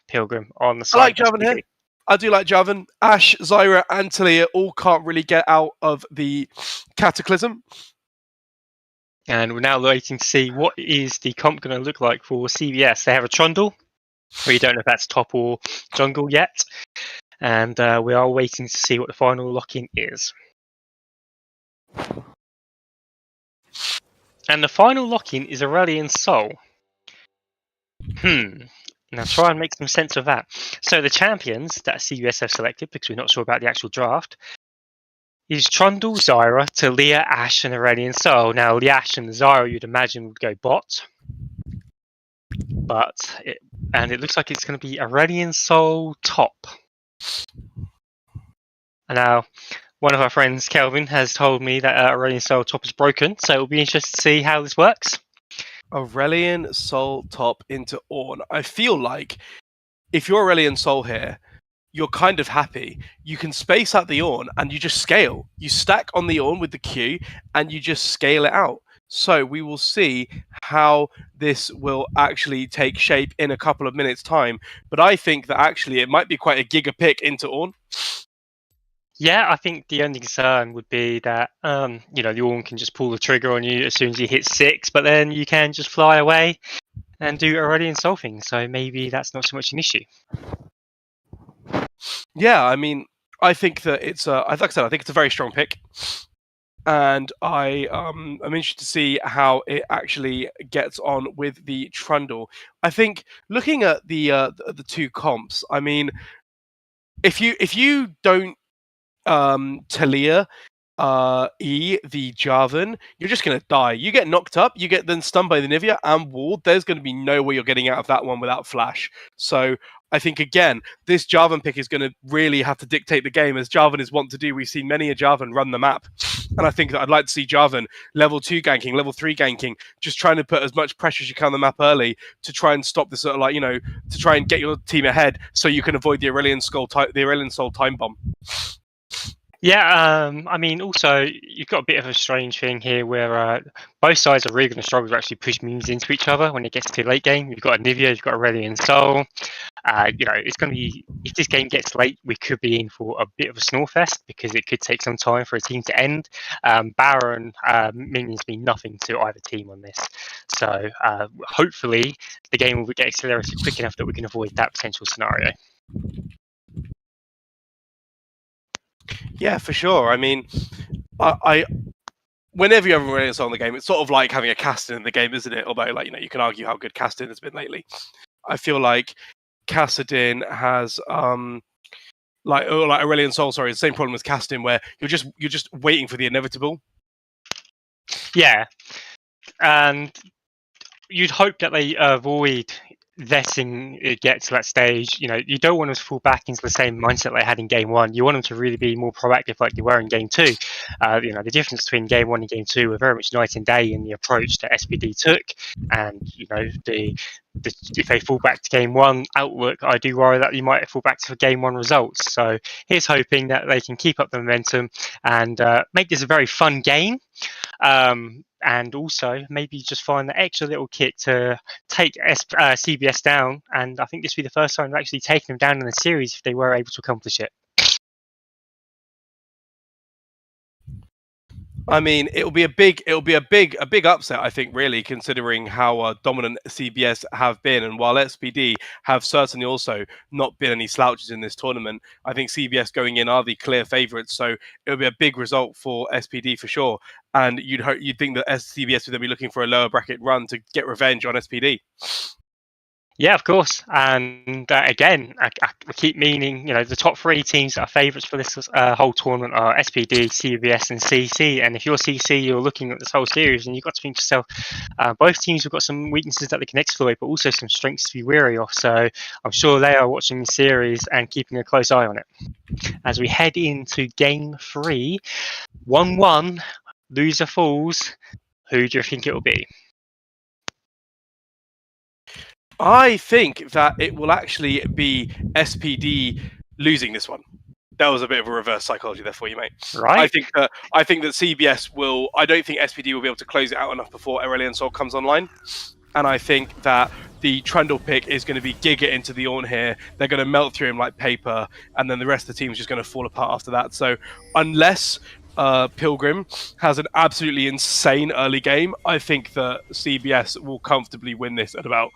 Pilgrim on the side. I like Jarvan here. I do like Jarvan. Ashe, Xayah, and Talia all can't really get out of the Cataclysm. And we're now waiting to see what is the comp going to look like for CBS. They have a Trundle. We don't know if that's top or jungle yet. And we are waiting to see what the final lock-in is. And the final lock-in is Aurelion Sol. Now try and make some sense of that. So the champions that CBS have selected, because we're not sure about the actual draft, is Trundle, Xayah, Talia, Ashe, and Aurelion Sol. Now the Ashe and the Xayah you'd imagine would go bot. But it looks like it's going to be Aurelion Sol top. And now, one of our friends, Kelvin, has told me that Aurelian Soul top is broken, so it'll be interesting to see how this works. Aurelian Soul top into Ornn. I feel like if you're Aurelian Soul here, you're kind of happy. You can space out the Ornn and you just scale. You stack on the Ornn with the Q and you just scale it out. So we will see how this will actually take shape in a couple of minutes' time. But I think that actually it might be quite a giga pick into Ornn. Yeah, I think the only concern would be that the Ornn can just pull the trigger on you as soon as you hit 6, but then you can just fly away and do Aurelian Soul things. So maybe that's not so much an issue. Yeah, I mean, I think that it's like I said, I think it's a very strong pick, and I'm interested to see how it actually gets on with the Trundle. I think looking at the two comps, I mean, if you don't Talia the Jarvan, you're just going to die. You get knocked up, you get then stunned by the Nivea and walled. There's going to be no way you're getting out of that one without flash. So I think, again, this Jarvan pick is going to really have to dictate the game, as Jarvan is wont to do. We've seen many a Jarvan run the map. And I think that I'd like to see Jarvan level 2 ganking, level 3 ganking, just trying to put as much pressure as you can on the map early to try and stop this sort of to try and get your team ahead so you can avoid the Aurelian Soul time bomb. Yeah, I mean, also, you've got a bit of a strange thing here where both sides are really going to struggle to actually push minions into each other when it gets to late game. You've got Nivea, you've got Aurelian Soul. It's going to be, if this game gets late, we could be in for a bit of a snowfest because it could take some time for a team to end. Baron minions mean nothing to either team on this. So hopefully the game will get accelerated quick enough that we can avoid that potential scenario. Yeah, for sure. I mean, I whenever you have a Aurelian Soul in the game, it's sort of like having a Castin in the game, isn't it? Although, you can argue how good Castin has been lately. I feel like Kassadin has like Aurelian Soul, sorry, the same problem as Castin, where you're just waiting for the inevitable. Yeah, and you'd hope that they avoid letting it get to that stage. You don't want them to fall back into the same mindset they had in game 1. You want them to really be more proactive like they were in game 2. The difference between game 1 and game 2 were very much night and day in the approach that SPD took, and if they fall back to game 1 outlook, I do worry that you might fall back to game 1 results. So here's hoping that they can keep up the momentum and make this a very fun game. And also maybe just find the extra little kick to take CBS down. And I think this would be the first time they've actually taken them down in the series if they were able to accomplish it. I mean, it'll be a big upset, I think, really, considering how dominant CBS have been. And while SPD have certainly also not been any slouches in this tournament, I think CBS going in are the clear favourites. So it'll be a big result for SPD for sure. And you'd think that CBS would then be looking for a lower bracket run to get revenge on SPD. Yeah, of course. And again, I keep meaning, the top 3 teams that are favourites for this whole tournament are SPD, CBS, and CC. And if you're CC, you're looking at this whole series, and you've got to think to yourself, both teams have got some weaknesses that they can exploit, but also some strengths to be wary of. So I'm sure they are watching the series and keeping a close eye on it. As we head into game 3, 1-1, loser falls. Who do you think it will be? I think that it will actually be SPD losing this one. That was a bit of a reverse psychology there for you, mate. Right. I think that CBS will. I don't think SPD will be able to close it out enough before Aurelian Soul comes online, and I think that the Trundle pick is going to be Giga into the Ornn here. They're going to melt through him like paper, and then the rest of the team is just going to fall apart after that. So unless Pilgrim has an absolutely insane early game, I think that CBS will comfortably win this at about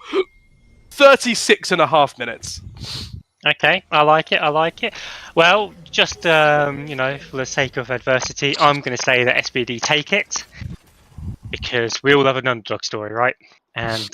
36.5 minutes. Okay, I like it. Well, just, for the sake of adversity, I'm going to say that SPD take it, because we all love an underdog story, right? And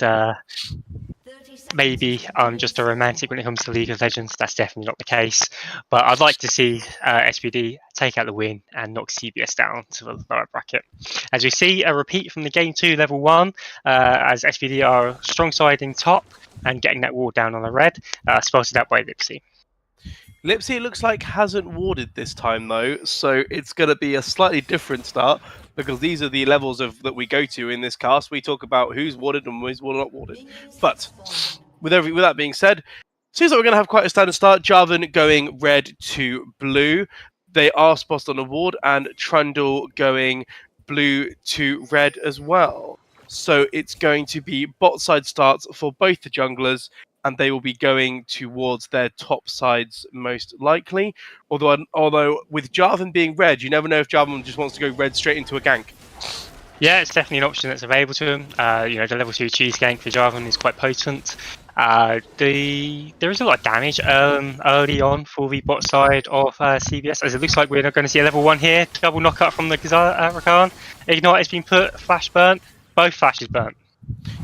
maybe I'm just a romantic when it comes to League of Legends. That's definitely not the case. But I'd like to see SPD take out the win and knock CBS down to the lower bracket. As we see a repeat from the game 2 level 1, as SPD are strong side in top and getting that wall down on the red, spotted out by Lipsy. Lipsy looks like hasn't warded this time though, so it's going to be a slightly different start because these are the levels of that we go to in this cast. We talk about who's warded and who's not warded. But with that being said, seems like we're going to have quite a standard start. Jarvan going red to blue. They are spotted on a ward, and Trundle going blue to red as well. So it's going to be bot side starts for both the junglers, and they will be going towards their top sides most likely. Although with Jarvan being red, you never know if Jarvan just wants to go red straight into a gank. Yeah, it's definitely an option that's available to him. The level 2 cheese gank for Jarvan is quite potent. There is a lot of damage early on for the bot side of CBS, as it looks like we're not going to see a level 1 here. Double knockup from the Rakan. Ignite has been put, flash burnt, both flashes burnt.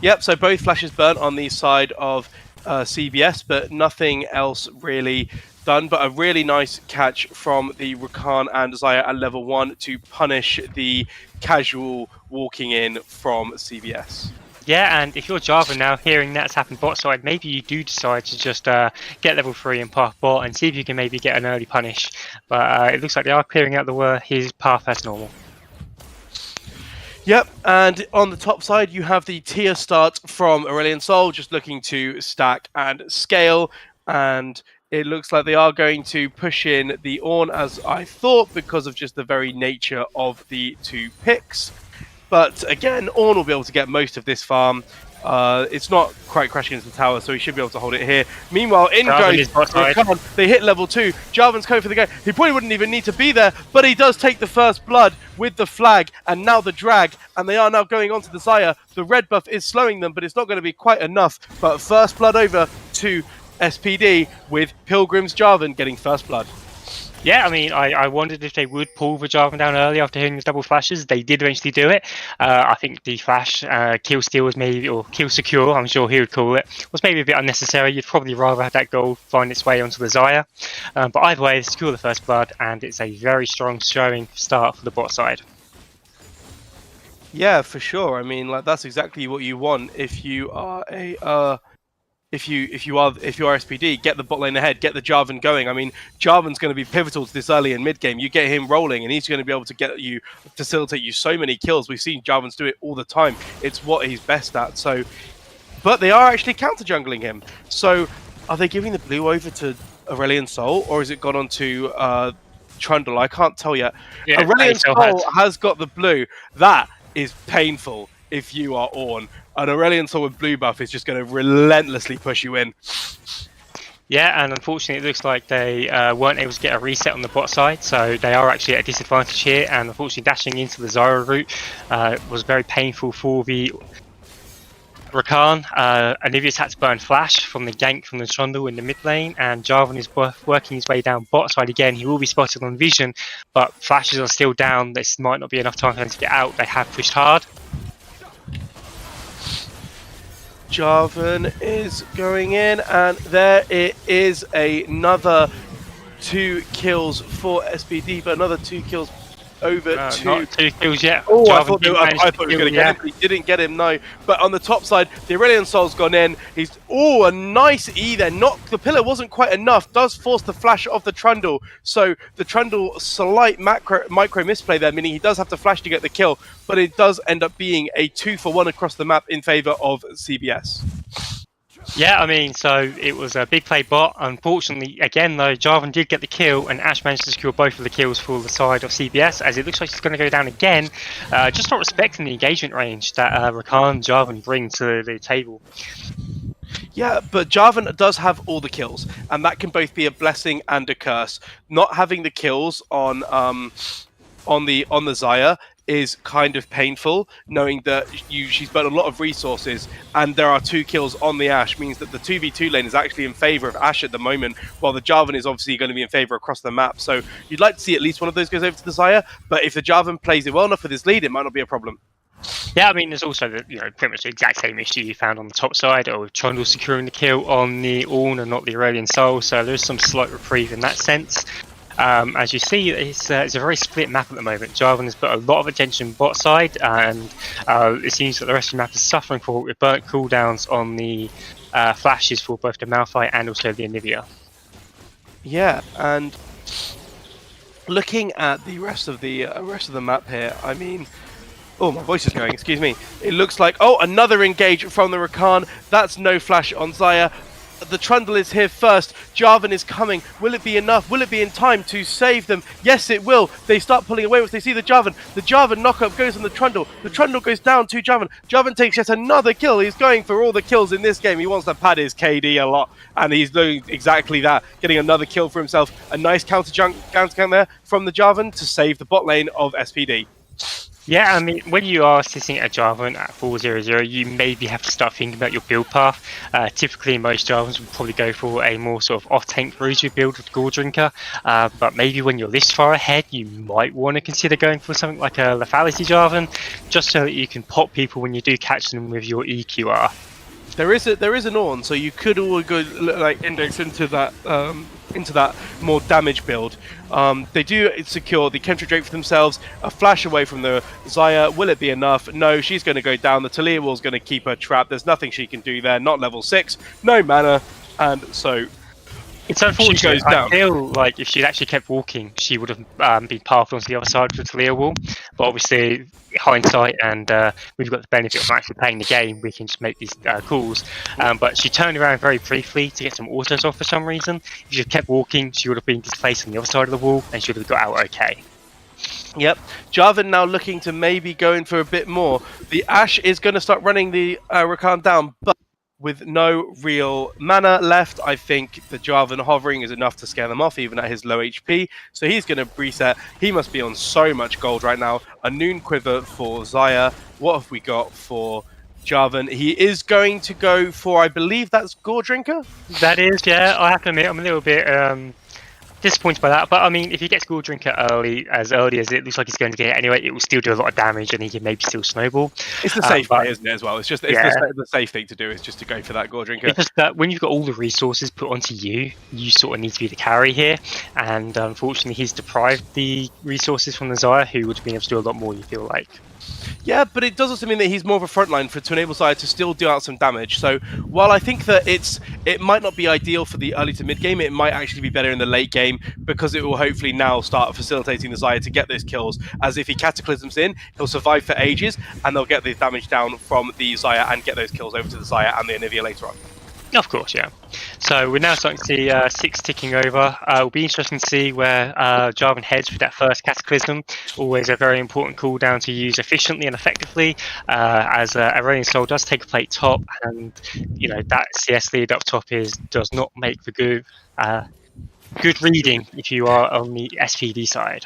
Yep, so both flashes burnt on the side of CBS, but nothing else really done. But a really nice catch from the Rakan and Xayah at level 1 to punish the casual walking in from CBS. Yeah, and if you're Jarvan now, hearing that's happened bot side, maybe you do decide to just get level 3 and path bot and see if you can maybe get an early punish. But it looks like they are clearing out his path as normal. Yep, and on the top side you have the tier start from Aurelion Sol, just looking to stack and scale, and it looks like they are going to push in the Ornn as I thought because of just the very nature of the 2 picks. But again, Ornn will be able to get most of this farm. It's not quite crashing into the tower, so he should be able to hold it here. Meanwhile, in goes Rakan. They hit level 2. Jarvan's going for the game. He probably wouldn't even need to be there, but he does take the first blood with the flag and now the drag, and they are now going on to the Xayah. The red buff is slowing them, but it's not going to be quite enough. But first blood over to SPD with Pilgrim's Jarvan getting first blood. Yeah, I mean, I wondered if they would pull the Jarvan down early after hitting the double flashes. They did eventually do it. I think the flash kill steal was maybe, or kill secure, I'm sure he would call it, was maybe a bit unnecessary. You'd probably rather have that goal find its way onto the Xayah. But either way, they secure the first blood, and it's a very strong showing start for the bot side. Yeah, for sure. I mean, like that's exactly what you want if you are a if you are SPD, get the bot lane ahead, get the Jarvan going. I mean, Jarvan's going to be pivotal to this early and mid game. You get him rolling, and he's going to be able to facilitate you so many kills. We've seen Jarvans do it all the time. It's what he's best at. So, but they are actually counter jungling him. So, are they giving the blue over to Aurelion Sol, or has it gone on to Trundle? I can't tell yet. Yeah, Aurelion Sol has got the blue. That is painful if you are Ornn. An Aurelion Sol with blue buff is just going to relentlessly push you in. Yeah, and unfortunately it looks like they weren't able to get a reset on the bot side, so they are actually at a disadvantage here, and unfortunately dashing into the Xayah route was very painful for the Rakan. Anivius had to burn flash from the gank from the Trundle in the mid lane, and Jarvan is working his way down bot side again. He will be spotted on vision, but flashes are still down. This might not be enough time for them to get out. They have pushed hard. Jarvan is going in, and there it is, another 2 kills for SPD, but another 2 kills over to... Not 2 kills yet. Oh, I thought he was going to get him, but he didn't get him, no. But on the top side, the Aurelion Sol's gone in. He's... Oh, a nice E there. The pillar wasn't quite enough. Does force the flash of the Trundle. So the Trundle, slight micro misplay there, meaning he does have to flash to get the kill. But it does end up being a 2-for-1 across the map in favor of CBS. Yeah, I mean, so it was a big play bot. Unfortunately, again, though, Jarvan did get the kill, and Ash managed to secure both of the kills for the side of CBS, as it looks like he's going to go down again, just not respecting the engagement range that Rakan and Jarvan bring to the table. Yeah, but Jarvan does have all the kills, and that can both be a blessing and a curse. Not having the kills on the Xayah is kind of painful, knowing that she's burnt a lot of resources, and there are 2 kills on the Ashe, means that the 2v2 lane is actually in favor of Ashe at the moment, while the Jarvan is obviously going to be in favor across the map. So you'd like to see at least one of those goes over to the Xayah, but if the Jarvan plays it well enough with his lead, it might not be a problem. Yeah, I mean, there's also the pretty much the exact same issue you found on the top side, or with Trundle securing the kill on the Ornn and not the Aurelion Sol, so there's some slight reprieve in that sense. As you see, it's a very split map at the moment. Jarvan has put a lot of attention bot side, and it seems that the rest of the map is suffering for with burnt cooldowns on the flashes for both the Malphite and also the Anivia. Yeah, and looking at the rest of the map here, I mean, oh, my voice is going, excuse me. It looks like, oh, another engage from the Rakan. That's no flash on Xayah. The Trundle is here first. Jarvan is coming. Will it be enough? Will it be in time to save them? Yes, it will. They start pulling away once they see the Jarvan. The Jarvan knockup goes on the Trundle. The Trundle goes down to Jarvan. Jarvan takes yet another kill. He's going for all the kills in this game. He wants to pad his KD a lot, and he's doing exactly that, getting another kill for himself. A nice counter count there from the Jarvan to save the bot lane of SPD. Yeah, I mean, when you are sitting at Jarvan at 4-0-0, you maybe have to start thinking about your build path. Typically, most Jarvans will probably go for a more sort of off-tank Rosary build with Gore Drinker, but maybe when you're this far ahead, you might want to consider going for something like a Lethality Jarvan, just so that you can pop people when you do catch them with your EQR. There is an Ornn, so you could all go like index into that more damage build. They do secure the Chemistry Drake for themselves, a flash away from the Xayah. Will it be enough? No, she's going to go down. The Talia wall's going to keep her trapped. There's nothing she can do there. Not level 6, no mana, and so it's unfortunate. She goes down. I feel like if she'd actually kept walking, she would have been pathed onto the other side of the Talia wall. But obviously, hindsight, and we've got the benefit of actually playing the game, we can just make these calls. But she turned around very briefly to get some autos off for some reason. If she had kept walking, she would have been displaced on the other side of the wall, and she would have got out okay. Yep, Jarvan now looking to maybe go in for a bit more. The Ashe is going to start running the Rakan down, but with no real mana left, I think the Jarvan hovering is enough to scare them off, even at his low HP. So he's going to reset. He must be on so much gold right now. A Noon Quiver for Xayah. What have we got for Jarvan? He is going to go for, I believe that's Gore Drinker? That is, yeah. I have to admit, I'm a little bit disappointed by that, but I mean, if he gets Gore Drinker early as it looks like he's going to get anyway, it will still do a lot of damage, and he can maybe still snowball. It's the safe play, isn't it, as well? It's just the safe thing to do is just to go for that Gore Drinker. It's just that when you've got all the resources put onto you, you sort of need to be the carry here, and unfortunately, he's deprived the resources from the Xayah, who would have been able to do a lot more, you feel like. Yeah, but it does also mean that he's more of a frontline to enable Xayah to still deal out some damage. So while I think that it might not be ideal for the early to mid game, it might actually be better in the late game, because it will hopefully now start facilitating the Xayah to get those kills. As if he cataclysms in, he'll survive for ages, and they'll get the damage down from the Xayah and get those kills over to the Xayah and the Anivia later on. Of course, yeah. So we're now starting to see 6 ticking over. It'll be interesting to see where Jarvan heads with that first Cataclysm. Always a very important cooldown to use efficiently and effectively, as Aurelion Sol does take a plate top, and you know that CS lead up top does not make for good reading if you are on the SPD side.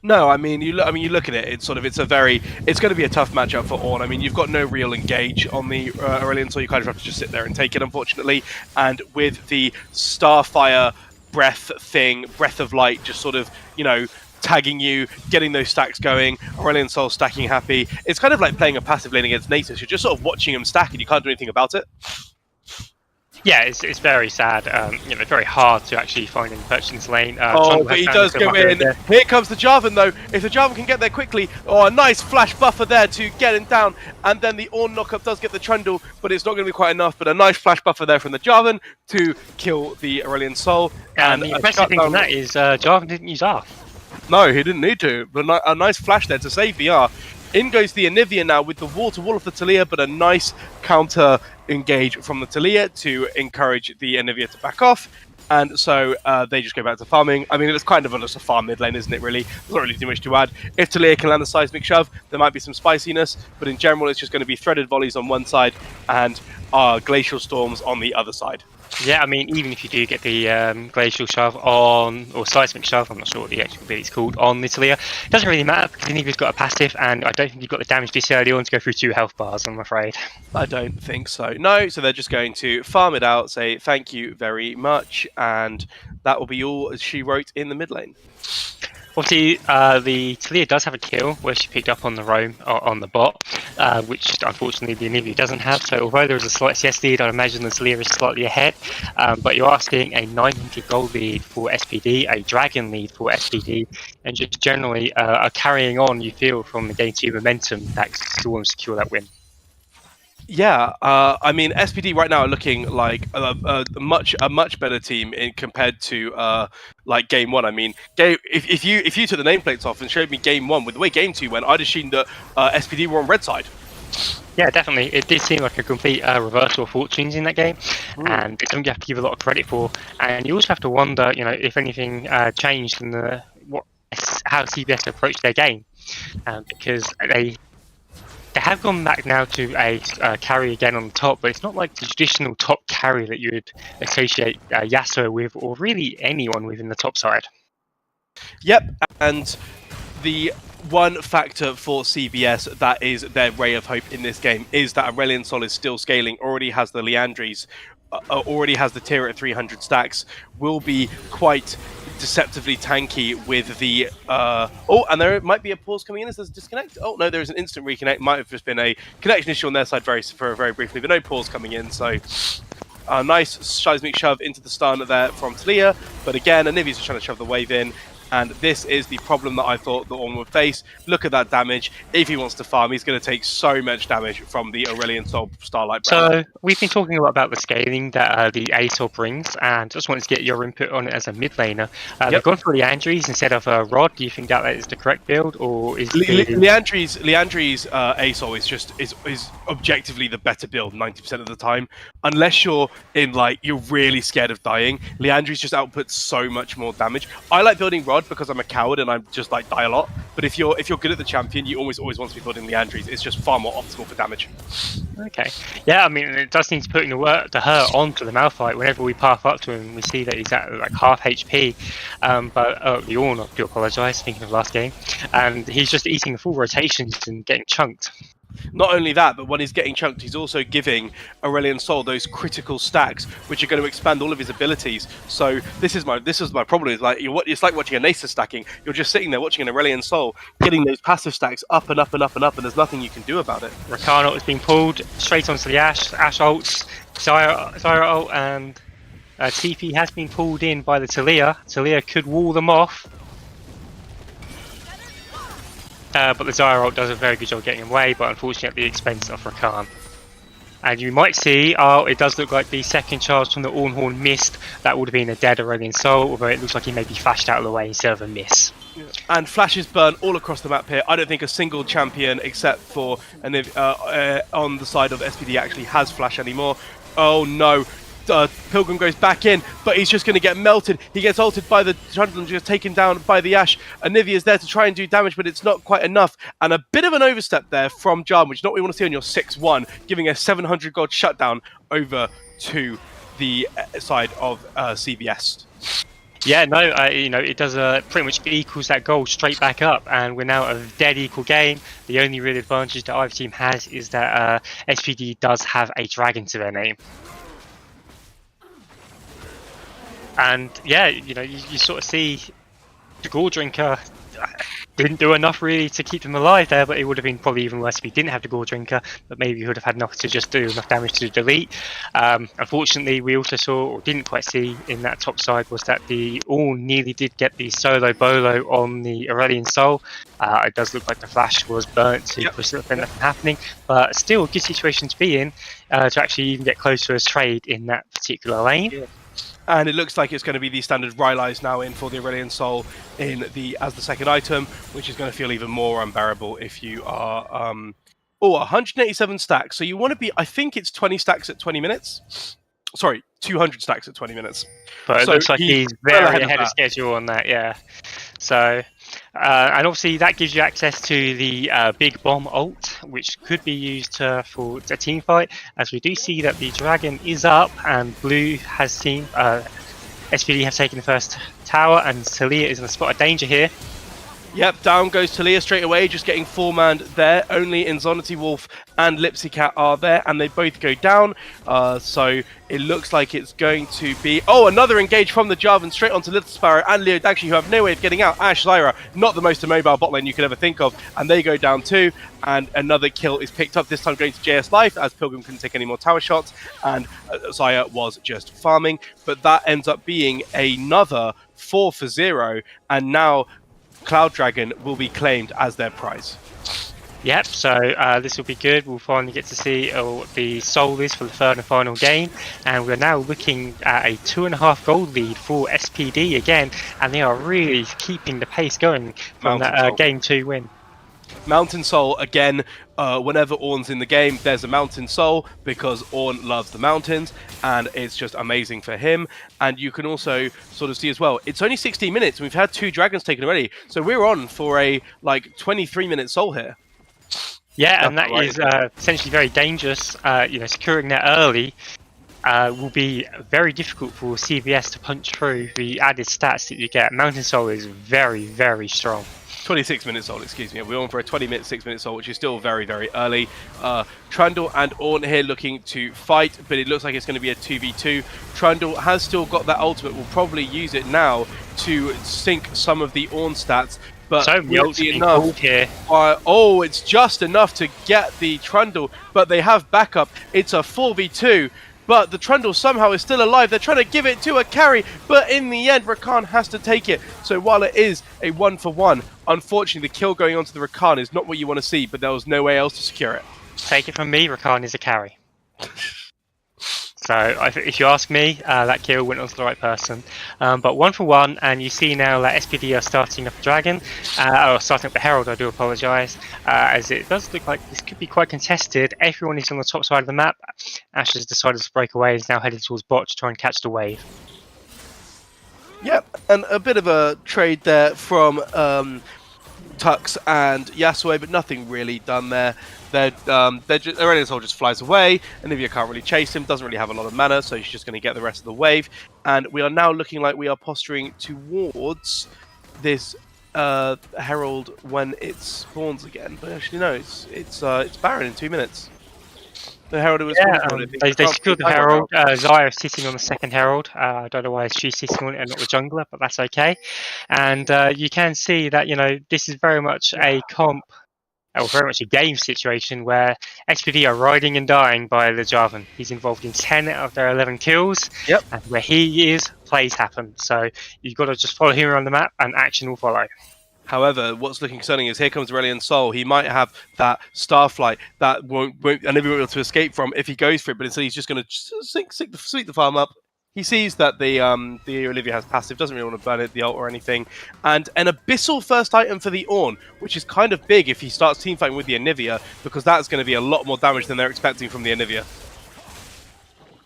No, I mean you look at it. It's going to be a tough matchup for Ornn. I mean, you've got no real engage on the Aurelion, so you kind of have to just sit there and take it, unfortunately. And with the Starfire breath of light, just sort of tagging you, getting those stacks going. Aurelion Sol stacking happy. It's kind of like playing a passive lane against Nasus. You're just sort of watching him stack, and you can't do anything about it. Yeah, it's very sad. Very hard to actually find and purchase this lane. But he does go in. Here comes the Jarvan, though. If the Jarvan can get there quickly, a nice flash buffer there to get him down. And then the Ornn knockup does get the Trundle, but it's not going to be quite enough. But a nice flash buffer there from the Jarvan to kill the Aurelion Sol. And the impressive thing from that is Jarvan didn't use R. No, he didn't need to. But a nice flash there to save the R. In goes the Anivia now with the wall-to-wall of the Talia, but a nice counter engage from the Talia to encourage the Anivia to back off. And so they just go back to farming. I mean, it's kind of just a farm mid lane, isn't it, really? There's not really too much to add. If Talia can land the seismic shove, there might be some spiciness, but in general, it's just going to be threaded volleys on one side and glacial storms on the other side. Yeah, I mean, even if you do get the glacial shove on, or seismic shove, I'm not sure what the actual ability is called, on the Talia, it doesn't really matter because Anivia's got a passive, and I don't think you've got the damage this early on to go through 2 health bars, I'm afraid. I don't think so. No, so they're just going to farm it out, say thank you very much, and that will be all, as she wrote, in the mid lane. Obviously, the Talia does have a kill where she picked up on the roam on the bot, which unfortunately the Anivia doesn't have. So although there is a slight CS lead, I imagine the Talia is slightly ahead. But you're asking a 900 gold lead for SPD, a dragon lead for SPD, and just generally a carrying on, you feel, from the game 2 momentum that still want to secure that win. Yeah, I mean SPD right now are looking like a much better team compared to like game one. I mean, if you took the nameplates off and showed me game one with the way game two went, I'd assume that SPD were on red side. Yeah, definitely. It did seem like a complete reversal of fortunes in that game, and it's something you have to give a lot of credit for. And you also have to wonder, if anything changed in how CBS approached their game, because they have gone back now to a carry again on the top, but it's not like the traditional top carry that you would associate Yasuo with, or really anyone within the top side. Yep, and the one factor for CBS that is their ray of hope in this game is that Aurelion Sol is still scaling, already has the Leandries, already has the tier at 300 stacks, will be quite deceptively tanky with the oh, and there might be a pause coming in as there's a disconnect. Oh no, there's an instant reconnect. Might have just been a connection issue on their side very briefly, but no pause coming in. So nice seismic shove into the stun there from Talia, but again, Anivi's just trying to shove the wave in. And this is the problem that I thought that Ornn would face. Look at that damage. If he wants to farm, he's going to take so much damage from the Aurelion Sol Starlight brand. So we've been talking a lot about the scaling that the ASOL brings, and just wanted to get your input on it as a mid laner. They've gone for Leandries instead of Rod. Do you think that is the correct build, or is Leandries ASOL is objectively the better build 90% of the time, unless you're in you're really scared of dying. Leandries just outputs so much more damage. I like building Rod because I'm a coward and I'm just die a lot. But if you're good at the champion, you always want to be building Leandries. It's just far more optimal for damage. Okay. Yeah, I mean, it does seem to put the hurt onto the Malphite. Whenever we path up to him, we see that he's at half HP. But we all do apologise, thinking of last game. And he's just eating full rotations and getting chunked. Not only that, but when he's getting chunked, he's also giving Aurelion Sol those critical stacks, which are going to expand all of his abilities. So this is my problem. Is it's like watching a Nasus stacking. You're just sitting there watching an Aurelion Sol getting those passive stacks up and up and up and up, and there's nothing you can do about it. Rakan ult has been pulled straight onto the Ashe. Ashe ults, Zyra ult, and TP has been pulled in by the Talia. Talia could wall them off. But the Zyra ult does a very good job getting away, but unfortunately at the expense of Rakan. And you might see, it does look like the second charge from the Ornn missed. That would have been a dead Aurelion Sol, although it looks like he maybe flashed out of the way instead of a miss. Yeah. And flashes burn all across the map here. I don't think a single champion, except for on the side of SPD, actually has flash anymore. Oh no. Pilgrim goes back in, but he's just going to get melted. He gets ulted by the Trundle, just taken down by the Ashe. Anivia is there to try and do damage, but it's not quite enough. And a bit of an overstep there from Jarvan, which is not what you want to see on your 6-1, giving a 700 gold shutdown over to the side of CBS. Yeah, no, it does pretty much equals that goal straight back up, and we're now a dead equal game. The only real advantage that either team has is that SPD does have a dragon to their name. And yeah, you sort of see the Gore Drinker didn't do enough really to keep him alive there, but it would have been probably even worse if he didn't have the Gore Drinker, but maybe he would have had enough to just do enough damage to delete. Unfortunately, we also saw, or didn't quite see in that top side, was that the Ornn nearly did get the solo bolo on the Aurelion Sol. It does look like the flash was burnt to prevent that from happening, but still a good situation to be in to actually even get close to a trade in that particular lane. Yeah. And it looks like it's going to be the standard Rylai's now in for the Aurelion Sol as the second item, which is going to feel even more unbearable if you are 187 stacks. So you want to be, I think it's 20 stacks at 20 minutes. Sorry, 200 stacks at 20 minutes. But it looks like he's very ahead of schedule on that, yeah. So, and obviously that gives you access to the Big Bomb ult, which could be used for a team fight, as we do see that the dragon is up and blue has seen, SPD have taken the first tower, and Talia is in a spot of danger here. Yep, down goes Talia straight away, just getting four-manned there. Only Inzonity Wolf and Lipsycat are there, and they both go down. So it looks like it's going to be... Oh, another engage from the Jarvan straight onto Little Sparrow and Leo Dagshi, who have no way of getting out. Ashe, Zyra, not the most immobile bot lane you could ever think of, and they go down too. And another kill is picked up, this time going to JS Life, as Pilgrim couldn't take any more tower shots, and Zyra was just farming. But that ends up being another 4-0, and now Cloud Dragon will be claimed as their prize. Yep, so this will be good. We'll finally get to see what the soul is for the third and final game. And we're now looking at a 2.5 gold lead for SPD again. And they are really keeping the pace going from that game 2 win. Mountain Soul, again, whenever Ornn's in the game, there's a Mountain Soul because Ornn loves the mountains, and it's just amazing for him. And you can also sort of see as well, it's only 16 minutes, and we've had 2 dragons taken already. So we're on for a, 23-minute Soul here. Yeah, and that is essentially very dangerous. Securing that early will be very difficult for CBS to punch through the added stats that you get. Mountain Soul is very, very strong. 26-minute Soul, excuse me. We're on for a 20-minute, 6-minute Soul, which is still very, very early. Trundle and Ornn here looking to fight, but it looks like it's going to be a 2v2. Trundle has still got that ultimate. Will probably use it now to sink some of the Ornn stats. But so enough here. It's just enough to get the Trundle, but they have backup. It's a 4v2. But the Trundle somehow is still alive. They're trying to give it to a carry, but in the end, Rakan has to take it. So while it is a 1-for-1, unfortunately, the kill going onto the Rakan is not what you want to see, but there was no way else to secure it. Take it from me, Rakan is a carry. So if you ask me, that kill went on to the right person. But 1-for-1, and you see now that SPD are starting up the Dragon, or starting up the Herald, I do apologise, as it does look like this could be quite contested. Everyone is on the top side of the map. Ash has decided to break away and is now heading towards bot to try and catch the wave. Yep, and a bit of a trade there from Tux and Yasuo, but nothing really done there. Aurelion Sol just flies away, and Nivea can't really chase him, doesn't really have a lot of mana, so he's just going to get the rest of the wave. And we are now looking like we are posturing towards this Herald when it spawns again. But actually, no, it's Baron in 2 minutes. The Herald was they secured the Herald. Xayah is sitting on the second Herald. I don't know why she's sitting on it and not the jungler, but that's okay. And you can see that this is very much a comp, or very much a game situation where SPD are riding and dying by the Jarvan. He's involved in 10 out of their 11 kills. Yep. And where he is, plays happen. So you've got to just follow him around the map, and action will follow. However, what's looking concerning is here comes Aurelion Sol. He might have that Starflight that won't and never be able to escape from if he goes for it, but instead he's just going to sweep the farm up. He sees that the Olivia has passive, doesn't really want to burn it, the ult or anything. And an Abyssal first item for the Ornn, which is kind of big if he starts teamfighting with the Anivia, because that's going to be a lot more damage than they're expecting from the Anivia.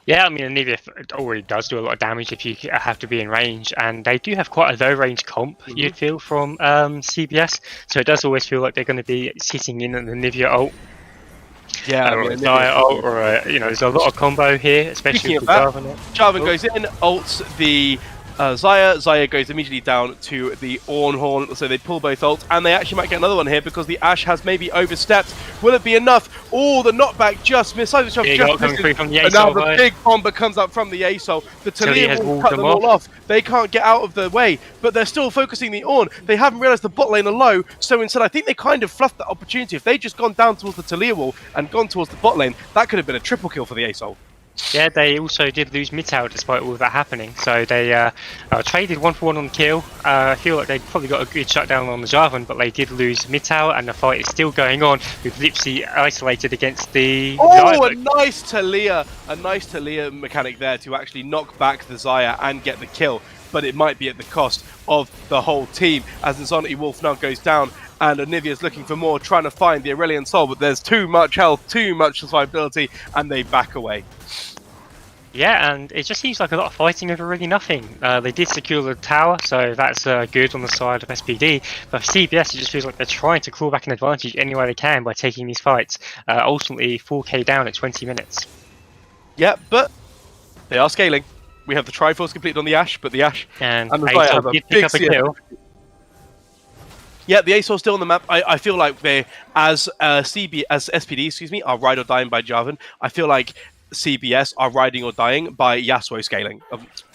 Yeah, I mean, Anivia already does do a lot of damage if you have to be in range, and they do have quite a low-range comp, you'd feel, from CBS, so it does always feel like they're going to be sitting in an Anivia ult. Yeah, or a Xayah ult, or there's a lot of combo here, especially with Jarvan. Jarvan goes in, ults the Xayah. Xayah goes immediately down to the Ornn Horn, so they pull both ults, and they actually might get another one here because the Ashe has maybe overstepped. Will it be enough? Oh, the knockback just missed. Just coming free from the and now the big bomber comes up from the ASOL. The Talia will cut them all off. They can't get out of the way, but they're still focusing the Ornn. They haven't realised the bot lane are low, so instead I think they kind of fluffed that opportunity. If they'd just gone down towards the Talia wall and gone towards the bot lane, that could have been a triple kill for the ASOL. Yeah, they also did lose mid tower despite all of that happening. So they traded 1-for-1 on the kill. I feel like they probably got a good shutdown on the Jarvan, but they did lose mid tower, and the fight is still going on with Lipsy isolated against the. Oh, a nice Talia mechanic there to actually knock back the Xayah and get the kill. But it might be at the cost of the whole team as Insanity Wolf now goes down. And Anivia's looking for more, trying to find the Aurelion Sol, but there's too much health, too much survivability, and they back away. Yeah, and it just seems like a lot of fighting over really nothing. They did secure the tower, so that's good on the side of SPD. But for CBS, it just feels like they're trying to claw back an advantage any way they can by taking these fights. Ultimately, 4k down at 20 minutes. Yeah, but they are scaling. We have the Triforce completed on the Ashe, but the Ashe and the Xayah have a did big pick up a kill. Yeah, the ASOL still on the map. I feel like they, as SPD, are ride or dying by Jarvan. I feel like CBS are riding or dying by Yasuo scaling.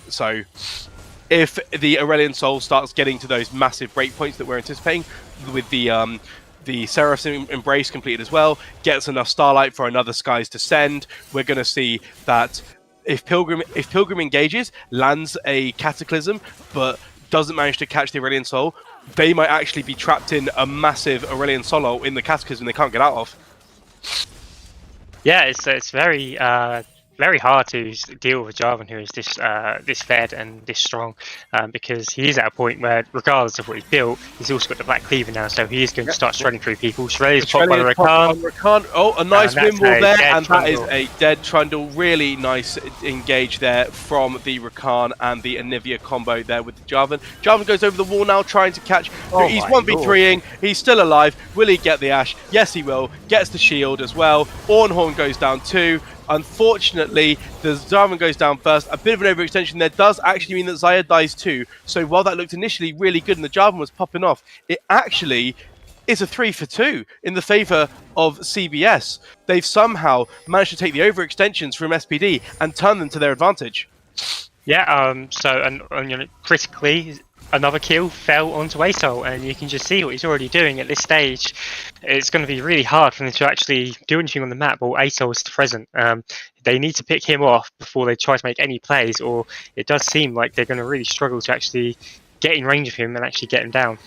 So if the Aurelion Sol starts getting to those massive breakpoints that we're anticipating, with the Seraph's Embrace completed as well, gets enough Starlight for another Skies to send, we're going to see that if Pilgrim engages, lands a Cataclysm, but doesn't manage to catch the Aurelion Sol, they might actually be trapped in a massive Aurelian solo in the Cataclysm they can't get out of. Yeah, it's very very hard to deal with a Jarvan who is this fed and this strong, because he is at a point where, regardless of what he's built, he's also got the Black Cleaver now, so he is going to start shredding through people. Shredded is popped by the Rakan. Oh, a nice windmill there, and that is Trundle. a dead Trundle. Really nice engage there from the Rakan and the Anivia combo there with the Jarvan. Jarvan goes over the wall now, trying to catch. He's 1v3ing. He's still alive. Will he get the Ashe? Yes, he will. Gets the shield as well. Ornhorn goes down too. Unfortunately, the Jarvan goes down first. A bit of an overextension there does actually mean that Xayah dies too. So while that looked initially really good and the Jarvan was popping off, it actually is a 3-for-2 in the favour of CBS. They've somehow managed to take the overextensions from SPD and turn them to their advantage. Yeah, critically, another kill fell onto ASOL, and you can just see what he's already doing at this stage. It's going to be really hard for them to actually do anything on the map while ASOL is present. They need to pick him off before they try to make any plays, or it does seem like they're going to really struggle to actually get in range of him and actually get him down.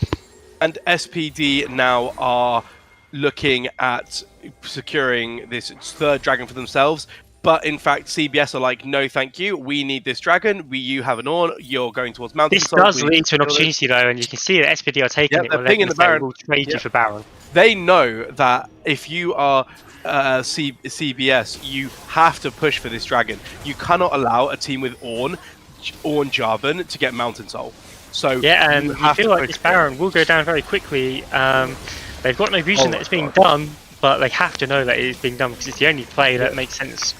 And SPD now are looking at securing this third dragon for themselves. But in fact, CBS are like, no, thank you. We need this dragon. You have an Ornn. You're going towards Mountain. This does lead to an opportunity, though, and you can see that SPD are taking it. They're pinging the Baron. We'll trade you for Baron. They know that if you are CBS, you have to push for this dragon. You cannot allow a team with Ornn Jarvan to get Mountain Soul. So yeah, and you feel like this Baron will go down very quickly. They've got no vision that it's being done, but they have to know that it is being done because it's the only play that makes sense.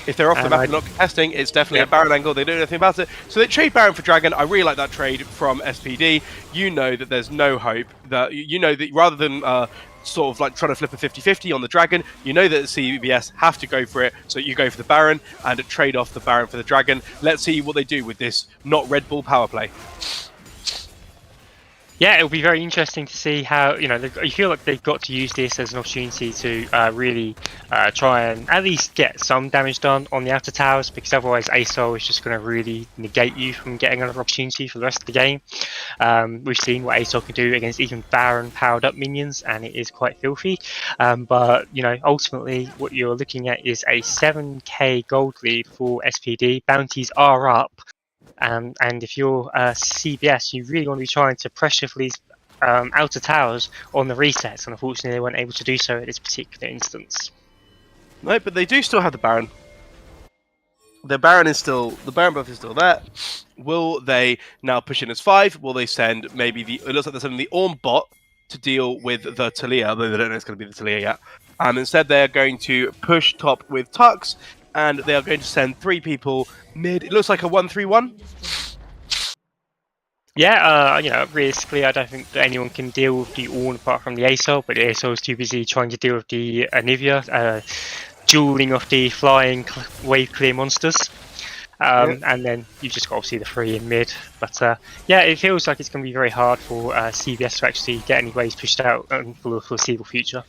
If they're off the map and not contesting, it's definitely a Baron angle. They don't know anything about it. So they trade Baron for Dragon. I really like that trade from SPD. You know that there's no hope. That you know that rather than sort of like trying to flip a 50-50 on the Dragon, you know that the CBS have to go for it. So you go for the Baron and trade off the Baron for the Dragon. Let's see what they do with this not Red Bull power play. Yeah, it'll be very interesting to see how, you feel like they've got to use this as an opportunity to really try and at least get some damage done on the outer towers, because otherwise ASOL is just going to really negate you from getting another opportunity for the rest of the game. We've seen what ASOL can do against even Baron powered up minions, and it is quite filthy. But, ultimately what you're looking at is a 7k gold lead for SPD. Bounties are up. And if you're CBS, you really want to be trying to pressure for these outer towers on the resets, and unfortunately they weren't able to do so at this particular instance. No, but they do still have the Baron. The Baron buff is still there. Will they now push in as 5? Will they send it looks like they're sending the Ornn bot to deal with the Talia, although they don't know it's going to be the Talia yet. And instead they're going to push top with Tux, and they are going to send 3 people mid. It looks like a 1-3-1. Yeah, realistically, I don't think that anyone can deal with the Ornn apart from the ASOL, but the ASOL is too busy trying to deal with the Anivia, dueling off the flying wave clear monsters. And then you just got obviously the 3 in mid. But it feels like it's going to be very hard for CBS to actually get any waves pushed out for the foreseeable future.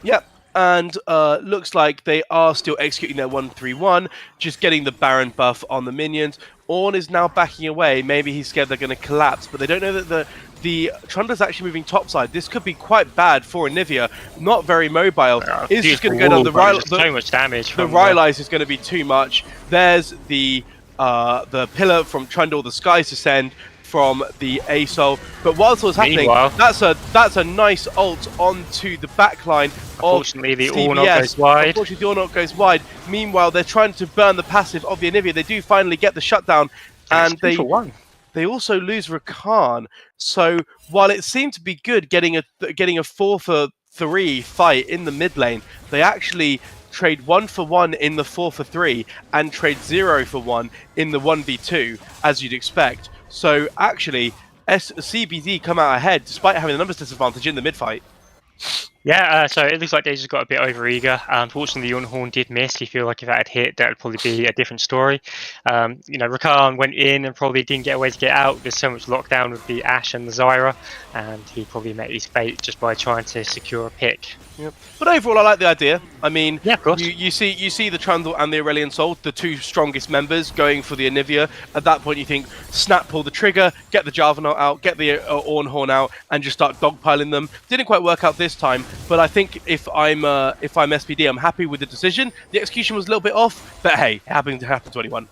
Yep. And looks like they are still executing their 1-3-1, just getting the Baron buff on the minions. Ornn is now backing away. Maybe he's scared they're going to collapse, but they don't know that the Trundle's actually moving topside. This could be quite bad for Anivia. Not very mobile. It's just going to go down. So much damage. The Rylai's is going to be too much. There's the pillar from Trundle, the Sky's Descend from the ASOL. But whilst all is happening, that's a nice ult onto the backline. Unfortunately, the Ornn goes wide. Unfortunately, the Ornn goes wide. Meanwhile, they're trying to burn the passive of the Anivia. They do finally get the shutdown, and they also lose Rakan. So while it seemed to be good getting a 4-for-3 fight in the mid lane, they actually trade 1-for-1 in the 4-for-3 and trade 0-for-1 in the 1v2, as you'd expect. So actually, CBD come out ahead despite having a numbers disadvantage in the mid fight. Yeah, so it looks like they just got a bit overeager. Unfortunately, the Unhorn did miss. You feel like if that had hit, that would probably be a different story. Rakan went in and probably didn't get a way to get out. There's so much lockdown with the Ashe and the Zyra, and he probably met his fate just by trying to secure a pick. Yep. But overall, I like the idea. I mean, yeah, of course. You see the Trundle and the Aurelion Sol, the two strongest members, going for the Anivia. At that point, you think, snap, pull the trigger, get the Jarvanot out, get the Ornhorn out, and just start dogpiling them. Didn't quite work out this time, but I think if I'm SPD, I'm happy with the decision. The execution was a little bit off, but hey, it happened to anyone.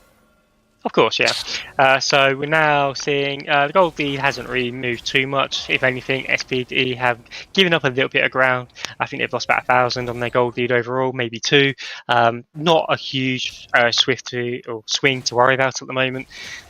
Of course, yeah. So we're now seeing the gold lead hasn't really moved too much. If anything, SPD have given up a little bit of ground. I think they've lost about 1,000 on their gold lead overall, maybe 2. Not a huge swing to worry about at the moment.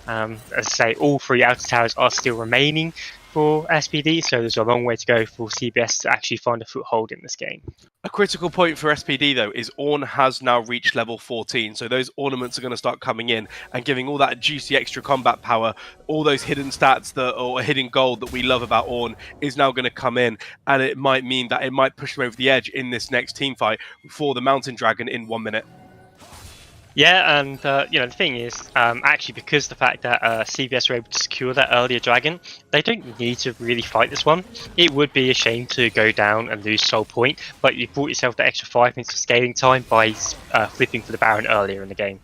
As I say, all 3 outer towers are still remaining for SPD, so there's a long way to go for CBS to actually find a foothold in this game. A critical point for SPD, though, is Ornn has now reached level 14, so those ornaments are going to start coming in and giving all that juicy extra combat power, all those hidden stats or hidden gold that we love about Ornn is now going to come in, and it might mean that it might push them over the edge in this next team fight for the Mountain Dragon in 1 minute. Yeah, and the thing is, actually, because the fact that CBS were able to secure that earlier dragon, they don't need to really fight this one. It would be a shame to go down and lose Soul Point, but you brought yourself the extra 5 minutes of scaling time by flipping for the Baron earlier in the game.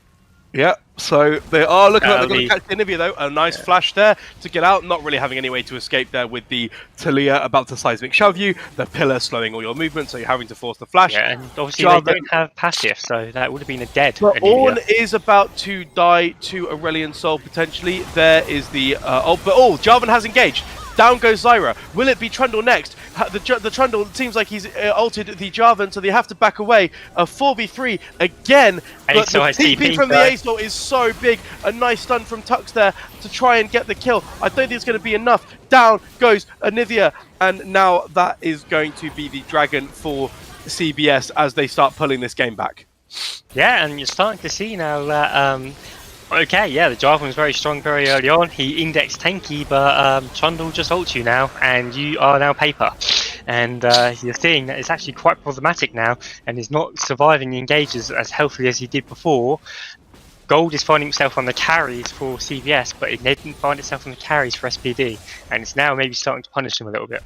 Yeah, so they are looking like they're going to catch the Anivia, though. A nice flash there to get out, not really having any way to escape there with the Talia about to seismic shove you, the pillar slowing all your movement, so you're having to force the flash. Yeah, and obviously they don't have passive, so that would have been a dead But Anivia. Ornn is about to die to Aurelion Sol, potentially. There is the... Jarvan has engaged. Down goes Zyra. Will it be Trundle next? The Trundle seems like he's altered the Jarvan, so they have to back away. A 4v3 again. But the TP from the Aesol is so big. A nice stun from Tux there to try and get the kill. I don't think it's going to be enough. Down goes Anivia. And now that is going to be the dragon for CBS as they start pulling this game back. Yeah, and you're starting to see now that... Okay, yeah, the Jarvan was very strong very early on. He indexed tanky, but Trundle just ults you now, and you are now paper. And you're seeing that it's actually quite problematic now, and is not surviving the engages as healthily as he did before. Gold is finding itself on the carries for CBS, but it didn't find itself on the carries for SPD, and it's now maybe starting to punish them a little bit.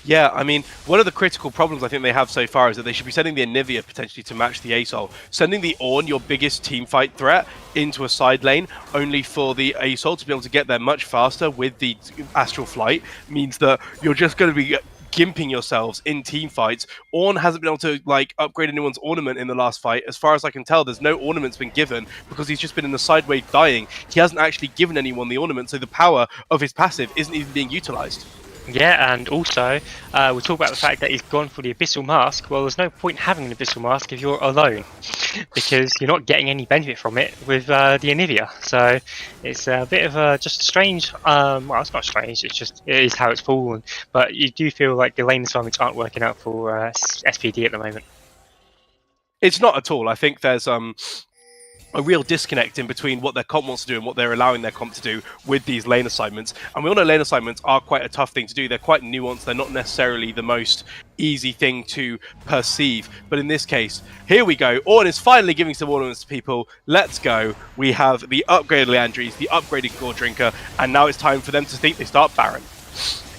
Yeah, I mean, one of the critical problems I think they have so far is that they should be sending the Anivia potentially to match the Aesol. Sending the Ornn, your biggest teamfight threat, into a side lane, only for the Aesol to be able to get there much faster with the Astral Flight, means that you're just going to be gimping yourselves in team fights. Ornn hasn't been able to upgrade anyone's ornament in the last fight. As far as I can tell, there's no ornaments been given because he's just been in the side wave dying. He hasn't actually given anyone the ornament, so the power of his passive isn't even being utilized. Yeah, and also, we talk about the fact that he's gone for the Abyssal Mask. Well, there's no point having an Abyssal Mask if you're alone, because you're not getting any benefit from it with the Anivia. So it's a bit of a just strange, well, it's not strange, it is how it's fallen. But you do feel like the lane assignments aren't working out for SPD at the moment. It's not at all. I think there's a real disconnect in between what their comp wants to do and what they're allowing their comp to do with these lane assignments. And we all know lane assignments are quite a tough thing to do. They're quite nuanced. They're not necessarily the most easy thing to perceive. But in this case, here we go. Ornn is finally giving some ornaments to people. Let's go. We have the upgraded Leandries, the upgraded Gore Drinker, and now it's time for them to think they start Baron.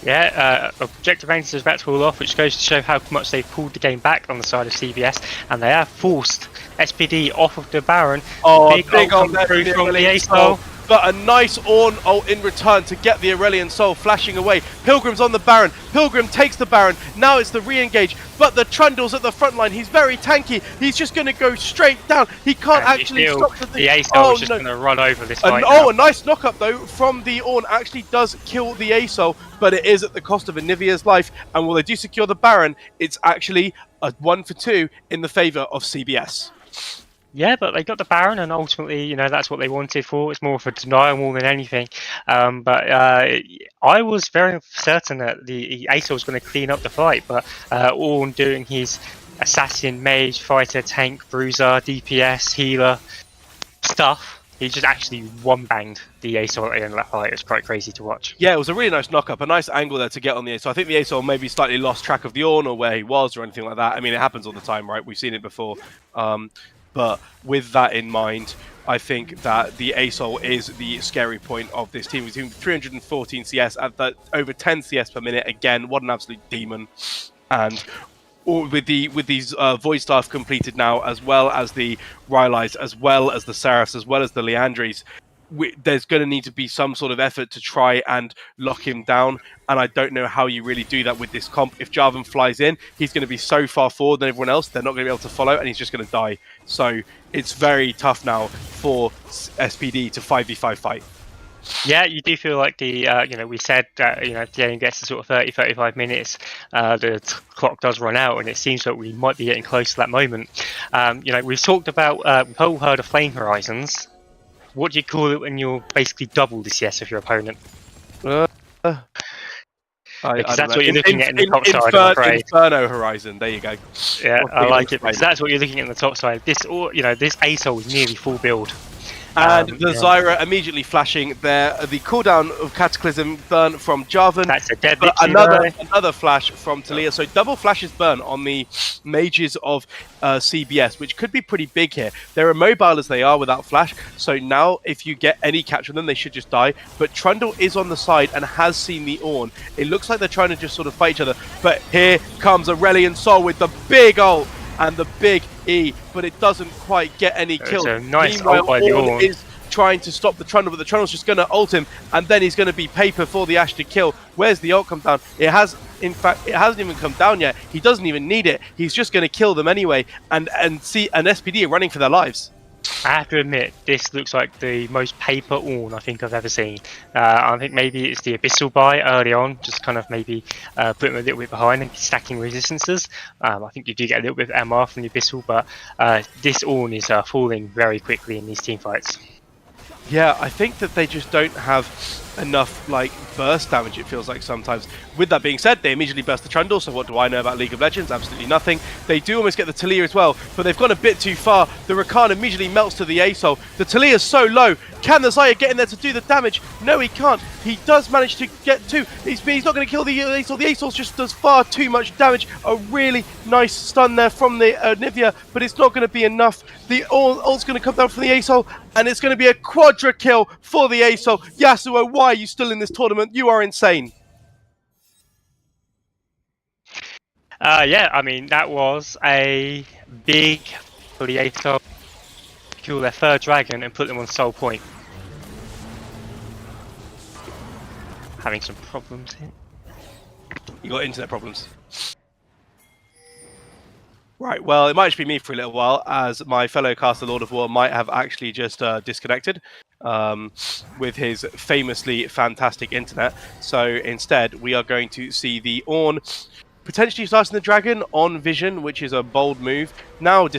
Yeah, objective ranges is about to fall off, which goes to show how much they've pulled the game back on the side of CBS, and they have forced SPD off of the Baron. Oh, big ult through from the Aesol. But a nice Ornn ult in return to get the Aurelion Sol flashing away. Pilgrim's on the Baron. Pilgrim takes the Baron. Now it's the re-engage. But the Trundle's at the front line. He's very tanky. He's just going to go straight down. He can't actually stop the thing. The Aesol is just going to run over this fight. A nice knock-up, though, from the Ornn. Actually does kill the Aesol, but it is at the cost of Anivia's life. And while they do secure the Baron, it's actually a 1-for-2 in the favour of CBS. Yeah, but they got the Baron, and ultimately, that's what they wanted for. It's more of a denial more than anything. But I was very certain that the Aesol was going to clean up the fight, but Ornn doing his assassin, mage, fighter, tank, bruiser, DPS, healer stuff he just actually one-banged the ASOL at the end of that fight. It was quite crazy to watch. Yeah, it was a really nice knock-up, a nice angle there to get on the ASOL. I think the ASOL maybe slightly lost track of the Ornn or where he was or anything like that. I mean, it happens all the time, right? We've seen it before. But with that in mind, I think that the ASOL is the scary point of this team. We've seen 314 CS at over 10 CS per minute. Again, what an absolute demon. And with these Void Staff completed now, as well as the Rylai's, as well as the Seraphs, as well as the Leandries, there's going to need to be some sort of effort to try and lock him down. And I don't know how you really do that with this comp. If Jarvan flies in, he's going to be so far forward than everyone else, they're not going to be able to follow, and he's just going to die. So it's very tough now for SPD to 5v5 fight. Yeah, you do feel like the, we said that, if the game gets to sort of 30, 35 minutes, the clock does run out, and it seems like we might be getting close to that moment. We've talked about, we've all heard of Flame Horizons. What do you call it when you're basically double the CS of your opponent? Because that's what you're looking at in the top side, I'm afraid. Inferno Horizon, there you go. Yeah, I like it, because that's what you're looking at in the top side. This ASOL is nearly full build. And the Zyra immediately flashing there. The cooldown of Cataclysm burn from Jarvan. That's a dead another flash from Taliyah. So double flashes burn on the mages of CBS, which could be pretty big here. They're immobile as they are without flash. So now if you get any catch on them, they should just die. But Trundle is on the side and has seen the Ornn. It looks like they're trying to just sort of fight each other. But here comes Aurelion Sol with the big ult and the big E, but it doesn't quite get any kills. Nice. Meanwhile, Ornn is trying to stop the Trundle, but the Trundle's just going to ult him, and then he's going to be paper for the Ashe to kill. Where's the ult come down? It hasn't even come down yet. He doesn't even need it. He's just going to kill them anyway, and SPD are running for their lives. I have to admit, this looks like the most paper Ornn I think I've ever seen. I think maybe it's the Abyssal buy early on, just kind of maybe put him a little bit behind and stacking resistances. I think you do get a little bit of MR from the Abyssal, but this Ornn is falling very quickly in these team fights. Yeah, I think that they just don't have enough burst damage, it feels like sometimes. With that being said, they immediately burst the Trundle, so what do I know about League of Legends? Absolutely nothing. They do almost get the Taliyah as well, but they've gone a bit too far. The Rakan immediately melts to the ASOL. The Taliyah's so low. Can the Zyra get in there to do the damage? No, he can't. He does manage to get two. He's not going to kill the ASOL. The ASOL just does far too much damage. A really nice stun there from the Nivea, but it's not going to be enough. The ult's going to come down from the ASOL, and it's going to be a quadra kill for the ASOL. Yasuo, why are you still in this tournament? You are insane. Yeah, I mean, that was a big for the ASOL to kill their third dragon and put them on Soul Point. Having some problems here. You got internet problems. Right, well, it might just be me for a little while, as my fellow caster Lord of War might have actually just disconnected with his famously fantastic internet. So instead, we are going to see the Ornn potentially starting the dragon on Vision, which is a bold move. Now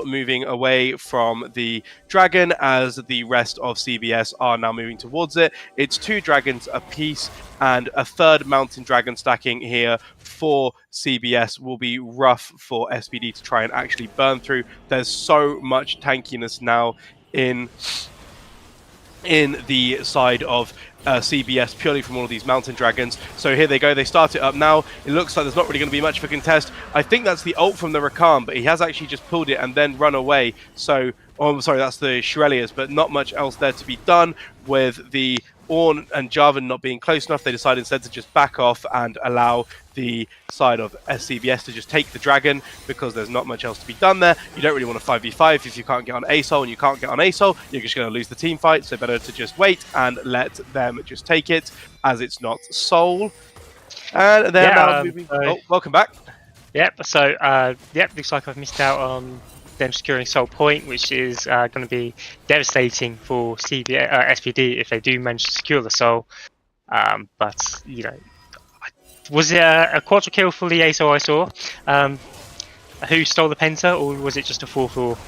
moving away from the dragon, as the rest of CBS are now moving towards it. It's 2 dragons apiece, and a third mountain dragon stacking here for CBS will be rough for SPD to try and actually burn through. There's so much tankiness now in the side of CBS purely from all of these mountain dragons. So here they go, they start it up now. It looks like there's not really going to be much of a contest. I think that's the ult from the Rakan, but he has actually just pulled it and then run away. So, oh, I'm sorry, that's the Shurelias, but not much else there to be done. With the Ornn and Jarvan not being close enough, they decide instead to just back off and allow the side of SCBS to just take the dragon, because there's not much else to be done there. You don't really want to 5v5 if you can't get on ASOL, and you can't get on ASOL, you're just going to lose the team fight, so better to just wait and let them just take it, as it's not Soul. And they're now moving... Oh, welcome back. Yep, so, looks like I've missed out on them securing Soul Point, which is going to be devastating for SPD if they do manage to secure the Soul. But, was it a quadra kill for the ASOL I saw? Who stole the Penta, or was it just a 4-4?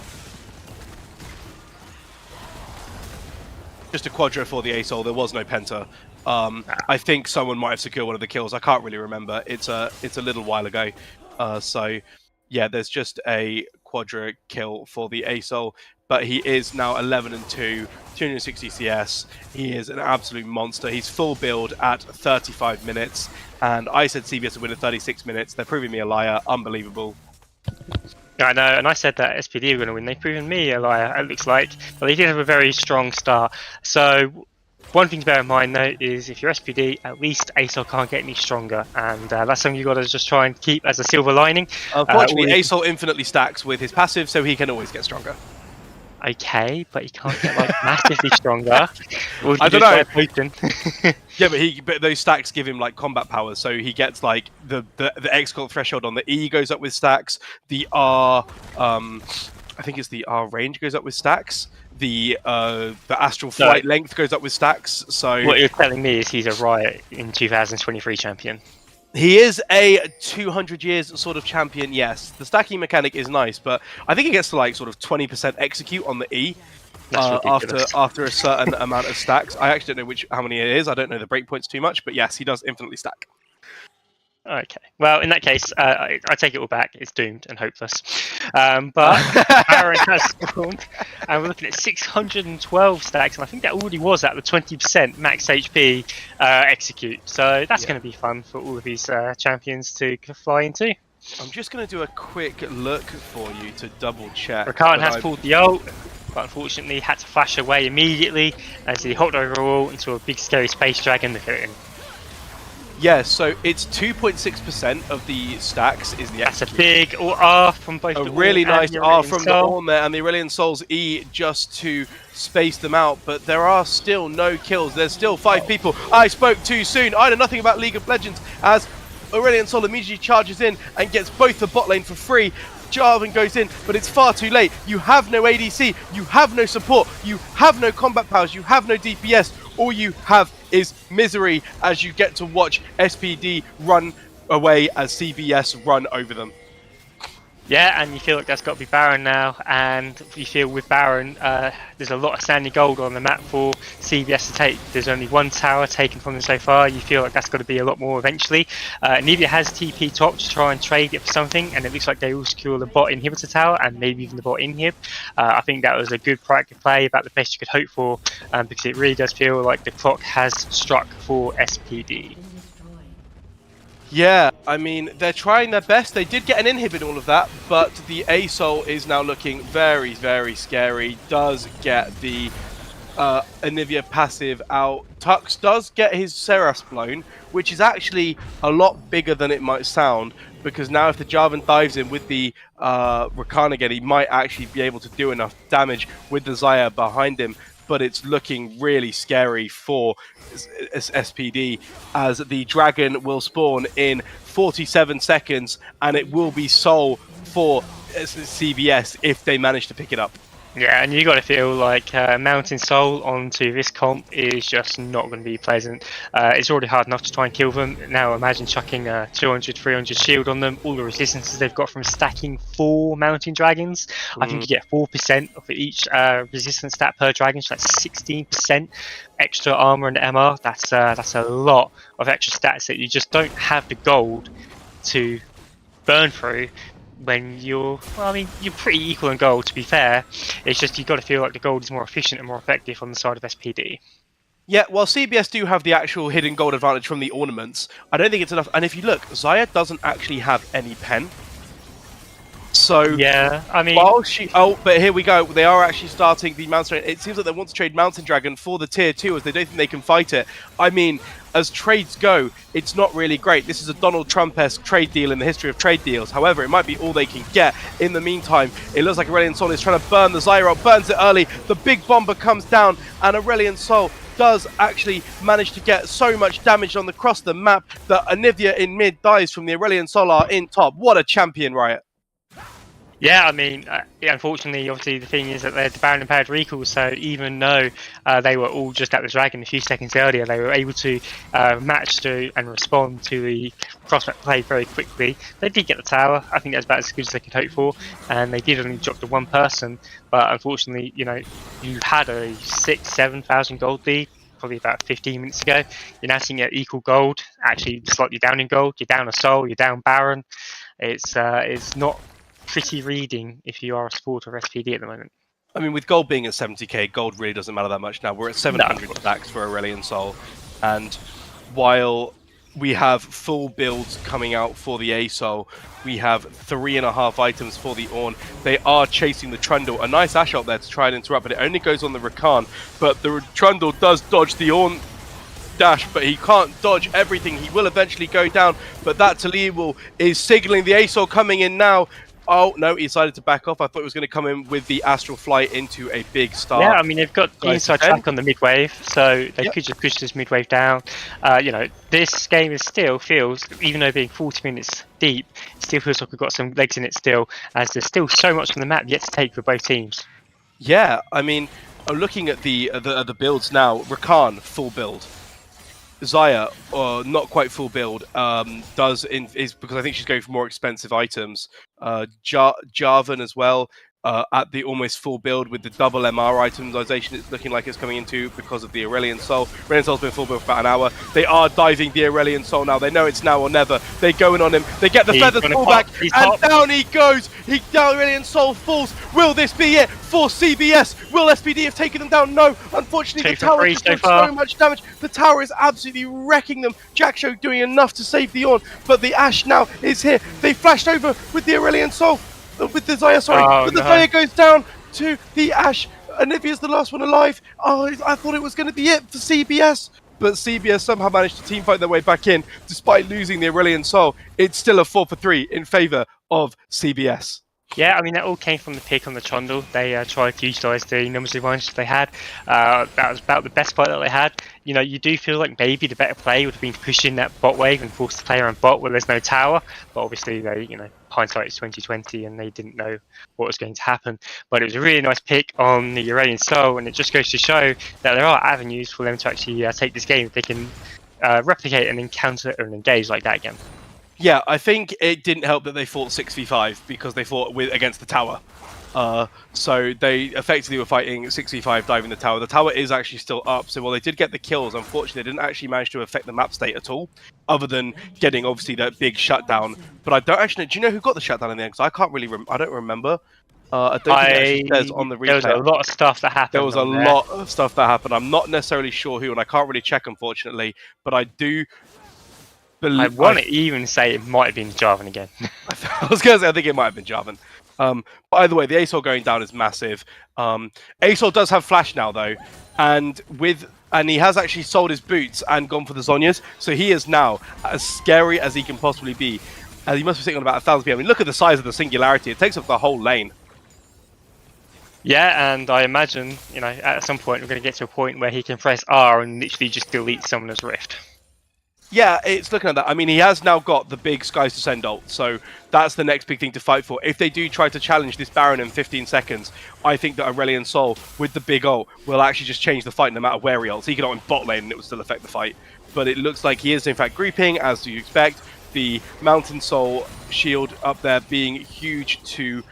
Just a quadra for the ASOL, there was no Penta. I think someone might have secured one of the kills, I can't really remember. It's a little while ago. So, yeah, there's just a quadra kill for the ASOL, but he is now 11-2, 260 CS. He is an absolute monster. He's full build at 35 minutes, and I said CBS would win in 36 minutes. They're proving me a liar. Unbelievable. Yeah, I know, and I said that SPD were going to win. They've proven me a liar, it looks like. But they did have a very strong start. So one thing to bear in mind, though, is if you're SPD, at least ASOL can't get any stronger. And that's something you've got to just try and keep as a silver lining. Unfortunately, ASOL infinitely stacks with his passive, so he can always get stronger. Okay, but he can't get like massively stronger. I don't know. Yeah, but those stacks give him like combat powers, so he gets like the X-Cult threshold on the E goes up with stacks. The R, I think it's the R range goes up with stacks. The astral flight length goes up with stacks. So what you're telling me is he's a Riot in 2023 champion. He is a 200 years sort of champion, yes. The stacking mechanic is nice, but I think he gets to like sort of 20% execute on the E after a certain amount of stacks. I actually don't know how many it is. I don't know the breakpoints too much, but yes, he does infinitely stack. Okay. Well, in that case, I take it all back. It's doomed and hopeless. But Baron has spawned, and we're looking at 612 stacks, and I think that already was at the 20% max HP execute. So that's going to be fun for all of these champions to fly into. I'm just going to do a quick look for you to double check. Rakan has pulled the ult, but unfortunately had to flash away immediately as he hopped over a wall into a big scary space dragon that hit him. Yeah, so it's 2.6% of the stacks is the That's a big R from both a the really nice R from the Soul. Ornn there, and the Aurelion Soul's E just to space them out, but there are still no kills. There's still 5 people. I spoke too soon. I know nothing about League of Legends, as Aurelion Soul immediately charges in and gets both the bot lane for free. Jarvan goes in, but it's far too late. You have no ADC, you have no support, you have no combat powers, you have no DPS. All you have is misery as you get to watch SPD run away as CBS run over them. Yeah, and you feel like that's got to be Baron now, and you feel with Baron, there's a lot of sandy gold on the map for CBS to take. There's only one tower taken from them so far. You feel like that's got to be a lot more eventually. Nivea has TP top to try and trade it for something, and it looks like they will secure the bot inhibitor tower and maybe even the bot inhib. I think that was a good proactive play, about the best you could hope for, because it really does feel like the clock has struck for SPD. Yeah, I mean, they're trying their best. They did get an inhib in all of that, but the ASOL is now looking very, very scary. Does get the Anivia passive out. Tux does get his Seraph blown, which is actually a lot bigger than it might sound, because now if the Jarvan dives in with the Rakan again, he might actually be able to do enough damage with the Xayah behind him. But it's looking really scary for SPD, as the dragon will spawn in 47 seconds, and it will be Soul for CBS if they manage to pick it up. Yeah, and you got to feel like mounting Soul onto this comp is just not going to be pleasant. It's already hard enough to try and kill them. Now imagine chucking a 200, 300 shield on them, all the resistances they've got from stacking 4 mountain dragons. I think you get 4% of each resistance stat per dragon, so that's 16% extra armor and MR. That's a lot of extra stats that you just don't have the gold to burn through. When you're, well, I mean, you're pretty equal in gold, to be fair. It's just you've got to feel like the gold is more efficient and more effective on the side of SPD. Yeah, well, CBS do have the actual hidden gold advantage from the ornaments. I don't think it's enough. And if you look, Xayah doesn't actually have any pen. So yeah, I mean, while but here we go. They are actually starting the Mountain. It seems like they want to trade Mountain Dragon for the tier 2, as they don't think they can fight it. I mean, as trades go, it's not really great. This is a Donald Trump-esque trade deal in the history of trade deals. However, it might be all they can get. In the meantime, it looks like Aurelion Sol is trying to burn the Xayah, burns it early. The big bomber comes down, and Aurelion Sol does actually manage to get so much damage on across the map that Anivia in mid dies from the Aurelion Solar in top. What a champion, Riot. Yeah, I mean, unfortunately, obviously, the thing is that they're the Baron impaired recalls, so even though they were all just at the Dragon a few seconds earlier, they were able to match through and respond to the cross-map play very quickly. They did get the tower. I think that's about as good as they could hope for, and they did only drop to one person, but unfortunately, you know, you had a 6,000-7,000 gold lead probably about 15 minutes ago. You're now seeing at equal gold, actually slightly down in gold. You're down a Soul, you're down Baron. It's not pretty reading if you are a supporter of SPD at the moment. I mean, with gold being at 70k, gold really doesn't matter that much now. We're at 700 stacks for Aurelion Sol, and while we have full builds coming out for the ASOL, we have 3.5 items for the Ornn. They are chasing the Trundle. A nice Ashe out there to try and interrupt, but it only goes on the Rakan. But the Trundle does dodge the Ornn dash, but he can't dodge everything. He will eventually go down, but that Taliyah is signaling the ASOL coming in now. Oh, no, he decided to back off. I thought he was going to come in with the Astral Flight into a big start. Yeah, I mean, they've got the inside track on the mid-wave, so they could just push this mid-wave down. You know, this game is still feels, even though being 40 minutes deep, it still feels like we've got some legs in it still, as there's still so much from the map yet to take for both teams. Yeah, I mean, looking at the builds now, Rakan, full build. Xayah, not quite full build, is because I think she's going for more expensive items. Jarvan as well, at the almost full build with the double MR itemization. It's looking like it's coming into because of the Aurelion Sol. Aurelion Sol's been full build for about an hour. They are diving the Aurelion Sol now. They know it's now or never. They're going on him. They get the feathers pullback, and down he goes. Down Aurelion Sol falls. Will this be it for CBS? Will SPD have taken them down? No. Unfortunately, the tower has done so much damage. The tower is absolutely wrecking them. Jackshow doing enough to save the Ornn, but the Ashe now is here. They flashed over with the Aurelion Sol. With the Xayah, but the Xayah goes down to the Ashe. Anivia's the last one alive. Oh, I thought it was going to be it for CBS. But CBS somehow managed to teamfight their way back in, despite losing the Aurelion Sol. It's still a 4-for-3 in favour of CBS. Yeah, I mean, that all came from the pick on the Trundle. They tried to utilise the numbers of advantage they had. That was about the best fight that they had. You know, you do feel like maybe the better play would have been to push in that bot wave and force the player on bot where there's no tower. But obviously, they, you know, hindsight is 2020 and they didn't know what was going to happen. But it was a really nice pick on the Aurelion Sol, and it just goes to show that there are avenues for them to actually take this game if they can replicate and encounter and engage like that again. Yeah, I think it didn't help that they fought 6v5 because they fought against the tower. So they effectively were fighting 6v5 diving the tower. The tower is actually still up, so while they did get the kills, unfortunately they didn't actually manage to affect the map state at all, other than getting obviously that big shutdown. But I don't actually know, do you know who got the shutdown in the end? Because I can't really, I don't remember. I don't think it actually says on the replay. There was a lot of stuff that happened. There was a lot of stuff that happened. I'm not necessarily sure who, and I can't really check, unfortunately, but I do... I want to even say it might have been Jarvan again. I was going to say, I think it might have been Jarvan. By the way, the ASOL going down is massive. ASOL does have flash now, though, and he has actually sold his boots and gone for the Zhonyas, so he is now as scary as he can possibly be. He must be sitting on about 1,000 PM. I mean, look at the size of the singularity. It takes up the whole lane. Yeah, and I imagine, you know, at some point we're going to get to a point where he can press R and literally just delete Summoner's Rift. Yeah, it's looking at that. I mean, he has now got the big Skies to Send ult, so that's the next big thing to fight for. If they do try to challenge this Baron in 15 seconds, I think that Aurelion Sol with the big ult will actually just change the fight no matter where he ults. He can ult in bot lane and it will still affect the fight. But it looks like he is in fact grouping, as you expect. The Mountain Soul shield up there being huge to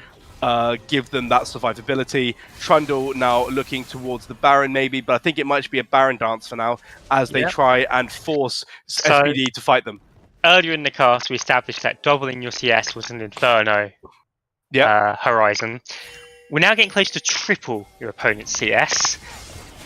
give them that survivability. Trundle now looking towards the Baron maybe, but I think it might be a Baron dance for now as they try and force SPD to fight them. Earlier in the cast, we established that doubling your CS was an Inferno horizon. We're now getting close to triple your opponent's CS.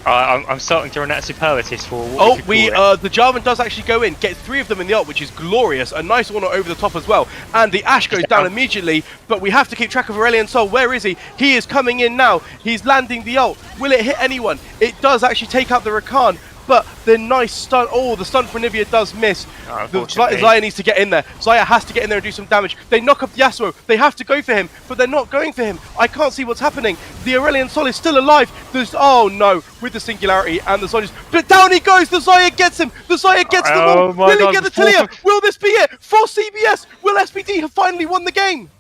I'm starting to run out of superlatives for what the Jarvan does actually go in, get 3 of them in the ult, which is glorious. A nice one over the top as well. And the Ashe goes down immediately, but we have to keep track of Aurelion Sol. Where is he? He is coming in now. He's landing the ult. Will it hit anyone? It does actually take out the Rakan. But the nice stun, the stun for Anivia does miss. Xayah needs to get in there. Xayah has to get in there and do some damage. They knock up Yasuo. They have to go for him, but they're not going for him. I can't see what's happening. The Aurelion Sol is still alive. Oh no, with the Singularity and the Zhonyas. But down he goes. The Xayah gets him. The Xayah gets the ball. Will he get the Taliyah? Will this be it for CBS? Will SPD have finally won the game?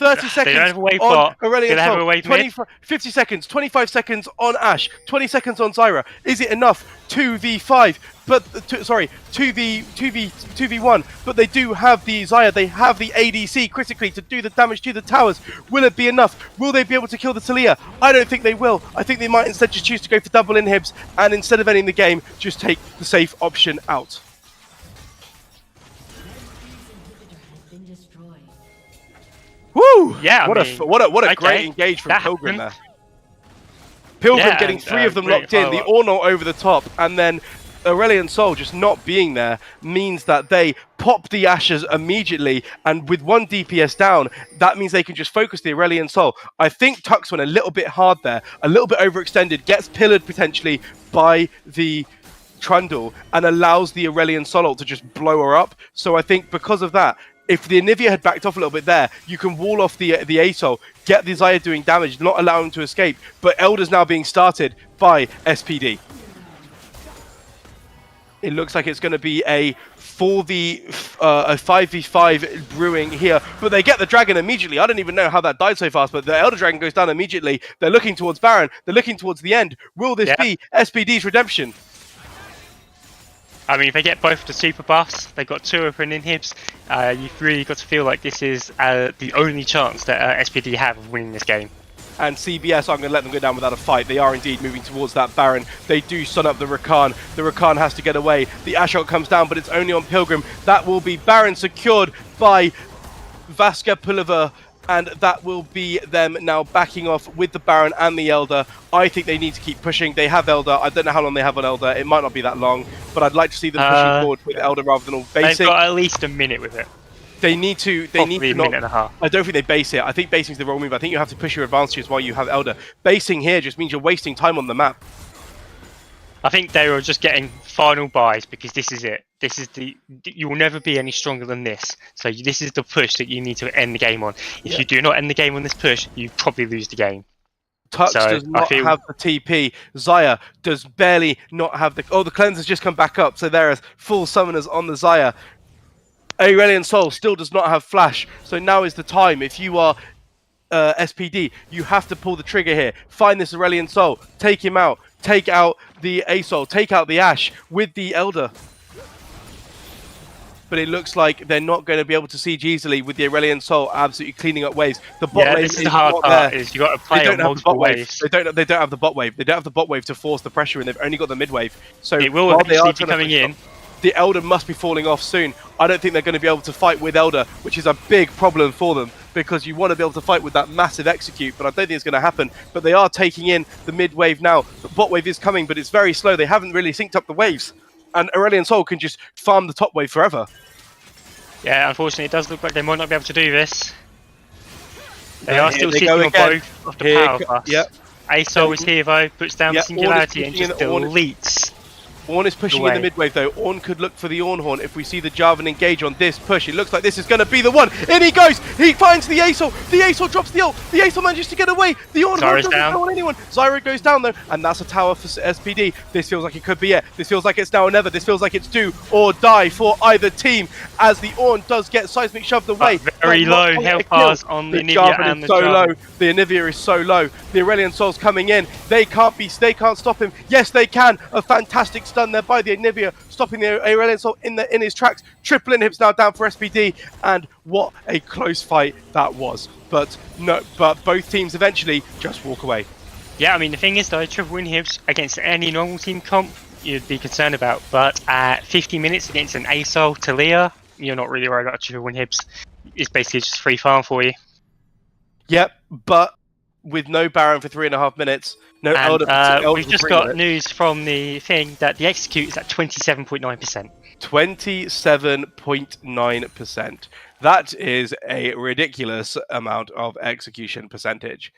30 seconds on Aurelion Sol, 50 seconds, 25 seconds on Ashe, 20 seconds on Zyra. Is it enough? 2v5, but 2v1, but they do have the Xayah, they have the ADC critically to do the damage to the towers. Will it be enough? Will they be able to kill the Taliyah? I don't think they will. I think they might instead just choose to go for double inhibs and instead of ending the game, just take the safe option out. Woo! Yeah, What a great engage from Pilgrim there. Pilgrim getting 3 of them locked in, the Ornal over the top, and then Aurelion Sol just not being there means that they pop the Ashes immediately, and with 1 DPS down, that means they can just focus the Aurelion Sol. I think Tux went a little bit hard there, a little bit overextended, gets pillared potentially by the Trundle, and allows the Aurelion Sol ult to just blow her up. So I think because of that, if the Anivia had backed off a little bit there, you can wall off the ASOL, get the Xayah doing damage, not allow him to escape, but Elder's now being started by SPD. It looks like it's going to be a 5v5 brewing here, but they get the Dragon immediately. I don't even know how that died so fast, but the Elder Dragon goes down immediately. They're looking towards Baron. They're looking towards the end. Will this be SPD's redemption? I mean, if they get both the super buffs, they've got 2 open inhibs, you've really got to feel like this is the only chance that SPD have of winning this game. And CBS, I'm going to let them go down without a fight. They are indeed moving towards that Baron. They do stun up the Rakan. The Rakan has to get away. The Ashok comes down, but it's only on Pilgrim. That will be Baron secured by Vaska Pulliver, and that will be them now backing off with the Baron and the Elder. I think they need to keep pushing. They have Elder. I don't know how long they have on Elder. It might not be that long, but I'd like to see them pushing forward with Elder rather than all basic. They've got at least a minute with it. They need to not. A minute and a half. I don't think they base it. I think basing is the wrong move. I think you have to push your advantages while you have Elder. Basing here just means you're wasting time on the map. I think they were just getting final buys because this is it. This is you will never be any stronger than this. So this is the push that you need to end the game on. If you do not end the game on this push, you probably lose the game. Tux does not have the TP. Xayah does barely not have the... Oh, the cleanser's just come back up. So there is full summoners on the Xayah. Aurelion Sol still does not have flash. So now is the time. If you are SPD, you have to pull the trigger here. Find this Aurelion Sol. Take him out. Take out the ASOL. Take out the Ashe with the Elder. But it looks like they're not going to be able to siege easily with the Aurelion Sol absolutely cleaning up waves. The bot lane this is the hard part. Is you got to play on multiple waves. They don't have the bot wave. They don't have the bot wave to force the pressure, and they've only got the mid wave. So it will eventually be coming in. The Elder must be falling off soon. I don't think they're going to be able to fight with Elder, which is a big problem for them because you want to be able to fight with that massive execute, but I don't think it's going to happen. But they are taking in the mid wave now. The bot wave is coming, but it's very slow. They haven't really synced up the waves, and Aurelion Sol can just farm the top wave forever. Yeah, unfortunately, it does look like they might not be able to do this. They are still sitting on both of the power buffs. Yep. ASOL is here though, puts down the singularity and just deletes. Ornn is pushing in the mid wave though. Ornn could look for the Ornn Horn if we see the Jarvan engage on this push. It looks like this is going to be the one. In he goes. He finds the ASOL. The ASOL drops the ult. The ASOL manages to get away. The Ornn Horn doesn't go on anyone. Zyra goes down though, and that's a tower for SPD. This feels like it could be it. This feels like it's now or never. This feels like it's do or die for either team as the Ornn does get seismic shoved away. Very low health bars on the Anivia and the Jarvan. The Anivia is so low. The Aurelion Sol's coming in. They can't stop him. Yes, they can. A fantastic stun there by the Anivia, stopping the Aurelion Sol in his tracks. Triple inhibs now down for SPD, and what a close fight that was. But both teams eventually just walk away. Yeah, I mean the thing is though, triple inhibs against any normal team comp you'd be concerned about, but at 50 minutes against an ASOL Talia, you're not really worried about triple inhibs. It's basically just free farm for you. Yep, but with no Baron for 3.5 minutes, no Elder. We've just got news from the thing that the execute is at 27.9%. 27.9%. That is a ridiculous amount of execution percentage.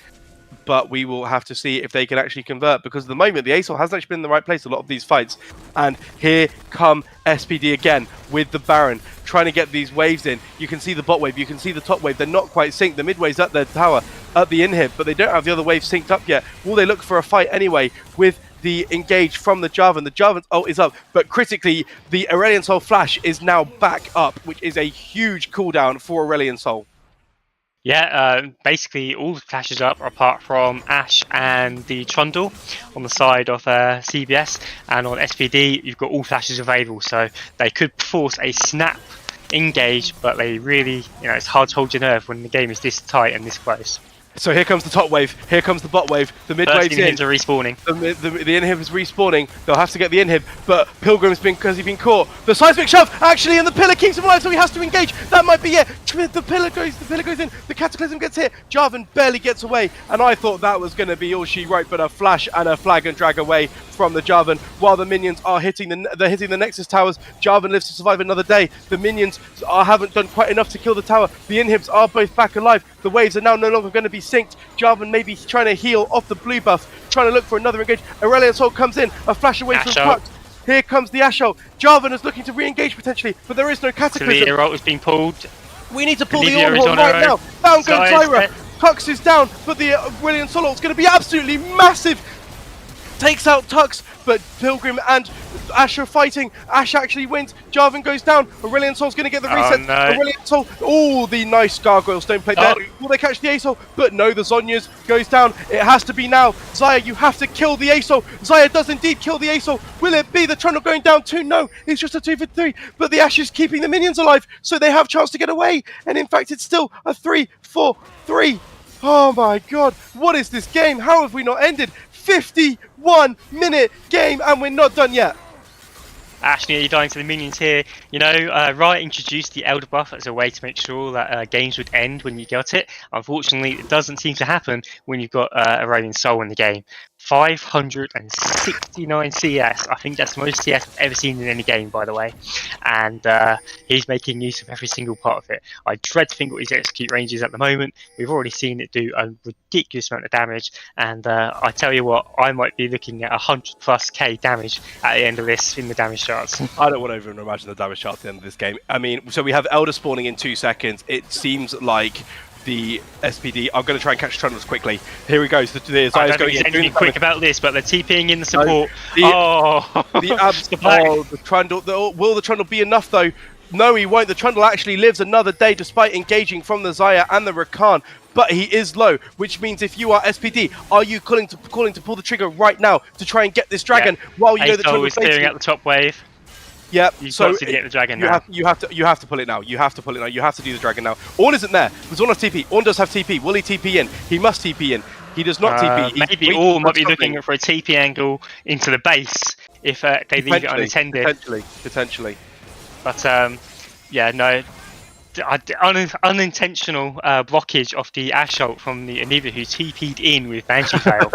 But we will have to see if they can actually convert, because at the moment the ASOL hasn't actually been in the right place a lot of these fights. And here come SPD again with the Baron, trying to get these waves in. You can see the bot wave, you can see the top wave. They're not quite synced. The mid wave's at their tower, at the inhib, but they don't have the other wave synced up yet. Will they look for a fight anyway with the engage from the Jarvan? The Jarvan's ult is up, but critically, the Aurelion Sol flash is now back up, which is a huge cooldown for Aurelion Sol. Yeah, basically all the flashes up apart from Ashe and the Trundle on the side of CBS, and on SPD you've got all flashes available, so they could force a snap engage, but they really, it's hard to hold your nerve when the game is this tight and this close. So here comes the top wave. Here comes the bot wave. The mid wave's in. Are respawning. The inhib is respawning. They'll have to get the inhib, but Pilgrim's been been caught. The seismic shove actually, and the pillar keeps him alive, so he has to engage. That might be it. The pillar goes in. The cataclysm gets hit. Jarvan barely gets away, and I thought that was going to be all she wrote, but a flash and a flag and drag away from the Jarvan, while the minions are hitting the Nexus towers. Jarvan lives to survive another day. The minions haven't done quite enough to kill the tower. The inhibs are both back alive. The waves are now no longer going to be synced. Jarvan may be trying to heal off the blue buff, trying to look for another engage. Aurelion Sol comes in, a flash away from Puck. Here comes the Asho. Jarvan is looking to re-engage potentially, but there is no cataclysm. The ult is being pulled. We need to pull the Ornhorn right now. Down goes Zyra. Tux is down, but the Aurelion Sol ult is going to be absolutely massive. Takes out Tux, but Pilgrim and Ash are fighting. Ash actually wins. Jarvan goes down. Aurelion Sol's going to get the reset. No. Aurelion Sol. Oh, the nice gargoyle stone plate there. Will they catch the ASOL? But no, the Zhonya's goes down. It has to be now. Xayah, you have to kill the ASOL. Xayah does indeed kill the ASOL. Will it be the Trundle going down too? No, it's just a 2-for-3. But the Ash is keeping the minions alive, so they have chance to get away. And in fact, it's still a 3-4-3. Oh my god, what is this game? How have we not ended? 51-minute game and we're not done yet. Ashley, you're dying to the minions here. You know, Riot introduced the Elder buff as a way to make sure that games would end when you got it. Unfortunately, it doesn't seem to happen when you've got Aurelion Sol in the game. 569 CS. I think that's the most CS I've ever seen in any game, by the way. And he's making use of every single part of it. I dread to think what his execute range is at the moment. We've already seen it do a ridiculous amount of damage. And I tell you what, I might be looking at 100+K damage at the end of this in the damage charts. I don't want to even imagine the damage charts at the end of this game. I mean, so we have Elder spawning in 2 seconds. It seems like the SPD. I'm going to try and catch Trundles quickly. Here he goes. I don't think he's anything quick about this, but they're TPing in the support. The Trundle. Will the Trundle be enough though? No, he won't. The Trundle actually lives another day despite engaging from the Xayah and the Rakan. But he is low, which means if you are SPD, are you calling to pull the trigger right now to try and get this dragon while you know the Trundle is clearing out the top wave? Yep. You've got to get the dragon now. You have to pull it now. You have to pull it now. You have to do the dragon now. Ornn isn't there. There's Ornn has TP. Ornn does have TP. Will he TP in? He must TP in. He does not TP. Maybe Ornn might be looking for a TP angle into the base if they leave it unattended. Potentially. But yeah, no. Unintentional blockage of the Ash ult from the Anivia, who TP'd in with Banshee Fail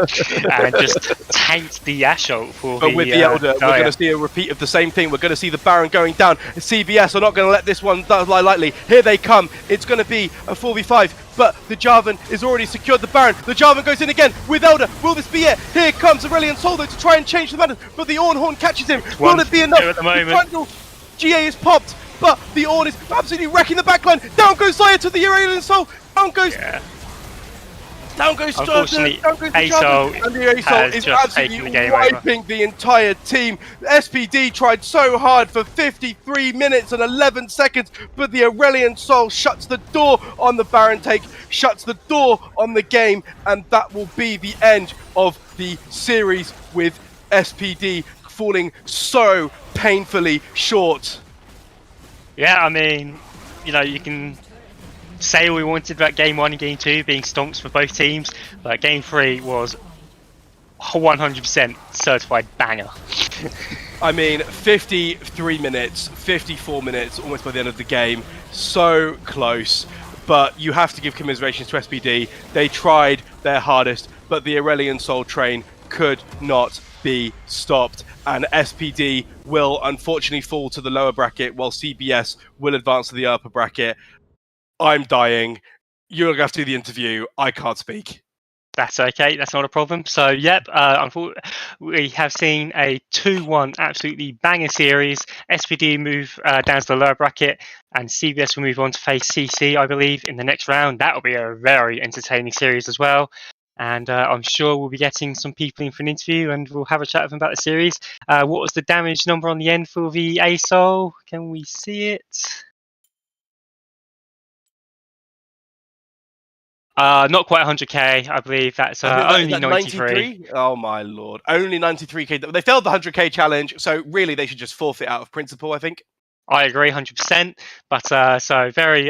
and just tanked the Ash ult for with the Elder. We're going to see a repeat of the same thing. We're going to see the Baron going down. CBS are not going to let this one lie lightly. Here they come. It's going to be a 4v5. But the Jarvan is already secured the Baron. The Jarvan goes in again with Elder. Will this be it? Here comes Aurelion Sol though to try and change the matter. But the Ornhorn catches him. Will it be enough? At the moment. The GA is popped. But the Ornn is absolutely wrecking the backline. Down goes Xayah to the Aurelion Sol. Down goes Unfortunately, ASOL and the ASOL is absolutely wiping the entire team. SPD tried so hard for 53 minutes and 11 seconds, but the Aurelion Sol shuts the door on the Baron take, shuts the door on the game, and that will be the end of the series with SPD falling so painfully short. Yeah, I mean, you know, you can say all we wanted about Game 1 and Game 2 being stomps for both teams, but Game 3 was 100% certified banger. I mean, 53 minutes, 54 minutes, almost by the end of the game. So close. But you have to give commiserations to SPD. They tried their hardest, but the Aurelion Sol train could not be stopped. And SPD will unfortunately fall to the lower bracket, while CBS will advance to the upper bracket. I'm dying. You're going to have to do the interview. I can't speak. That's okay. That's not a problem. So, yep, we have seen a 2-1 absolutely banger series. SPD move down to the lower bracket, and CBS will move on to face CC, I believe, in the next round. That will be a very entertaining series as well. And I'm sure we'll be getting some people in for an interview, and we'll have a chat with them about the series. What was the damage number on the end for the ASOL? Can we see it? Not quite 100k, I believe. That's only 93. Oh my lord, only 93k. They failed the 100k challenge, so really they should just forfeit out of principle, I think. I agree 100%, but so very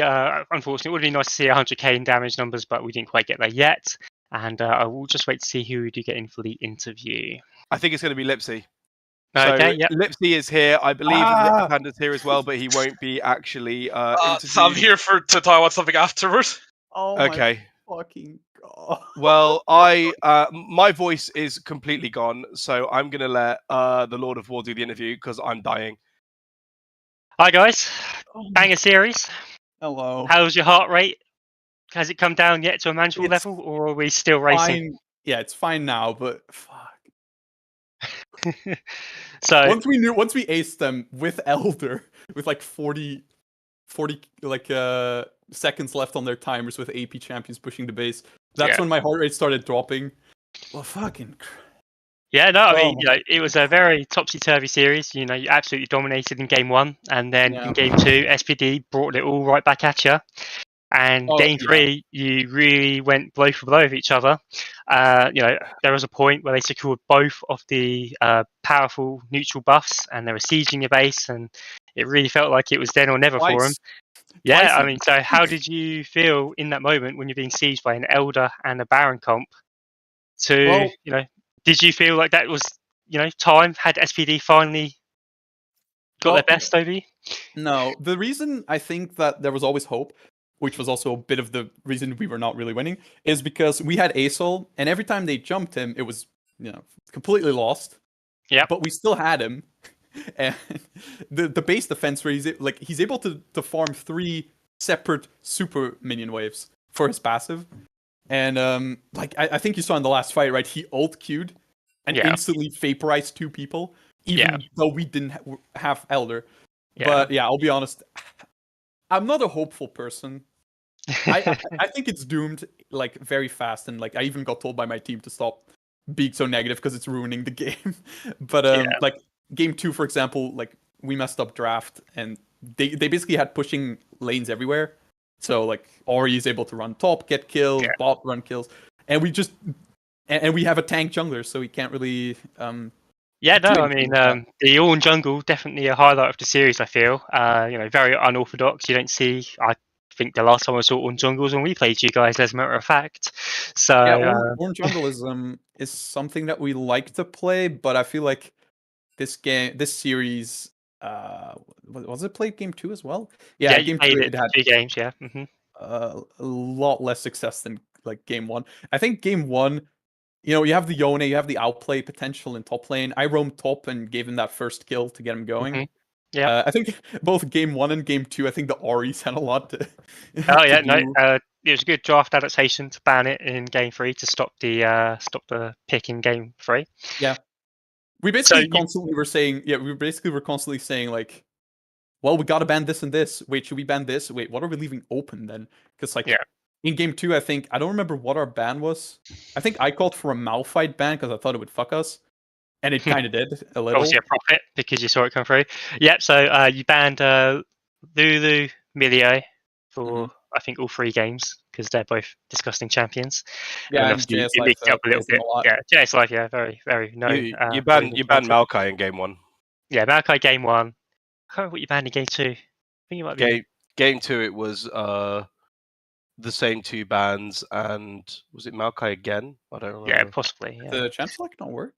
unfortunate. It would be nice to see 100k in damage numbers, but we didn't quite get there yet. And I will just wait to see who we do get in for the interview. I think it's going to be Lipsy. Okay, So yep. Lipsy is here. I believe Panda's here as well, but he won't be actually interviewed. So I'm here to talk about something afterwards. Oh Okay. my fucking god. Well, my voice is completely gone, so I'm going to let the Lord of War do the interview because I'm dying. Hi guys, banger series. Hello. How's your heart rate? Has it come down yet to a manageable It's level, or are we still racing? Fine. Yeah, it's fine now, but fuck. So Once we aced them with Elder, with like 40 like seconds left on their timers with AP champions pushing the base, that's when my heart rate started dropping. Well, fucking. yeah, no, I mean, it was a very topsy-turvy series. You absolutely dominated in game 1, and then in game 2, SPD brought it all right back at you. And game 3, you really went blow for blow with each other. There was a point where they secured both of the powerful neutral buffs, and they were sieging your base, and it really felt like it was then or never for them. Yeah, I mean, so how did you feel in that moment when you're being sieged by an Elder and a Baron comp? Did you feel like that was, time? Had SPD finally got their best over you? No, the reason I think that there was always hope, which was also a bit of the reason we were not really winning, is because we had Asol, and every time they jumped him, it was, completely lost. Yeah. But we still had him. And the base defense where he's able to farm 3 separate super minion waves for his passive. And I think you saw in the last fight, right? He ult Q'd and instantly vaporized 2 people, even though we didn't have Elder. Yeah. But yeah, I'll be honest, I'm not a hopeful person. I think it's doomed like very fast, and like I even got told by my team to stop being so negative because it's ruining the game. But like game 2, for example, like we messed up draft, and they basically had pushing lanes everywhere. So like Ori is able to run top, get kills, bot run kills, and we just and we have a tank jungler, so we can't really. The Ornn jungle definitely a highlight of the series. I feel, very unorthodox. You don't see. I think the last time I saw Ornn jungle was when we played you guys, as a matter of fact. So Ornn jungle is something that we like to play, but I feel like this series, was it played game 2 as well? Yeah, game 2 it had 2 games. Yeah. Mm-hmm. A lot less success than like game 1. I think game 1. You have the Yone, you have the outplay potential in top lane. I roamed top and gave him that first kill to get him going. Mm-hmm. Yeah, I think both game 1 and game 2, I think the Auris had a lot to. It was a good draft adaptation to ban it in game 3 to stop the pick in game 3. Yeah, we basically were constantly saying like, well, we gotta ban this and this. Wait, should we ban this? Wait, what are we leaving open then? Because in game 2, I don't remember what our ban was. I think I called for a Malphite ban because I thought it would fuck us. And it kind of did, a little. Obviously a profit, because you saw it come through. Yep, so you banned Lulu, Milio for, I think, all 3 games, because they're both disgusting champions. Yeah, and you mixed it up a little bit. Yeah, JS Life, very, very known. You banned Maokai in game 1. Yeah, Maokai game 1. I can't remember what you banned in game 2. I think it might be... Game 2, it was... the same 2 bans, and was it Maokai again? I don't remember. Yeah, possibly. Yeah. The champ select not work?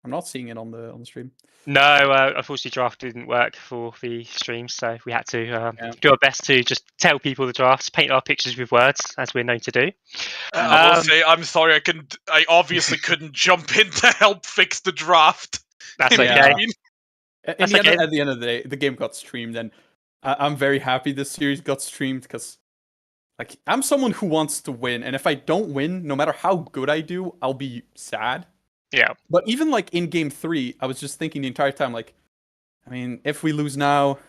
I'm not seeing it on the stream. No, unfortunately, draft didn't work for the stream, so we had to do our best to just tell people the drafts, paint our pictures with words, as we're known to do. I will say, I'm sorry, I obviously couldn't jump in to help fix the draft. That's okay. At the end of the day, the game got streamed, and I'm very happy this series got streamed because. Like, I'm someone who wants to win, and if I don't win, no matter how good I do, I'll be sad. Yeah. But even, like, in Game 3, I was just thinking the entire time, like, I mean, if we lose now,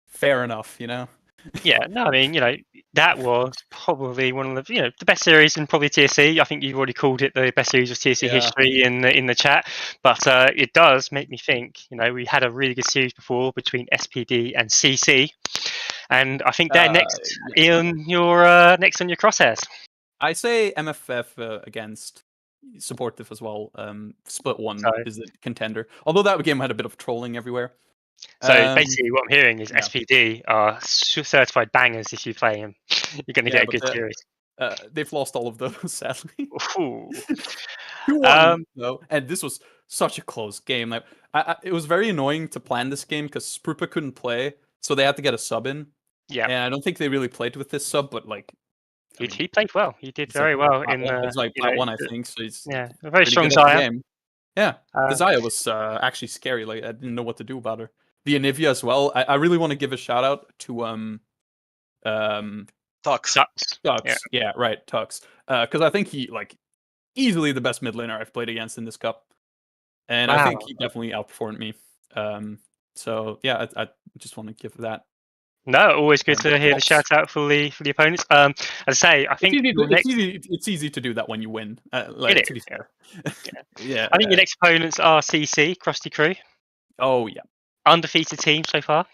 fair enough, Yeah, no, I mean, that was probably one of the, the best series in probably TSC. I think you've already called it the best series of TSC history in the chat. But it does make me think, we had a really good series before between SPD and CC. And I think they're next in your next on your crosshairs. I say MFF against supportive as well. Split 1 is a contender. Although that game had a bit of trolling everywhere. So basically, what I'm hearing is yeah. SPD are certified bangers. If you play him, you're going to get a good series. They've lost all of those, sadly. Ooh. 2-1, though, and this was such a close game. Like, it was very annoying to plan this game because Sprupa couldn't play, so they had to get a sub in. Yeah, and I don't think they really played with this sub, but like, he played well. He did very well in the. He's like plat 1, I think. So he's a very strong good at the Zaya. game. Yeah, the Zaya was actually scary. Like, I didn't know what to do about her. The Anivia as well. I really want to give a shout out to Tux. Yeah, right, Tux. Because I think he easily the best mid laner I've played against in this cup, and I think he definitely outperformed me. So yeah, I just want to give that. No, always good to hear the shout out for the opponents. As I say, I think it's easy to do that when you win. To be fair. Yeah. I think your next opponents are CC, Krusty Crew. Oh yeah, undefeated team so far.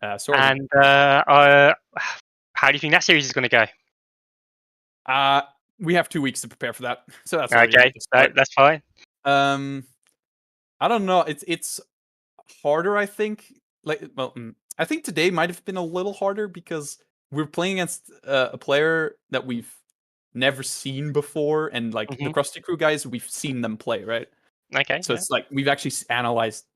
And how do you think that series is going to go? We have 2 weeks to prepare for that, so that's okay. That's fine. I don't know. It's harder, I think. I think today might have been a little harder because we're playing against a player that we've never seen before, and the Krusty Crew guys, we've seen them play, right? Okay. So it's like we've actually analyzed.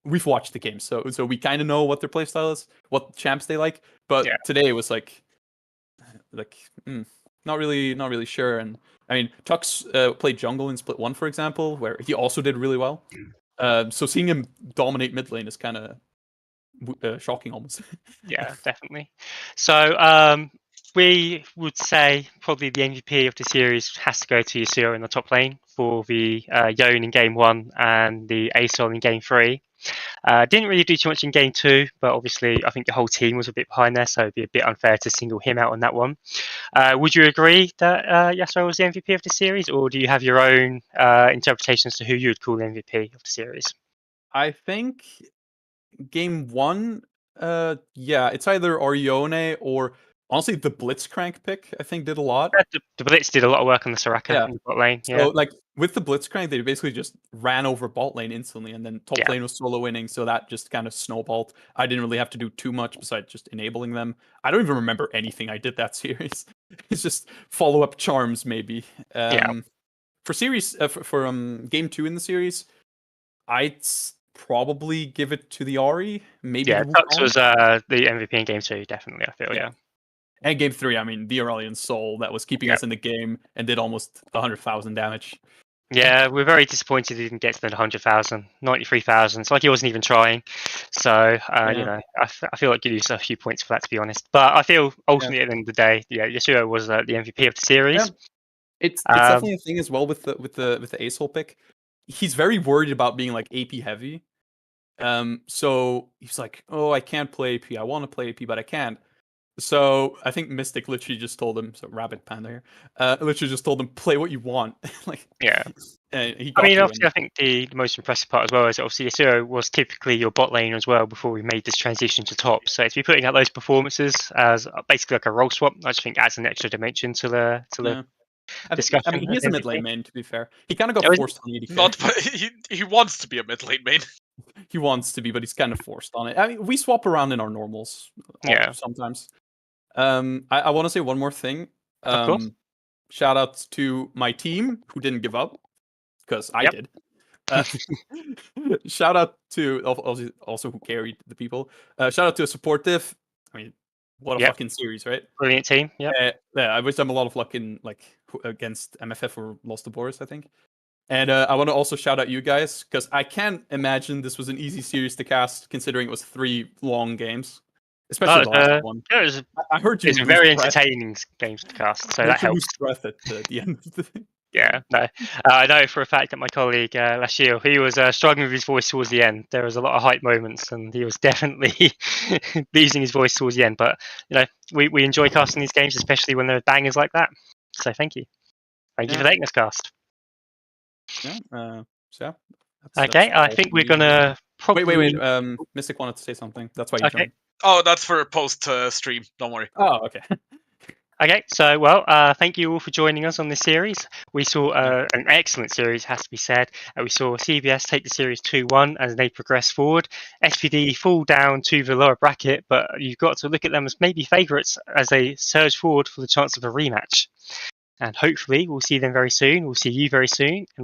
We've watched the game, so we kind of know what their playstyle is, what champs they like. But today was not really sure. And I mean, Tux played jungle in Split 1, for example, where he also did really well. So seeing him dominate mid lane is kind of shocking, almost. Yeah, definitely. So we would say probably the MVP of the series has to go to Yasuo in the top lane for the Yone in game 1 and the Asol in game 3. Didn't really do too much in game 2, but obviously I think the whole team was a bit behind there, so it'd be a bit unfair to single him out on that one. Would you agree that Yasuo was the MVP of the series, or do you have your own interpretation as to who you would call the MVP of the series? I think game 1, it's either Orione or honestly the Blitzcrank pick. I think did a lot. The Blitz did a lot of work on the Soraka in the bot lane. So with the Blitzcrank, they basically just ran over bot lane instantly, and then top lane was solo winning, so that just kind of snowballed. I didn't really have to do too much besides just enabling them. I don't even remember anything I did that series. It's just follow up charms maybe. For series for game 2 in the series, I'd probably give it to the Ahri. Maybe Tux was the MVP in game 2, definitely. I feel And game 3, I mean, the Aurelion Soul that was keeping us in the game and did almost 100,000 damage. Yeah, we're very disappointed he didn't get to the 100,000, 93,000. It's like he wasn't even trying. So, I feel like you lose a few points for that, to be honest. But I feel ultimately at the end of the day, Yasuo was the MVP of the series. Yeah. It's definitely a thing as well with the Asol pick. He's very worried about being AP heavy. So he's like, oh, I can't play AP. I want to play AP, but I can't. So I think Mystic literally just told him, so Rabbit Panda here, literally just told him, play what you want. Obviously, I think the most impressive part as well is obviously Yasuo was typically your bot lane as well before we made this transition to top. So to be putting out those performances as basically like a role swap, I just think adds an extra dimension to the discussion. I mean, he is a mid lane main, to be fair. He kind of got forced on it. He wants to be a mid lane main. He wants to be, but he's kind of forced on it. I mean, we swap around in our normals sometimes. I want to say one more thing. Of course. Shout out to my team who didn't give up, because I did. Shout out to also who carried the people. Shout out to a supportive. I mean, what a fucking series, right? Brilliant team. I wish them a lot of luck in against MFF or Lost to Boris, I think. And I want to also shout out you guys, because I can't imagine this was an easy series to cast, considering it was 3 long games. Especially the last one. I heard you. It's very entertaining games to cast, so that helps. Breath at the end of the thing. Yeah, no. I know for a fact that my colleague Lashil, he was struggling with his voice towards the end. There was a lot of hype moments, and he was definitely losing his voice towards the end. But we enjoy casting these games, especially when there are bangers like that. So thank you for taking this cast. Okay, I think we're gonna probably wait. Mystic wanted to say something. That's why you joined. Oh, that's for post stream. Don't worry. Oh, okay. Okay, so thank you all for joining us on this series. We saw an excellent series, has to be said. We saw CBS take the series 2-1 as they progress forward. SPD fall down to the lower bracket, but you've got to look at them as maybe favourites as they surge forward for the chance of a rematch. And hopefully we'll see them very soon. We'll see you very soon, and we'll